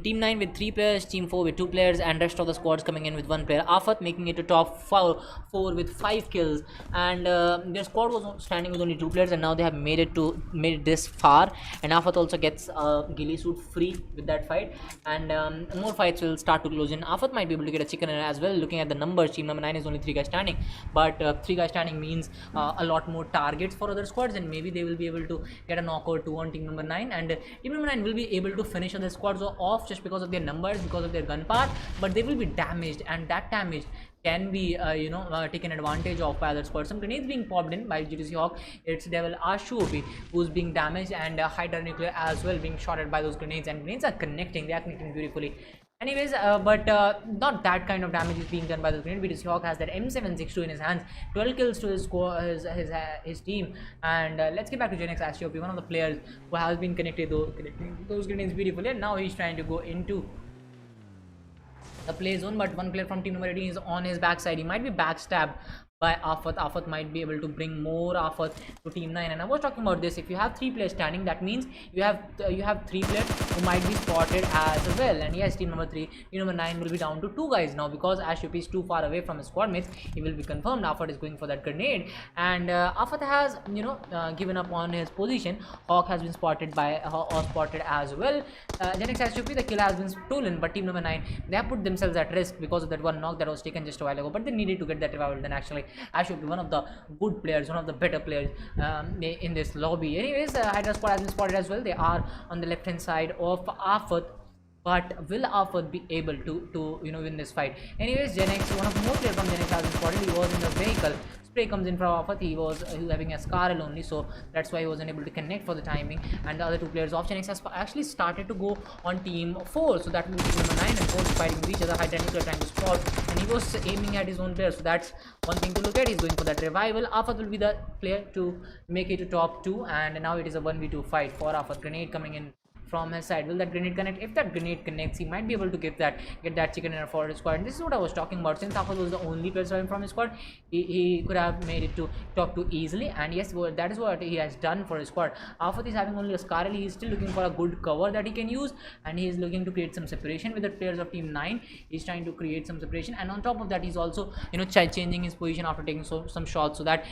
team 9 with 3 players, team 4 with 2 players, and rest of the squads coming in with 1 player. Afat making it to top 4 with 5 kills, and their squad was standing with only 2 players, and now they have made it this far. And Afat also gets ghillie suit free with that fight, and more fights will start to close in. Afat might be able to get a chicken as well. Looking at the numbers, team number 9 is only 3 guys standing, but 3 guys standing means a lot more targets for other squads, and maybe they will be able to get a knock or 2 on team number 9, and team number 9 will be able to finish the squads are off just because of their numbers, because of their gunpowder, but they will be damaged, and that damage can be taken advantage of by other squads. Some grenades being popped in by GTC Hawk. It's Devil Ashu OP who's being damaged, and Hydra Nuclear as well being shotted by those grenades, and grenades are connecting. They are connecting beautifully. Anyways, but not that kind of damage is being done by the grenade. BTC Hawk has that M762 in his hands, 12 kills to his score, his team. And let's get back to Genex Ashu OP, one of the players who has been connecting those grenades beautifully, and now he's trying to go into the play zone, but one player from team number 18 is on his backside. He might be backstabbed by Afat. Afat might be able to bring more Afat to team 9, and I was talking about this. If you have 3 players standing, that means you have 3 players who might be spotted as well. And yes, team number 9 will be down to 2 guys now, because Ashup is too far away from his squad mates. He will be confirmed. Afat is going for that grenade, and Afat has given up on his position. Hawk has been spotted as well. Genex Ashup, the kill has been stolen, but team number 9, they have put themselves at risk because of that one knock that was taken just a while ago, but they needed to get that revival. Then actually Ashup, one of the good players, one of the better players in this lobby. Anyways, Hydra squad has been spotted as well. They are on the left hand side of Afat, but will Afat be able to win this fight? Anyways, Genex, one of the more players from Genex has been spotted. He was in the vehicle. Spray comes in from Afat. He was having a Scarl only, so that's why he wasn't able to connect for the timing. And the other 2 players of Genex has actually started to go on team 4, so that will be team number 9 and 4 fighting with each other. Hydra Nuclear trying to spot, and he was aiming at his own player, so that's one thing to look at. He's going for that revival. Afat will be the player to make it to top 2, and now it is a 1v2 fight for Afat. Grenade coming in from his side. Will that grenade connect? If that grenade connects, he might be able to get that chicken dinner for his squad. And this is what I was talking about. Since Afat was the only player surviving from his squad, he could have made it to top 2 easily. And yes, that is what he has done for his squad. Afat is having only a Scarl. He is still looking for a good cover that he can use, and he is looking to create some separation with the players of team 9. He's trying to create some separation, and on top of that, he's also changing his position after taking some shots, so that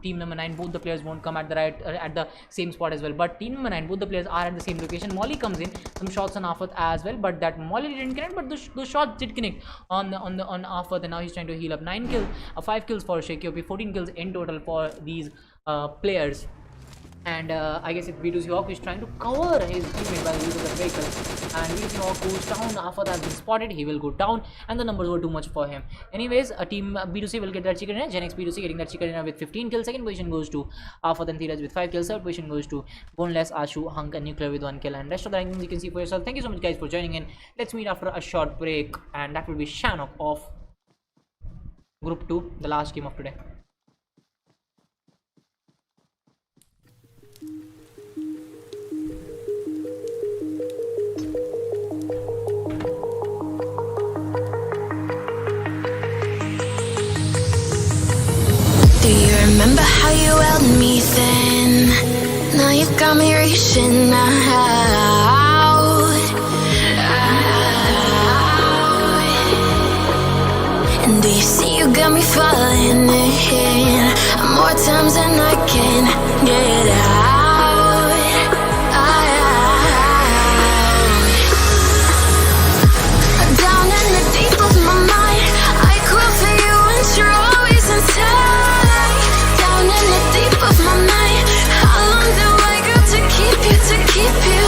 team number 9, both the players won't come at the same spot as well. But team number 9, both the players are at the same location. Molly comes in, some shots on Afat as well, but that Molly didn't connect, but those shots did connect on Afat, and now he's trying to heal up. 5 kills for Shaky OP, 14 kills in total for these players. And I guess it's B2C Hawk is trying to cover his teammate by the use of the vehicle, and B2C Hawk goes down. Afat has been spotted. He will go down, and the numbers were too much for him. Anyways, a team B2C will get that chicken dinner. Genex B2C getting that chicken dinner with 15 kills. Second position goes to Afat and Theeraj with 5 kills. Third position goes to Boneless, Ashu, Hunk, and Nuclear with 1 kill. And rest of the rankings you can see for yourself. Thank you so much, guys, for joining in. Let's meet after a short break, and that will be Shanok of Group 2, the last game of today. Do you remember how you held me then? Now you've got me reaching out. And do you see you got me falling in more times than I can get out? Down in the deep of my mind, I crawl for you and you're always inside. Down in the deep of my mind, how long do I got to keep you?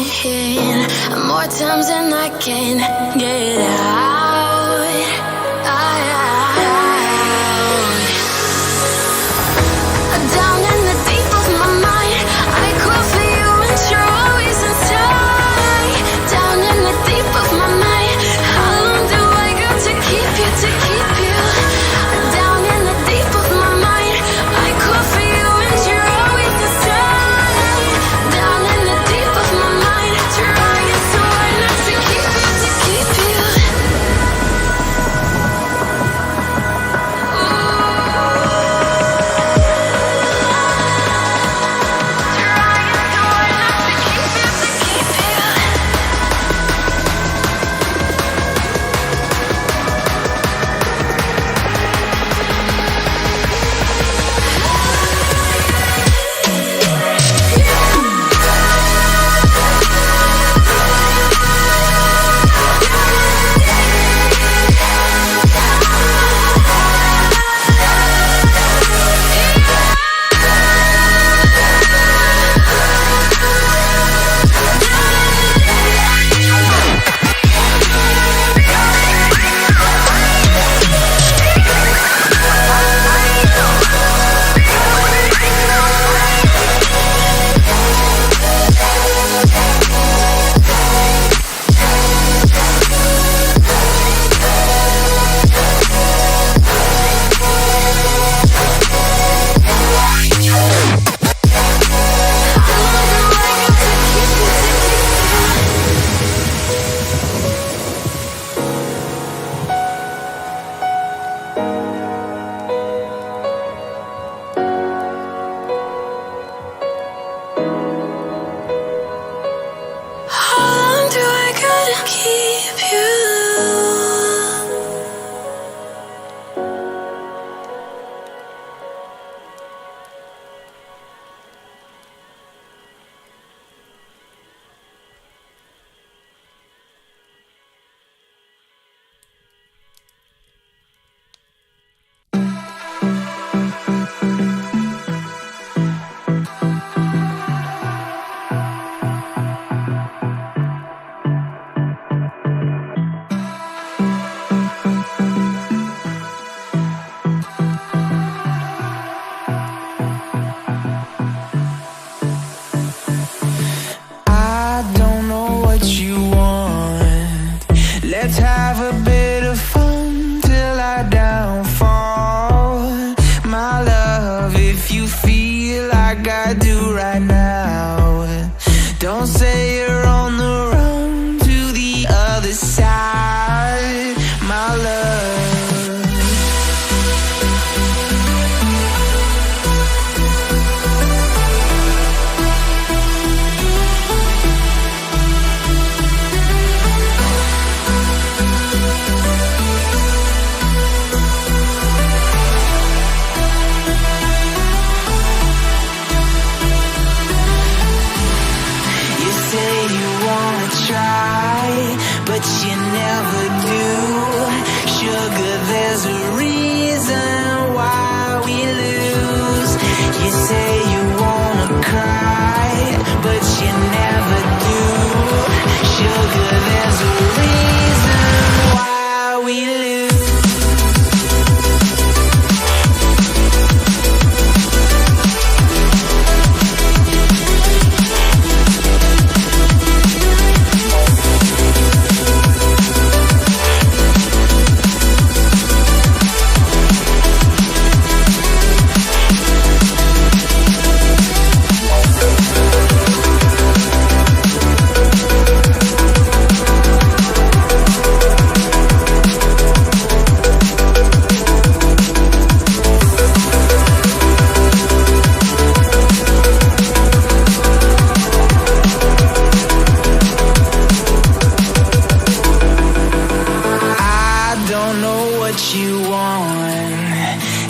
more times than I can get out. Down in the deep of my mind, I crawl for you and you're always inside. Down in the deep of my mind, how long do I got to keep you, to keep you? Down in the deep of my mind, I crawl for you and you're always inside. Down in the deep of my mind, trying so hard not to keep you, to keep you. Let's have a bit of fun till I downfall. My love, if you feel like I do right now, don't say you're on the run to the other side, my love. But you never do. Sugar, there's a reason why we lose. You say you wanna cry, but you never do. Sugar, there's a reason why we lose.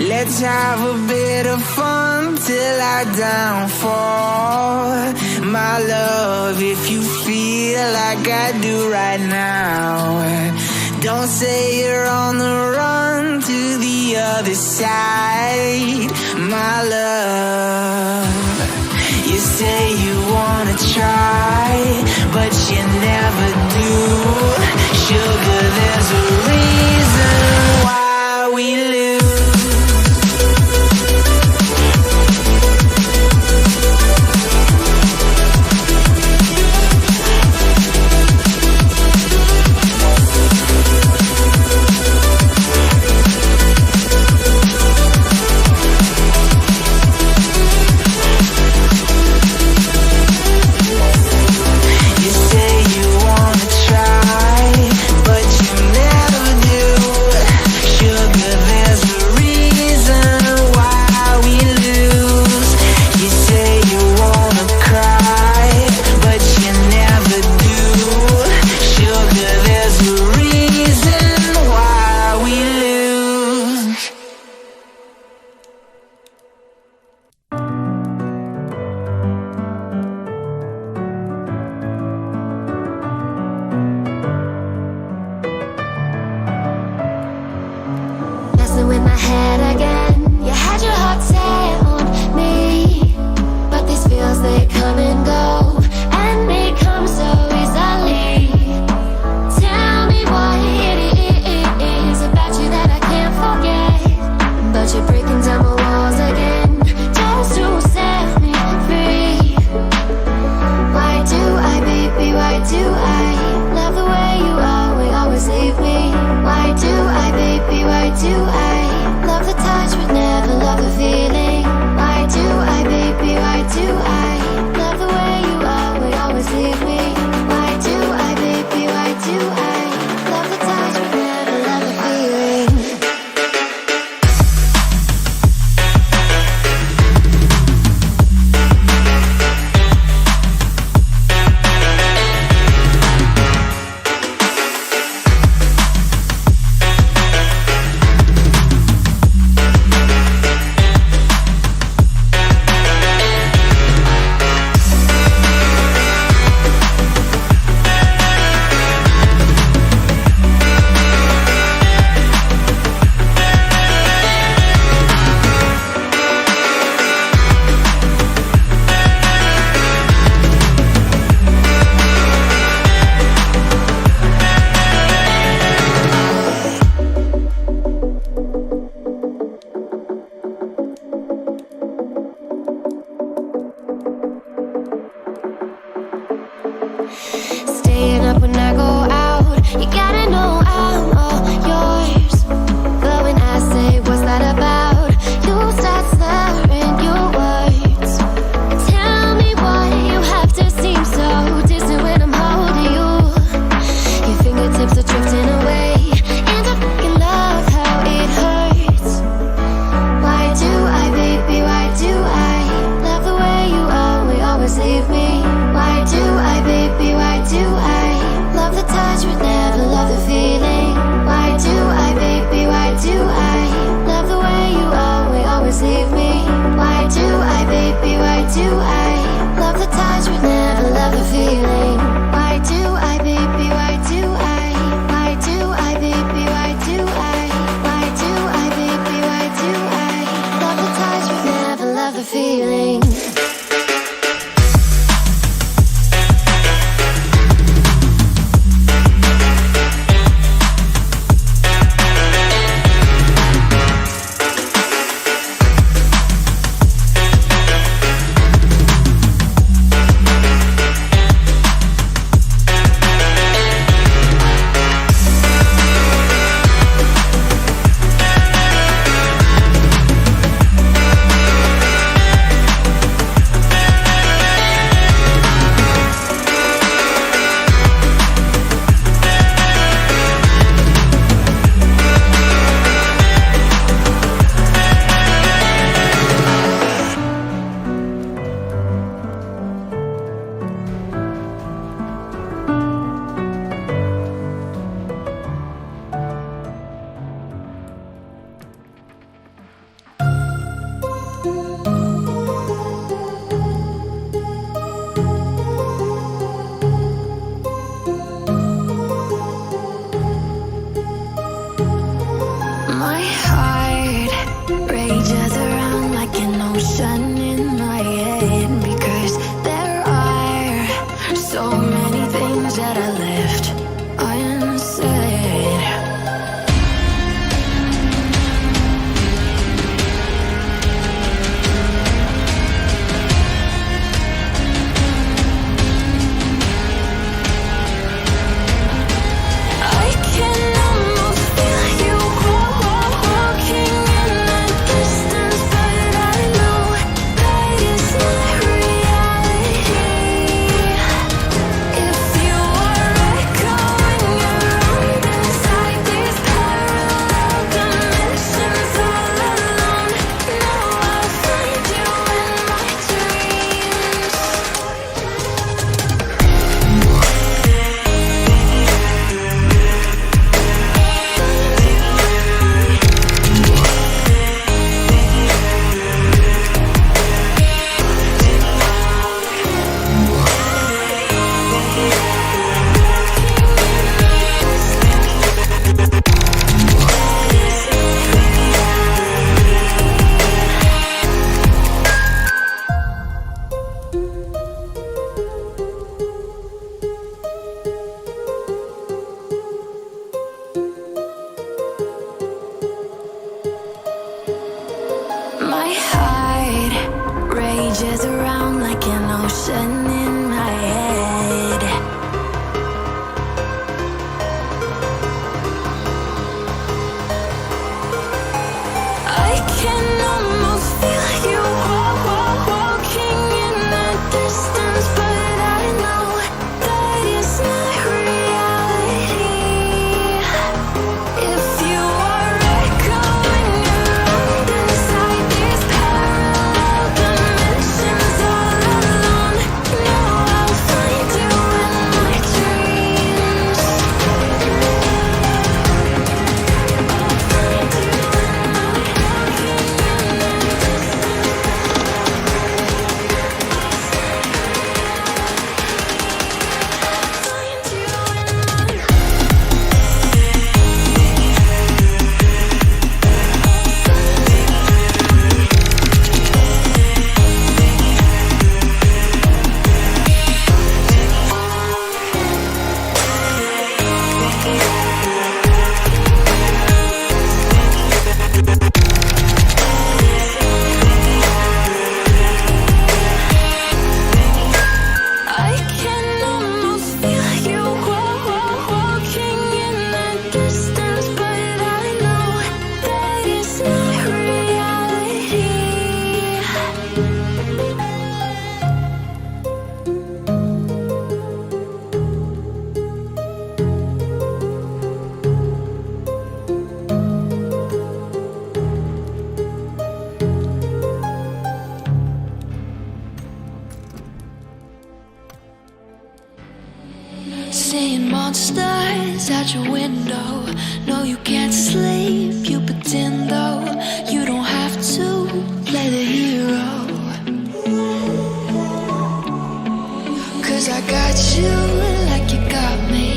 Let's have a bit of fun till I downfall. My love, if you feel like I do right now, don't say you're on the run to the other side, my love. You say you wanna try, but you never do. Sugar, there's a reason why we lose. Messing with my head again. You had your heart set on me, but these feels, they come and go, and they come so easily. Tell me what it is about you that I can't forget, but you're breaking down my walls again, just to set me free. Why do I, baby, why do I love the way you always leave me? Why do I, baby, why do I love the touch but never love the feeling? Why do I, baby, why do I love the way you always leave me? Why do I, baby, why do I love the touch but never love the feeling? Staying up when I go out, you gotta know I'm all yours. But when I say what's that about, you start slurring your words. Tell me why you have to seem so distant when I'm holding you. Your fingertips are drifting away, and I fucking love how it hurts. Why do I, baby, why do I love the way you always leave me? Why do I, baby, why that I left unsaid. I can almost feel you walking in the distance, but I know that is not reality. If you are echoing around inside these parallel dimensions all alone, know I'll find you in my dreams. My heart rages around like an ocean in my head. I can almost feel you walking in the distance, but I know that is not reality. If you are echoing around inside these parallel dimensions all alone, know I'll find you in my dreams. I can almost feel you walking in the distance, but I know that is not reality. Seeing monsters out your window. No, you can't sleep, you pretend though. You don't have to play the hero. 'Cause I got you like you got me.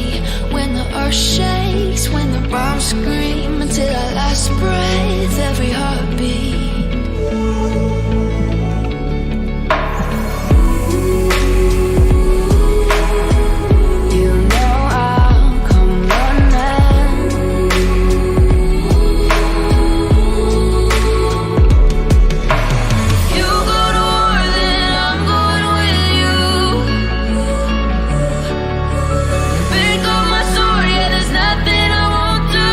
When the earth shakes, when the bombs scream, until our last breath, every heartbeat. You know I'll come running. You go to war, then I'm going with you. Pick up my sword, yeah, there's nothing I won't do.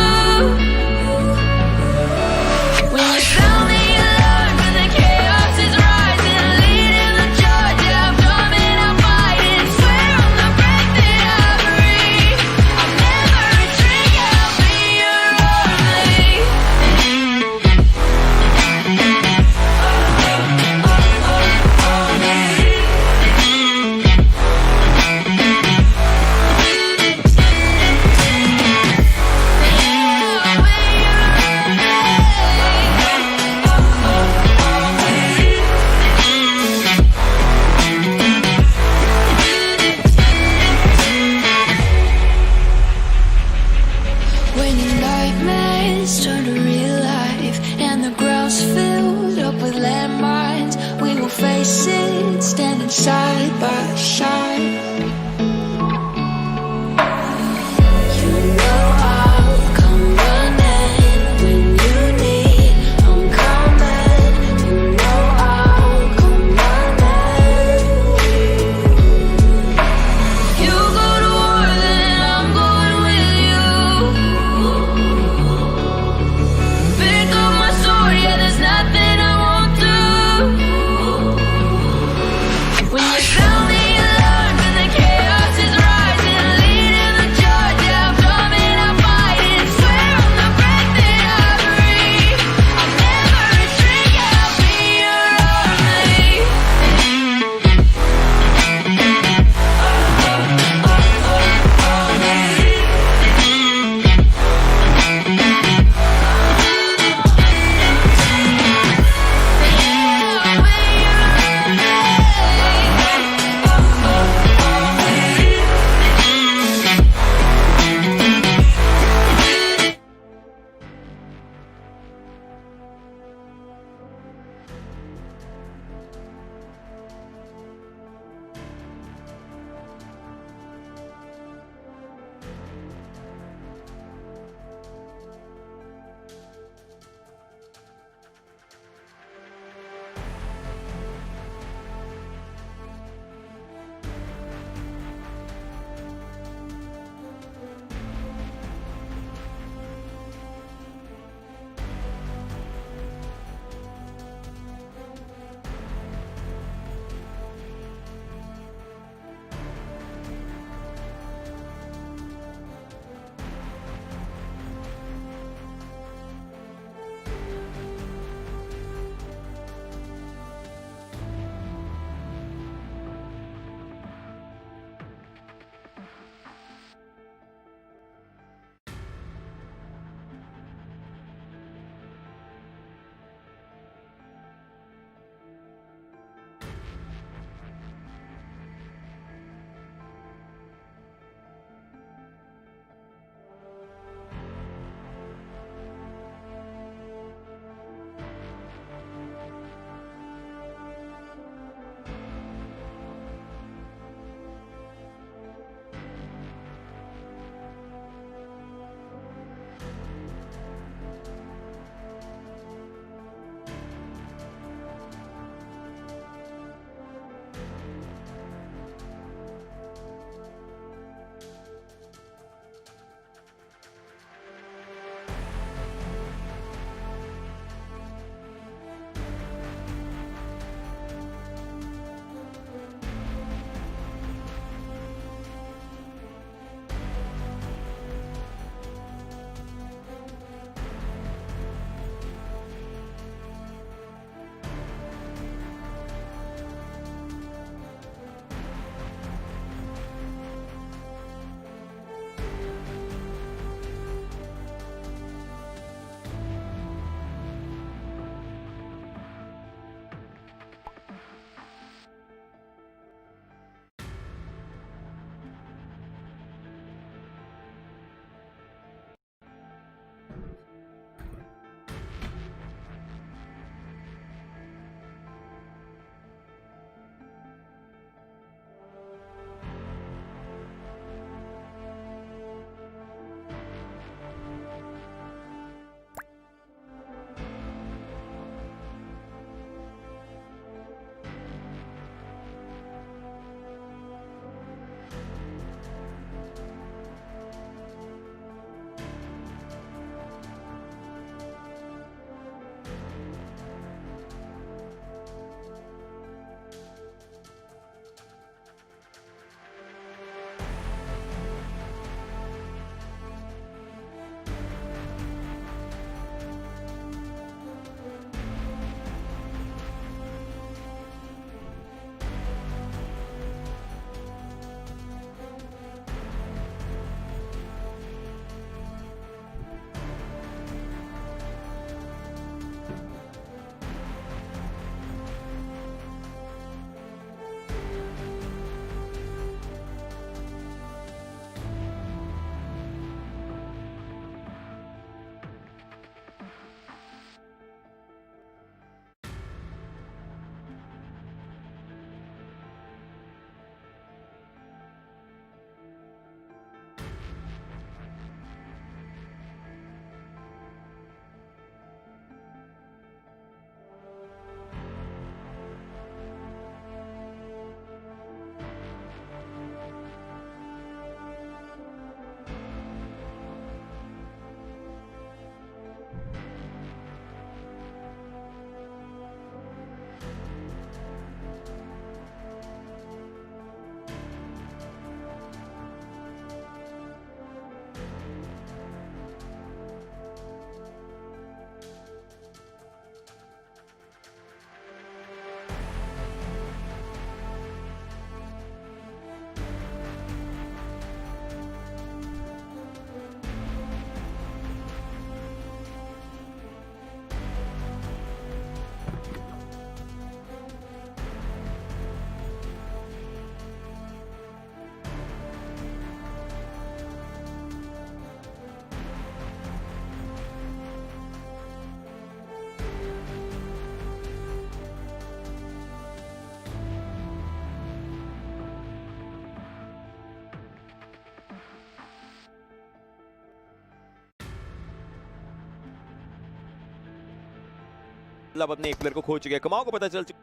मतलब अपने एक player को खो चुके हैं, कमाओ को पता चल चुका।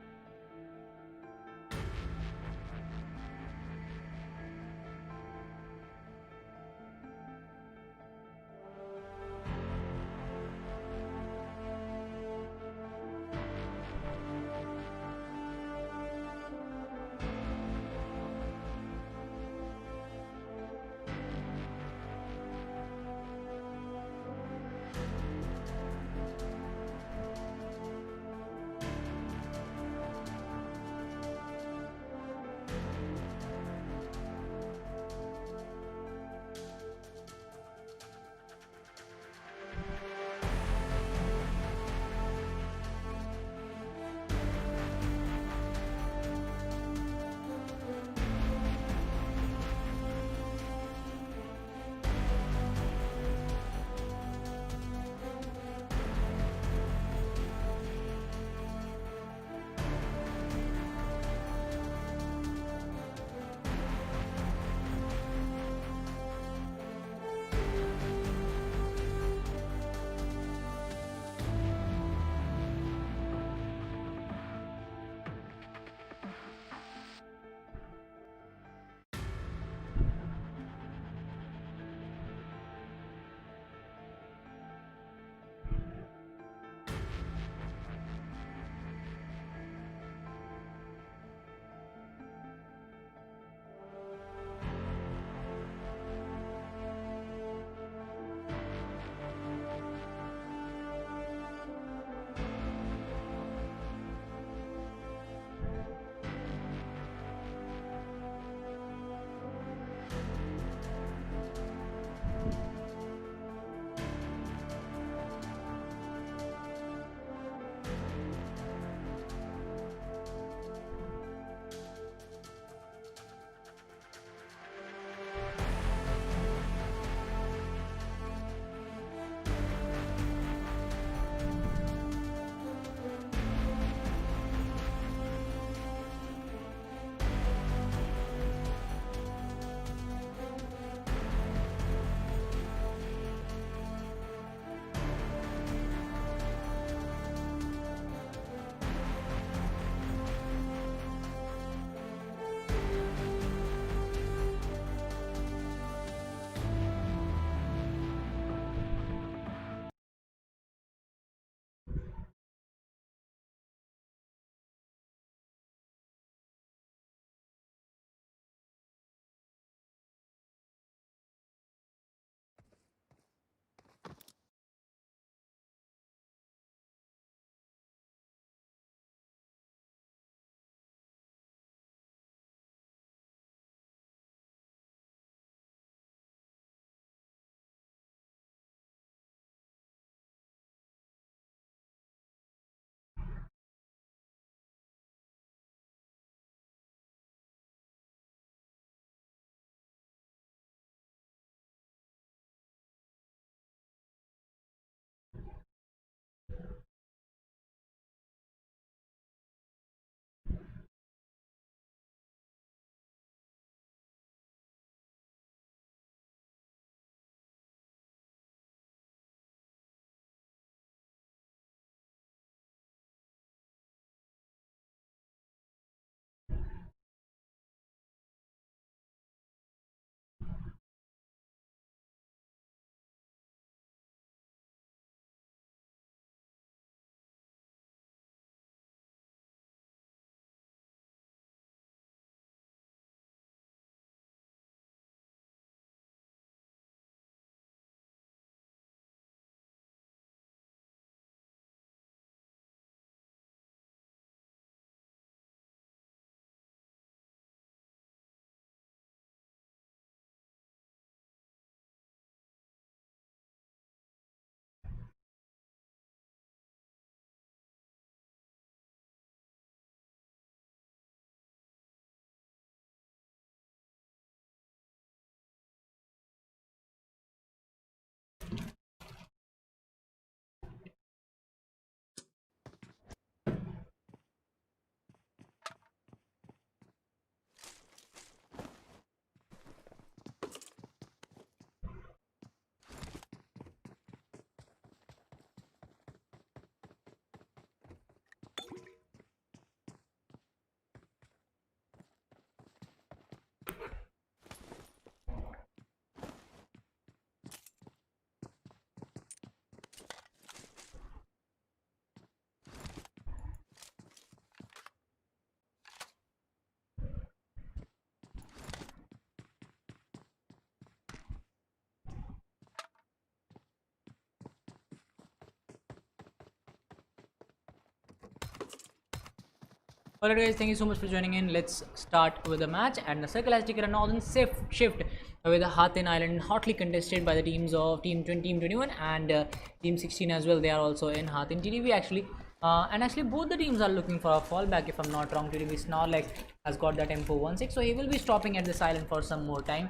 Alright guys, thank you so much for joining in. Let's start with the match, and the circle has taken a northern shift with the Hathin Island hotly contested by the teams of Team 20, Team 21 and Team 16 as well. They are also in Hathin TDB actually. And actually both the teams are looking for a fallback if I'm not wrong. TDB Snorlax has got that M416, so he will be stopping at this island for some more time.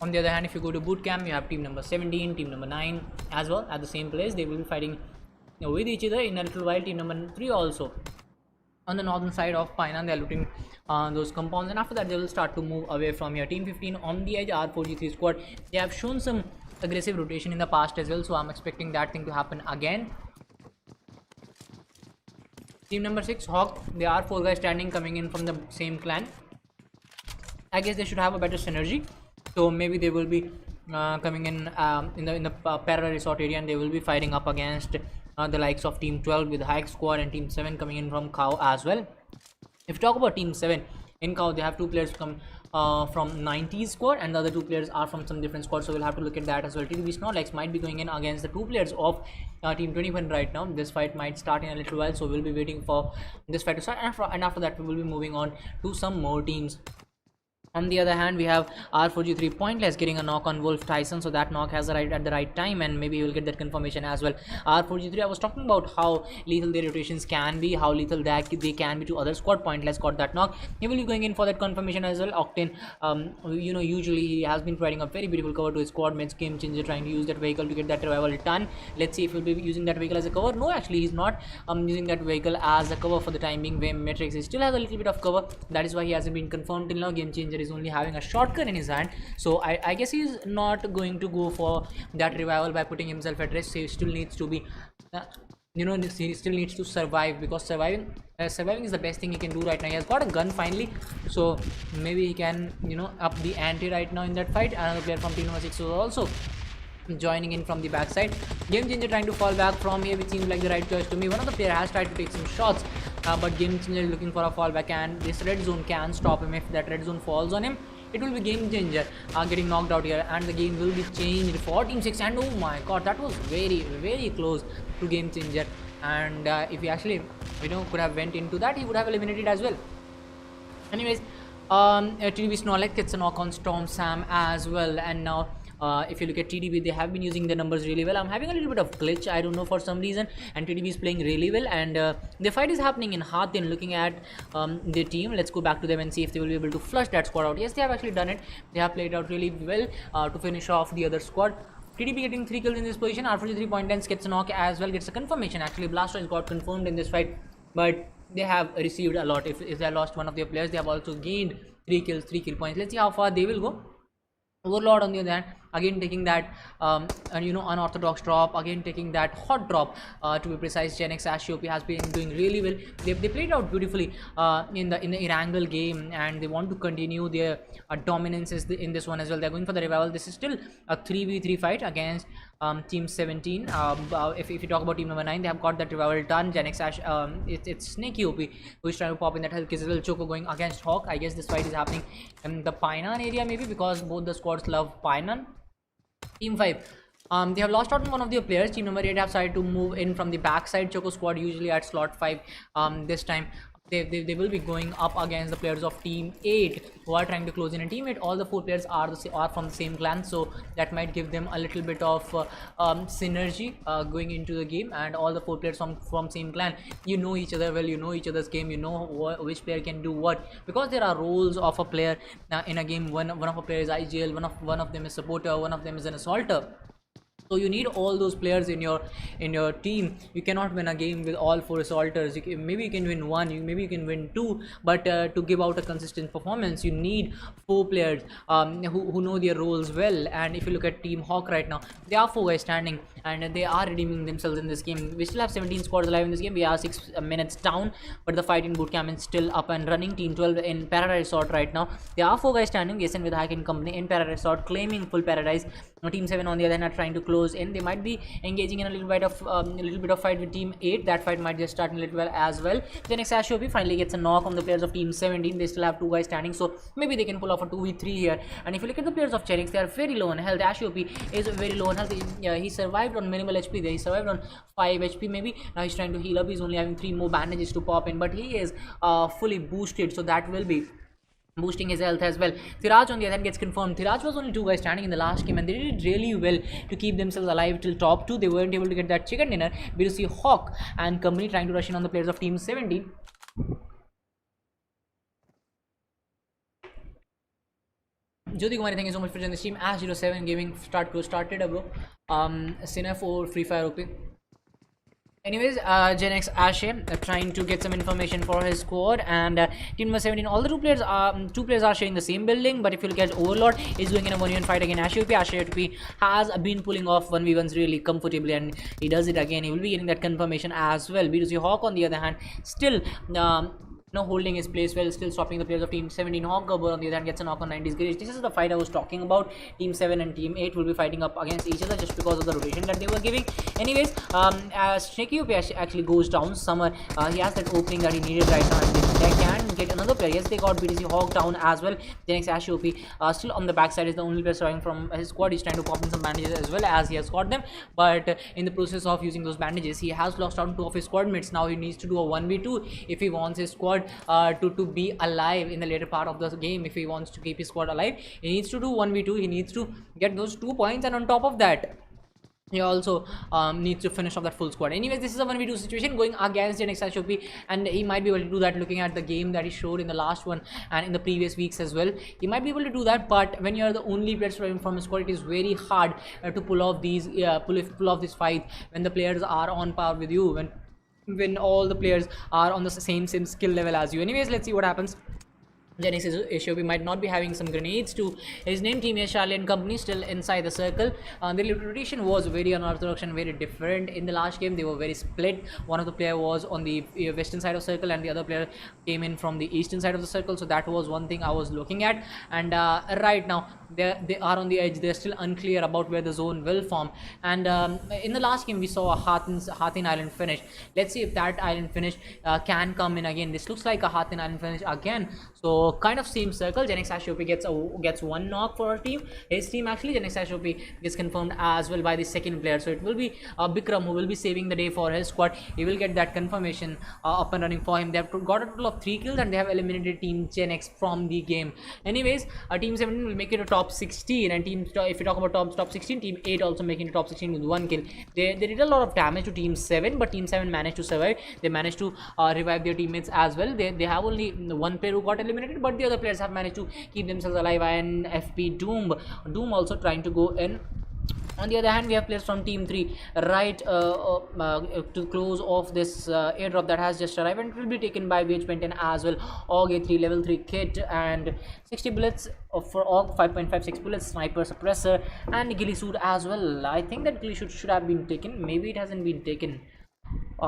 On the other hand, if you go to boot camp, you have team number 17, team number 9 as well at the same place. They will be fighting with each other in a little while. Team number 3 also on the northern side of Painan, they are looting those compounds, and after that they will start to move away from here. Team 15 on the edge, R4G3 squad, they have shown some aggressive rotation in the past as well, so I'm expecting that thing to happen again. Team number 6 Hawk, they are 4 guys standing coming in from the same clan. I guess they should have a better synergy, so maybe they will be coming in the Para Resort area, and they will be fighting up against the likes of Team 12 with Hike Squad and Team 7 coming in from Cow as well. If you talk about Team 7 in Cow, they have 2 players come from 90s squad, and the other 2 players are from some different squad, so we'll have to look at that as well. TDB Snorlax might be going in against the 2 players of Team 21 right now. This fight might start in a little while, so we'll be waiting for this fight to start, and after that we will be moving on to some more teams. On the other hand, we have R4G3 Pointless getting a knock on Wolf Tyson, so that knock has arrived at the right time, and maybe you will get that confirmation as well. R4G3, I was talking about how lethal their rotations can be, how lethal that they can be to other squad. Pointless got that knock. He will be going in for that confirmation as well. Octane, usually he has been providing a very beautiful cover to his squad mates. Game Changer trying to use that vehicle to get that revival done. Let's see if he'll be using that vehicle as a cover. No, actually he's not using that vehicle as a cover for the time being. Matrix, he still has a little bit of cover, that is why he hasn't been confirmed till now. Game Changer is only having a shotgun in his hand, so I guess he's not going to go for that revival by putting himself at risk. He still needs to be he still needs to survive, because surviving is the best thing he can do right now. He has got a gun finally, so maybe he can up the ante right now in that fight. Another player from team number 6 was also joining in from the backside. Game Changer trying to fall back from here, which seems like the right choice to me. One of the player has tried to take some shots, but Game Changer is looking for a fallback, and this red zone can stop him. If that red zone falls on him, it will be Game Changer getting knocked out here, and the game will be changed for Team 6. And oh my god, that was very, very close to Game Changer, and if he actually could have went into that, he would have eliminated as well. Anyways, TDB Snorlax gets a knock on Storm Sam as well, and now if you look at TDB, they have been using the numbers really well. I'm having a little bit of glitch, I don't know, for some reason, and TDB is playing really well, and the fight is happening in Hathin. Looking at their team, let's go back to them and see if they will be able to flush that squad out. Yes, they have actually done it. They have played out really well to finish off the other squad. TDB getting 3 kills in this position. R4G3 Pointless gets a knock as well, gets a confirmation. Actually, Blastoise got confirmed in this fight, but they have received a lot. If they lost one of their players, they have also gained 3 kills, 3 kill points. Let's see how far they will go. Overlord on the other hand, again taking that unorthodox drop, again taking that hot drop, to be precise. Gen X Ashiopi has been doing really well. They played out beautifully in the Erangel game, and they want to continue their dominance in this one as well. They're going for the revival. This is still a 3v3 fight against Team 17. If you talk about Team number 9, they have got that revival done. Gen X Ash, it's Snakey OP who is trying to pop in that health kiss as well. Choco going against Hawk. I guess this fight is happening in the Painan area, maybe, because both the squads love Painan. Team 5, they have lost out on one of their players. Team number 8 have started to move in from the backside. Choco squad usually at slot 5. This time they will be going up against the players of Team 8 who are trying to close in. And Team 8, all the 4 players are from the same clan, so that might give them a little bit of synergy going into the game. And all the 4 players from same clan, each other well, each other's game, which player can do what, because there are roles of a player in a game. One of a player is IGL, one of them is supporter, one of them is an assaulter. So you need all those players in your team. You cannot win a game with all 4 assaulters. Maybe you can win 1, maybe you can win 2, but to give out a consistent performance, you need 4 players who know their roles well. And if you look at Team Hawk right now, there are 4 guys standing, and they are redeeming themselves in this game. We still have 17 squads alive in this game. We are 6 minutes down, but the fight in bootcamp is still up and running. Team 12 in Paradise Resort right now. There are 4 guys standing. Jason with Hack and company in Paradise Resort, claiming full paradise. Team 7 on the other hand are trying to close close in. They might be engaging in a little bit of fight with Team 8. That fight might just start a little well as well. Then Xashiopi finally gets a knock on the players of Team 17. They still have 2 guys standing, so maybe they can pull off a 2v3 here. And if you look at the players of Chenix, they are very low on health. Xashiopi is very low on health. He survived on minimal HP there. He survived on 5 HP maybe. Now he's trying to heal up. He's only having 3 more bandages to pop in, but he is fully boosted, so that will be boosting his health as well. Thiraj on the other hand gets confirmed. Thiraj was only 2 guys standing in the last game, and they did really well to keep themselves alive till top 2. They weren't able to get that chicken dinner. We will see Hawk and company trying to rush in on the players of Team 17. Jyoti Kumari, thank you so much for joining the stream. Ash07 Gaming started bro. Sinner for Free Fire OP. Anyways, Gen X Ashe trying to get some information for his squad, and Team number 17. All the two players are sharing the same building, but if you look at Overlord, is going in a 1v1 fight against Ashiopi. Ashiopi has been pulling off 1v1s really comfortably, and he does it again. He will be getting that confirmation as well. B2C Hawk on the other hand still holding his place well, still stopping the players of Team 17. Hawk Gabber on the other hand gets a knock on 90s Girish. This is the fight I was talking about. Team 7 and Team 8 will be fighting up against each other just because of the rotation that they were giving. Anyways, as Shaky OP actually goes down, Summer, he has that opening that he needed right now, and they can get another player. Yes, they got BTC Hawk down as well. The next Ash OP still on the backside is the only player surviving from his squad. He's trying to pop in some bandages as well as he has got them, but in the process of using those bandages, he has lost out 2 of his squad mates. Now he needs to do a 1v2 if he wants his squad to be alive in the later part of the game. If he wants to keep his squad alive, he needs to do 1v2. He needs to get those 2 points, and on top of that, he also needs to finish off that full squad. Anyways, this is a 1v2 situation going against an XHOP, and he might be able to do that looking at the game that he showed in the last one and in the previous weeks as well. He might be able to do that, but when you are the only player surviving from a squad, it is very hard to pull off these pull off this fight when the players are on par with you, when all the players are on the same skill level as you. Anyways, let's see what happens. Genesis Shobi might not be having some grenades to his name. Team S Charlie and company still inside the circle. The rotation was very unorthodox and very different in the last game. They were very split. One of the player was on the western side of the circle, and the other player came in from the eastern side of the circle. So that was one thing I was looking at. And right now they are on the edge. They're still unclear about where the zone will form. And in the last game we saw a Hathin Island finish. Let's see if that island finish can come in again. This looks like a Hathin Island finish again. So kind of same circle. Genex Ashiopi gets 1 knock for our team. His team actually, Genex Ashiopi gets confirmed as well by the second player. So it will be Bikram who will be saving the day for his squad. He will get that confirmation up and running for him. They have got a total of 3 kills, and they have eliminated Team Genex from the game. Anyways, Team 17 will make it a top 16, and if you talk about top 16, Team 8 also making the top 16 with 1 kill. They did a lot of damage to Team 7, but Team 7 managed to survive. They managed to revive their teammates as well. They have only 1 player who got eliminated, but the other players have managed to keep themselves alive. And FP Doom also trying to go in. On the other hand, we have players from Team 3 right to close off this airdrop that has just arrived, and it will be taken by VH10 as well. AUG A3 level 3 kit and 60 bullets for AUG, 5.56 bullets, sniper suppressor, and ghillie suit as well. I think that ghillie suit should have been taken. Maybe it hasn't been taken.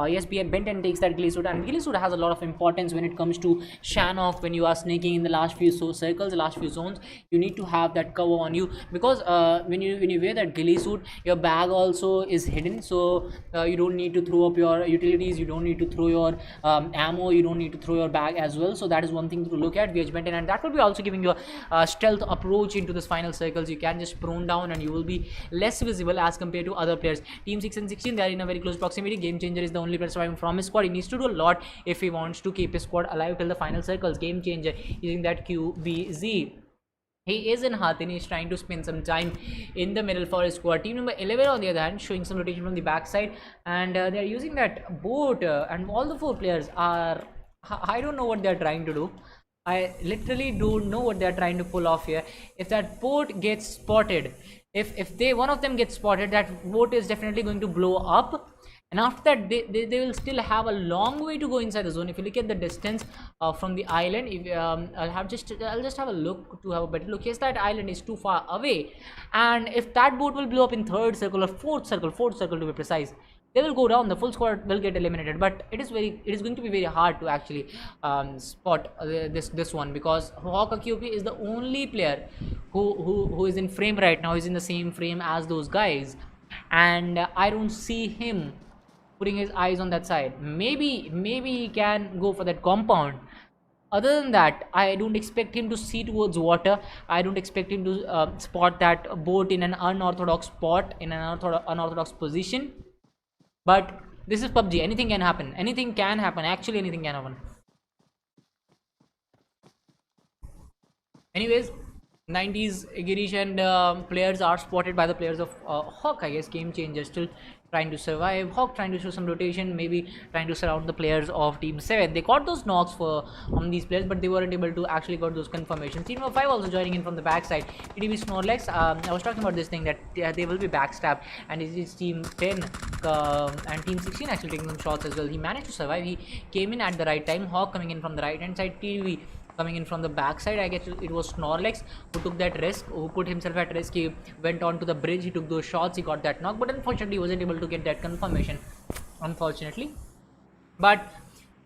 Yes, Ben 10 takes that ghillie suit, and ghillie suit has a lot of importance when it comes to Shannock. When you are snaking in the last few circles, the last few zones, you need to have that cover on you, because when you wear that ghillie suit, your bag also is hidden, so you don't need to throw up your utilities, you don't need to throw your ammo, you don't need to throw your bag as well. So that is one thing to look at, VH10, and that will be also giving you a stealth approach into this final circles. You can just prone down and you will be less visible as compared to other players. Team 6 and 16, they are in a very close proximity. Game Changer is the only player surviving from his squad. He needs to do a lot if he wants to keep his squad alive till the final circles. Game Changer using that QBZ. He is in Hathin. He's trying to spend some time in the middle for his squad. Team number 11 on the other hand showing some rotation from the backside, and they're using that boat, and all the 4 players are, I don't know what they're trying to do. I literally don't know what they're trying to pull off here. If that boat gets spotted, if one of them gets spotted, that boat is definitely going to blow up. And after that, they will still have a long way to go inside the zone. If you look at the distance from the island, if I'll just have a look to have a better look. Yes, that island is too far away, and if that boat will blow up in 3rd circle or 4th circle to be precise, they will go down. The full squad will get eliminated. But it is going to be very hard to actually spot this one, because Hawk QP is the only player who is in frame right now. Is in the same frame as those guys. and I don't see him putting his eyes on that side. Maybe he can go for that compound. Other than that, I don't expect him to see towards water. I don't expect him to spot that boat in an unorthodox spot, in an unorthodox position. But this is PUBG. Anything can happen. Anything can happen. Actually, anything can happen. Anyways, 90s Girish and players are spotted by the players of Hawk. I guess game changer still trying to survive. Hawk trying to show some rotation, maybe trying to surround the players of Team 7. They got those knocks for these players, but they weren't able to actually got those confirmations. Team 5 also joining in from the backside. TDB Snorlax, I was talking about this thing that they will be backstabbed, and it is Team 10 and Team 16 actually taking some shots as well. He managed to survive. He came in at the right time. Hawk coming in from the right hand side. TDB coming in from the backside. I guess it was Snorlax who took that risk, who put himself at risk. He went on to the bridge, he took those shots, he got that knock, but unfortunately he wasn't able to get that confirmation, unfortunately. But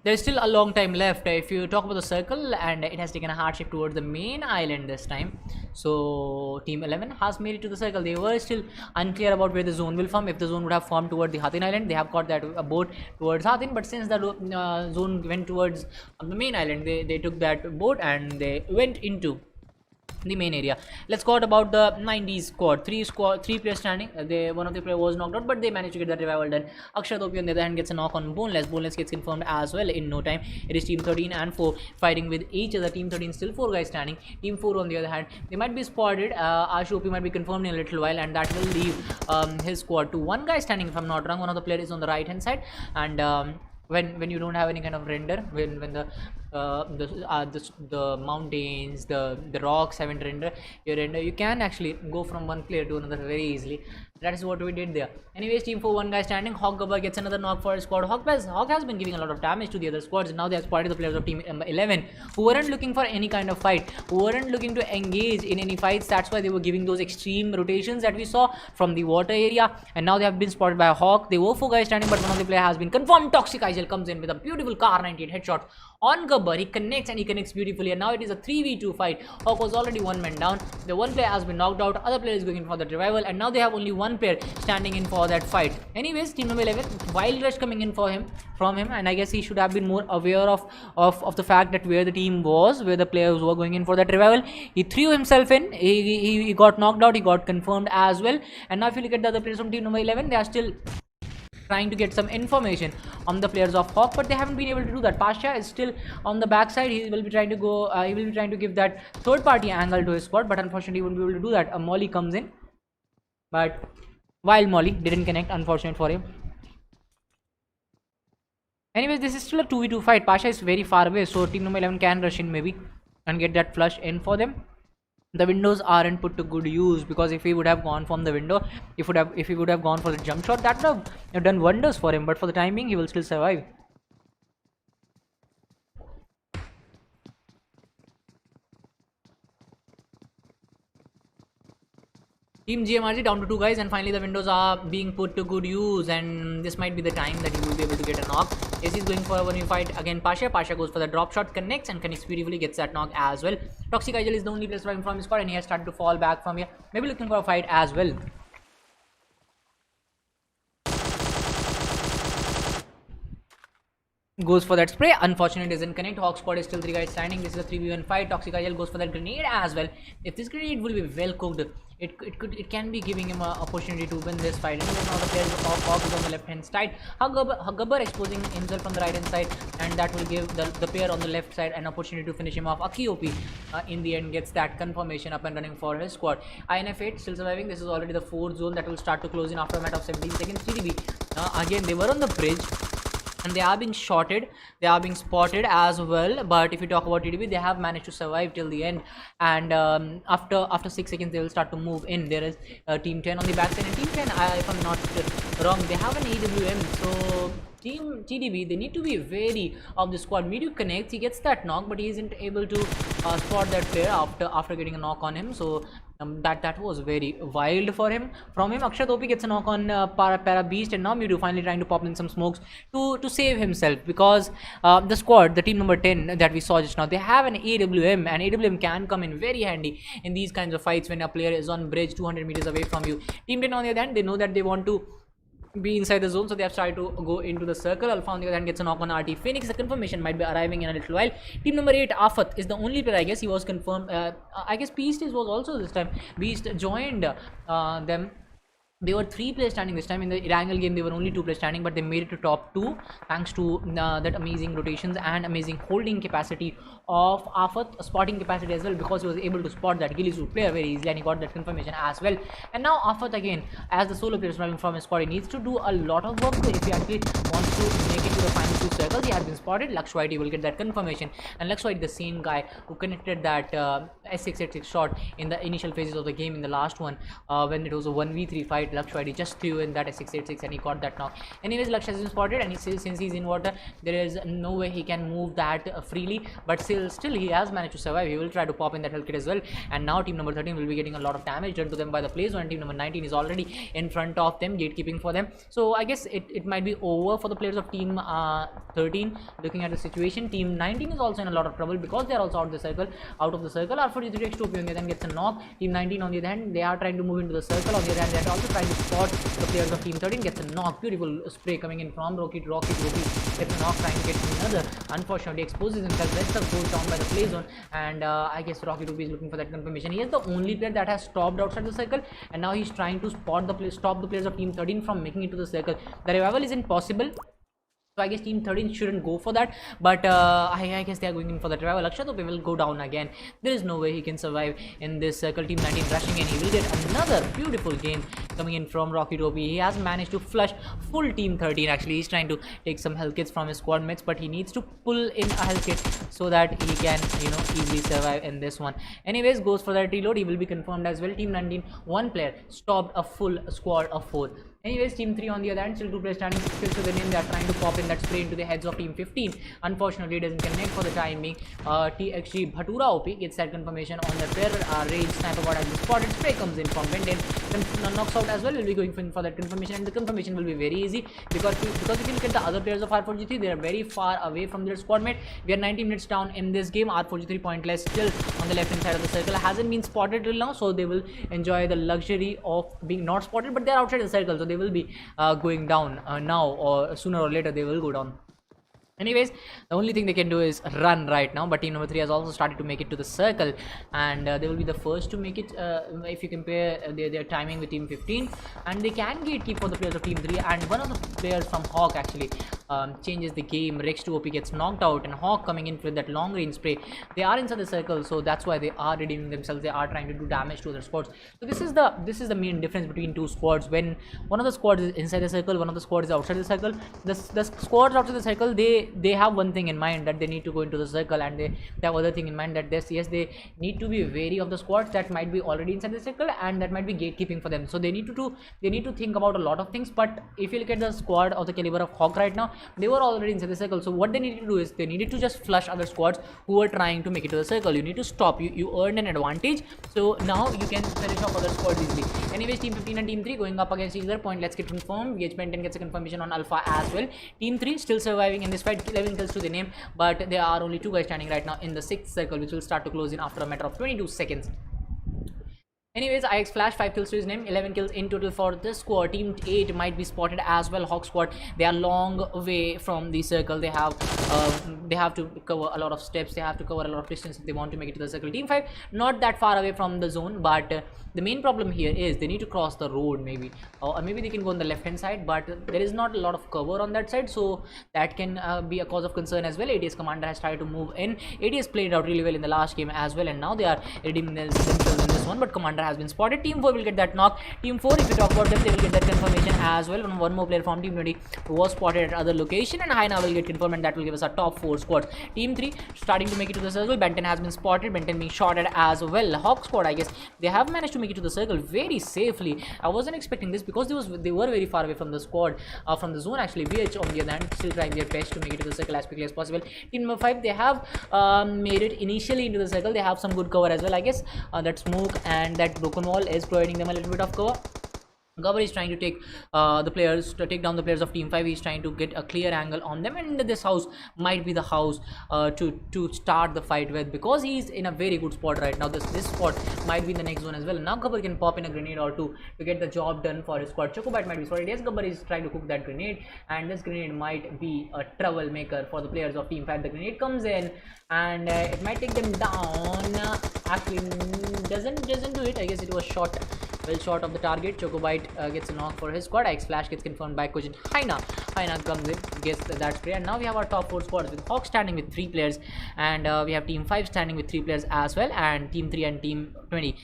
there's still a long time left. If you talk about the circle, and it has taken a hard shift towards the main island this time. So Team 11 has made it to the circle. They were still unclear about where the zone will form. If the zone would have formed toward the Hathin island, they have got that boat towards Hathin, but since the zone went towards the main island, they took that boat and they went into the main area. Let's talk about the 90s squad. Three players standing. One of the players was knocked out, but they managed to get that revival done. Akshat Opi on the other hand gets a knock on Boneless. Boneless gets confirmed as well in no time. It is Team 13 and 4 fighting with each other. Team 13 still 4 guys standing. Team 4 on the other hand, they might be spotted. Ash Opi might be confirmed in a little while, and that will leave his squad to 1 guy standing, if I'm not wrong. One of the players is on the right hand side, and when you don't have any kind of render, when the mountains, the rocks haven't render, you can actually go from one player to another very easily. That is what we did there. Anyways, Team 4 1 guy standing. Hawk Gabbar gets another knock for his squad. Hawk has been giving a lot of damage to the other squads. Now they have spotted the players of Team 11 who weren't looking for any kind of fight, who weren't looking to engage in any fights. That's why they were giving those extreme rotations that we saw from the water area, and now they have been spotted by Hawk. They were 4 guys standing, but one of the players has been confirmed. Toxic Igel comes in with a beautiful car 98 headshot on Gabbar. He connects, and he connects beautifully, and now it is a 3v2 fight. Hawk was already 1 man down. The 1 player has been knocked out, other player is going in for the revival, and now they have only 1 player standing in for that fight. Anyways, Team number 11, wild rush coming in from him, and I guess he should have been more aware of the fact that where the team was, where the players were going in for that revival. He threw himself in, he got knocked out, he got confirmed as well. And now if you look at the other players from Team number 11, they are still trying to get some information on the players of Hawk, but they haven't been able to do that. Pasha is still on the backside. He will be trying to go, he will be trying to give that third party angle to his squad, but unfortunately he won't be able to do that. A Molly comes in, but while Molly didn't connect, unfortunate for him. Anyways, this is still a 2v2 fight. Pasha is very far away, so Team number 11 can rush in maybe and get that flush in for them. The windows aren't put to good use, because if he would have gone from the window, if he would have gone for the jump shot, that would have done wonders for him, but for the time being he will still survive. Team GMRG down to 2 guys, and finally the windows are being put to good use, and this might be the time that he will be able to get a knock. Ace is going for a 1v fight again. Pasha goes for the drop shot, connects beautifully, gets that knock as well. Toxic Igel is the only player surviving from his squad, and he has started to fall back from here, maybe looking for a fight as well. Goes for that spray, unfortunately doesn't connect. Hawk squad is still 3 guys standing. This is a 3v1 fight. Toxic Igel goes for that grenade as well. If this grenade will be well cooked, it can be giving him an opportunity to win this fight. And now the players of Hawk is on the left hand side. Gabbar exposing himself on the right hand side, and that will give the player on the left side an opportunity to finish him off. Aki in the end gets that confirmation up and running for his squad. INF8 still surviving. This is already the 4th zone that will start to close in after a matter of 17 seconds. TDB again, they were on the bridge, and they are being shotted, they are being spotted as well. But if you talk about TDB, they have managed to survive till the end, and after 6 seconds they will start to move in. There is Team 10 on the backside, and Team 10, if I'm not wrong. They have an AWM, so Team TDB, they need to be wary of the squad. Midu connects, he gets that knock, but he isn't able to spot that player after getting a knock on him. So that was very wild for him. From him, Akshat OP gets a knock on Para Beast, and now Midu finally trying to pop in some smokes to save himself, because the squad, the team number 10 that we saw just now, they have an AWM, and AWM can come in very handy in these kinds of fights when a player is on bridge 200 meters away from you. Team 10 on the other hand, they know that they want to be inside the zone, so they have tried to go into the circle. Alpha on the other hand gets a knock on RT Phoenix. The confirmation might be arriving in a little while. Team number 8, Afat, is the only player, I guess. He was confirmed. I guess Beast was also this time. Beast joined them. They were 3 players standing this time. In the Irangle game, they were only 2 players standing, but they made it to top 2 thanks to that amazing rotations and amazing holding capacity of Afat, spotting capacity as well, because he was able to spot that Gillisu player very easily, and he got that confirmation as well. And now Afat again, as the solo player surviving from his squad, he needs to do a lot of work if he actually wants to make it to the final 2 circles. He has been spotted. Lakshwhite will get that confirmation, and Lakshwhite, the same guy who connected that S686 shot in the initial phases of the game in the last one, when it was a 1v3 fight. Lakshwhite just threw in that S686 and he got that knock. Anyways, Laksh has been spotted, and since he's in water, there is no way he can move that freely, but still he has managed to survive. He will try to pop in that health kit as well, and now team number 13 will be getting a lot of damage done to them by the plays, and team number 19 is already in front of them, gatekeeping for them. So I guess it might be over for the players of team 13. Looking at the situation, team 19 is also in a lot of trouble because they are also out of the circle. R43 X2 on the other hand gets a knock. Team 19 on the other hand, they are trying to move into the circle. On the other hand, they are also trying to spot the players of team 13. Gets a knock. Beautiful spray coming in from Rocky gets a knock, trying to get another. Unfortunately exposes himself. Rest of goes down by the play zone, and I guess Rocky is looking for that confirmation. He is the only player that has stopped outside the circle, and now he's trying to stop the players of team 13 from making it to the circle. The revival isn't possible, so I guess team 13 shouldn't go for that, but I guess they are going in for that revival. Akshat will go down again. There is no way he can survive in this circle. Team 19 rushing in. He will get another beautiful game coming in from Rocky Topi. He has managed to flush full team 13. Actually, he's trying to take some health kits from his squad mates, but he needs to pull in a health kit so that he can, easily survive in this one. Anyways, goes for that reload. He will be confirmed as well. Team 19, 1 player stopped a full squad of 4. Anyways, team 3 on the other hand, still 2 players standing, skills to the name. They are trying to pop in that spray into the heads of team 15. Unfortunately, it doesn't connect for the time being. TXG Bhatura OP gets that confirmation on the player. Range sniper bot has been spotted. Spray comes in from Benden, knocks out as well. Will be going for that confirmation, and the confirmation will be very easy because if you look at the other players of R4G3, they are very far away from their squad mate. We are 90 minutes down in this game. R4G3 pointless, still on the left hand side of the circle, hasn't been spotted till now, so they will enjoy the luxury of being not spotted, but they are outside the circle, so they will be going down now, or sooner or later they will go down. Anyways, the only thing they can do is run right now, but team number 3 has also started to make it to the circle, and they will be the first to make it if you compare their timing with team 15, and they can gatekeep for the players of team 3, and one of the players from Hawk actually changes the game. Rex 2 OP gets knocked out, and Hawk coming in with that long range spray. They are inside the circle, so that's why they are redeeming themselves. They are trying to do damage to other squads. So this is the main difference between 2 squads. When one of the squads is inside the circle, one of the squads is outside the circle. The squads outside the circle, they have one thing in mind, that they need to go into the circle, and they have other thing in mind, that yes, they need to be wary of the squads that might be already inside the circle and that might be gatekeeping for them. So they need to think about a lot of things. But if you look at the squad of the caliber of Hawk right now, they were already inside the circle. So what they needed to do is they needed to just flush other squads who were trying to make it to the circle. You need to stop. You earned an advantage, so now you can finish off other squads easily. Anyways, team 15 and team 3 going up against each other. Point, let's get confirmed. VH10 gets a confirmation on Alpha as well. Team 3 still surviving in this fight, 11 kills to the name, but there are only 2 guys standing right now in the 6th circle, which will start to close in after a matter of 22 seconds. Anyways, IX Flash, 5 kills to his name, 11 kills in total for this squad. Team 8 might be spotted as well. Hawk squad, they are long way from the circle. They have to cover a lot of steps. They have to cover a lot of distance if they want to make it to the circle. Team 5 not that far away from the zone, but the main problem here is they need to cross the road maybe, or maybe they can go on the left hand side, but there is not a lot of cover on that side, so that can be a cause of concern as well. ATS commander has tried to move in. ATS played out really well in the last game as well, and now they are redeeming themselves in this one, but commander has been spotted. Team 4 will get that knock. Team 4, if you talk about them, they will get that confirmation as well. One more player from Team 20 who was spotted at other location, and Haina will get confirmed, and that will give us a top 4 squads. Team 3 starting to make it to the circle. Benton has been spotted. Benton being shot at as well. Hawk squad, I guess they have managed to make it to the circle very safely. I wasn't expecting this because they were very far away from the squad, from the zone actually. VH on the other hand still trying their best to make it to the circle as quickly as possible. Team number 5, they have made it initially into the circle. They have some good cover as well, I guess. That smoke and that broken wall is providing them a little bit of cover. Gabbar is trying to take take down the players of Team 5. He's trying to get a clear angle on them, and this house might be the house to start the fight with, because he's in a very good spot right now. This spot might be in the next zone as well. Now Gabbar can pop in a grenade or two to get the job done for his squad. Chocobite might be sorry. Yes, Gabbar is trying to cook that grenade, and this grenade might be a troublemaker for the players of Team 5. The grenade comes in, and it might take them down. Actually, doesn't do it. I guess it was shot. Well short of the target. Chocobite gets a knock for his squad. X Flash gets confirmed by Kojin. Haina comes in, gets that spray, and now we have our top 4 squads with Hawk standing with 3 players, and we have Team 5 standing with 3 players as well, and Team 3 and Team 20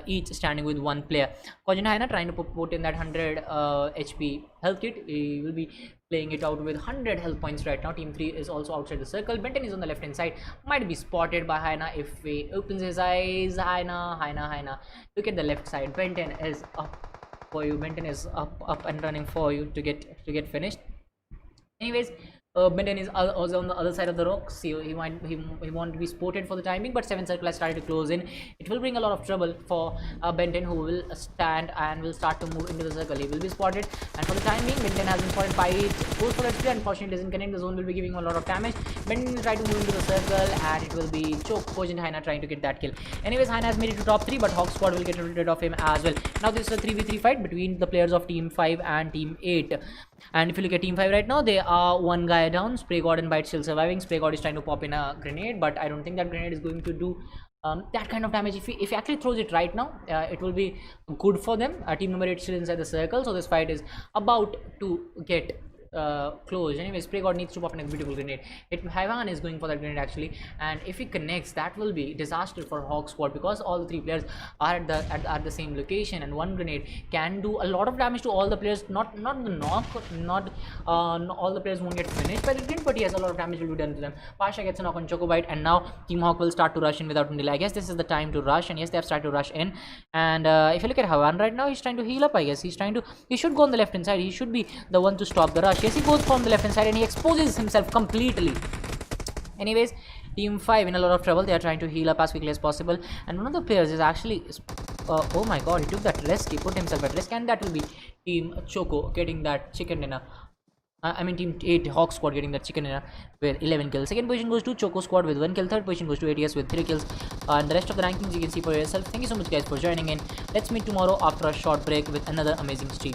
each standing with 1 player. Kojin Haina trying to put in that 100 HP health kit. He will be playing it out with 100 health points right now. Team 3 is also outside the circle. Benton is on the left hand side, might be spotted by Haina if he opens his eyes. Haina, look at the left side. Benton is up for you. Benton is up and running for you to get finished. Anyways, Benton is also on the other side of the rocks. So he won't be spotted for the time being, but 7 circle has started to close in. It will bring a lot of trouble for Benton, who will stand and will start to move into the circle. He will be spotted, and for the time being, Benton has been spotted by it. Goes for that spray, unfortunately doesn't connect. The zone will be giving him a lot of damage. Benton will try to move into the circle, and it will be choke. Kojin Haina trying to get that kill. Anyways, Haina has made it to top 3, but Hawk squad will get rid of him as well. Now this is a 3v3 fight between the players of Team 5 and Team 8. And if you look at Team 5 right now, they are 1 guy down. Spray God and Bite still surviving. Spray God is trying to pop in a grenade, but I don't think that grenade is going to do that kind of damage. If he actually throws it right now, it will be good for them. Team number 8 still inside the circle, so this fight is about to get closed. Anyway, Spray God needs to pop in a beautiful grenade. Haiwan is going for that grenade actually, and if he connects, that will be disaster for Hawk squad, because all the 3 players are at the same location, and one grenade can do a lot of damage to all the players. Not the knock, not all the players won't get finished by the grenade, but yes, a lot of damage will be done to them. Pasha gets a knock on Chocobite, and now Team Hawk will start to rush in without any delay. I guess this is the time to rush, and yes, they have started to rush in. And if you look at Haiwan right now, he's trying to heal up. I guess he should go on the left hand side. He should be the one to stop the rush. Yes, he goes from the left hand side, and he exposes himself completely. Anyways, Team 5 in a lot of trouble. They are trying to heal up as quickly as possible, and one of the players is actually oh my god, he took that risk. He put himself at risk, and that will be Team Choco getting that chicken dinner. I mean Team 8 Hawk squad getting that chicken dinner with 11 kills. Second position goes to Choco squad with 1 kill. Third position goes to ATS with 3 kills. And the rest of the rankings you can see for yourself. Thank you so much guys for joining in. Let's meet tomorrow after a short break with another amazing stream.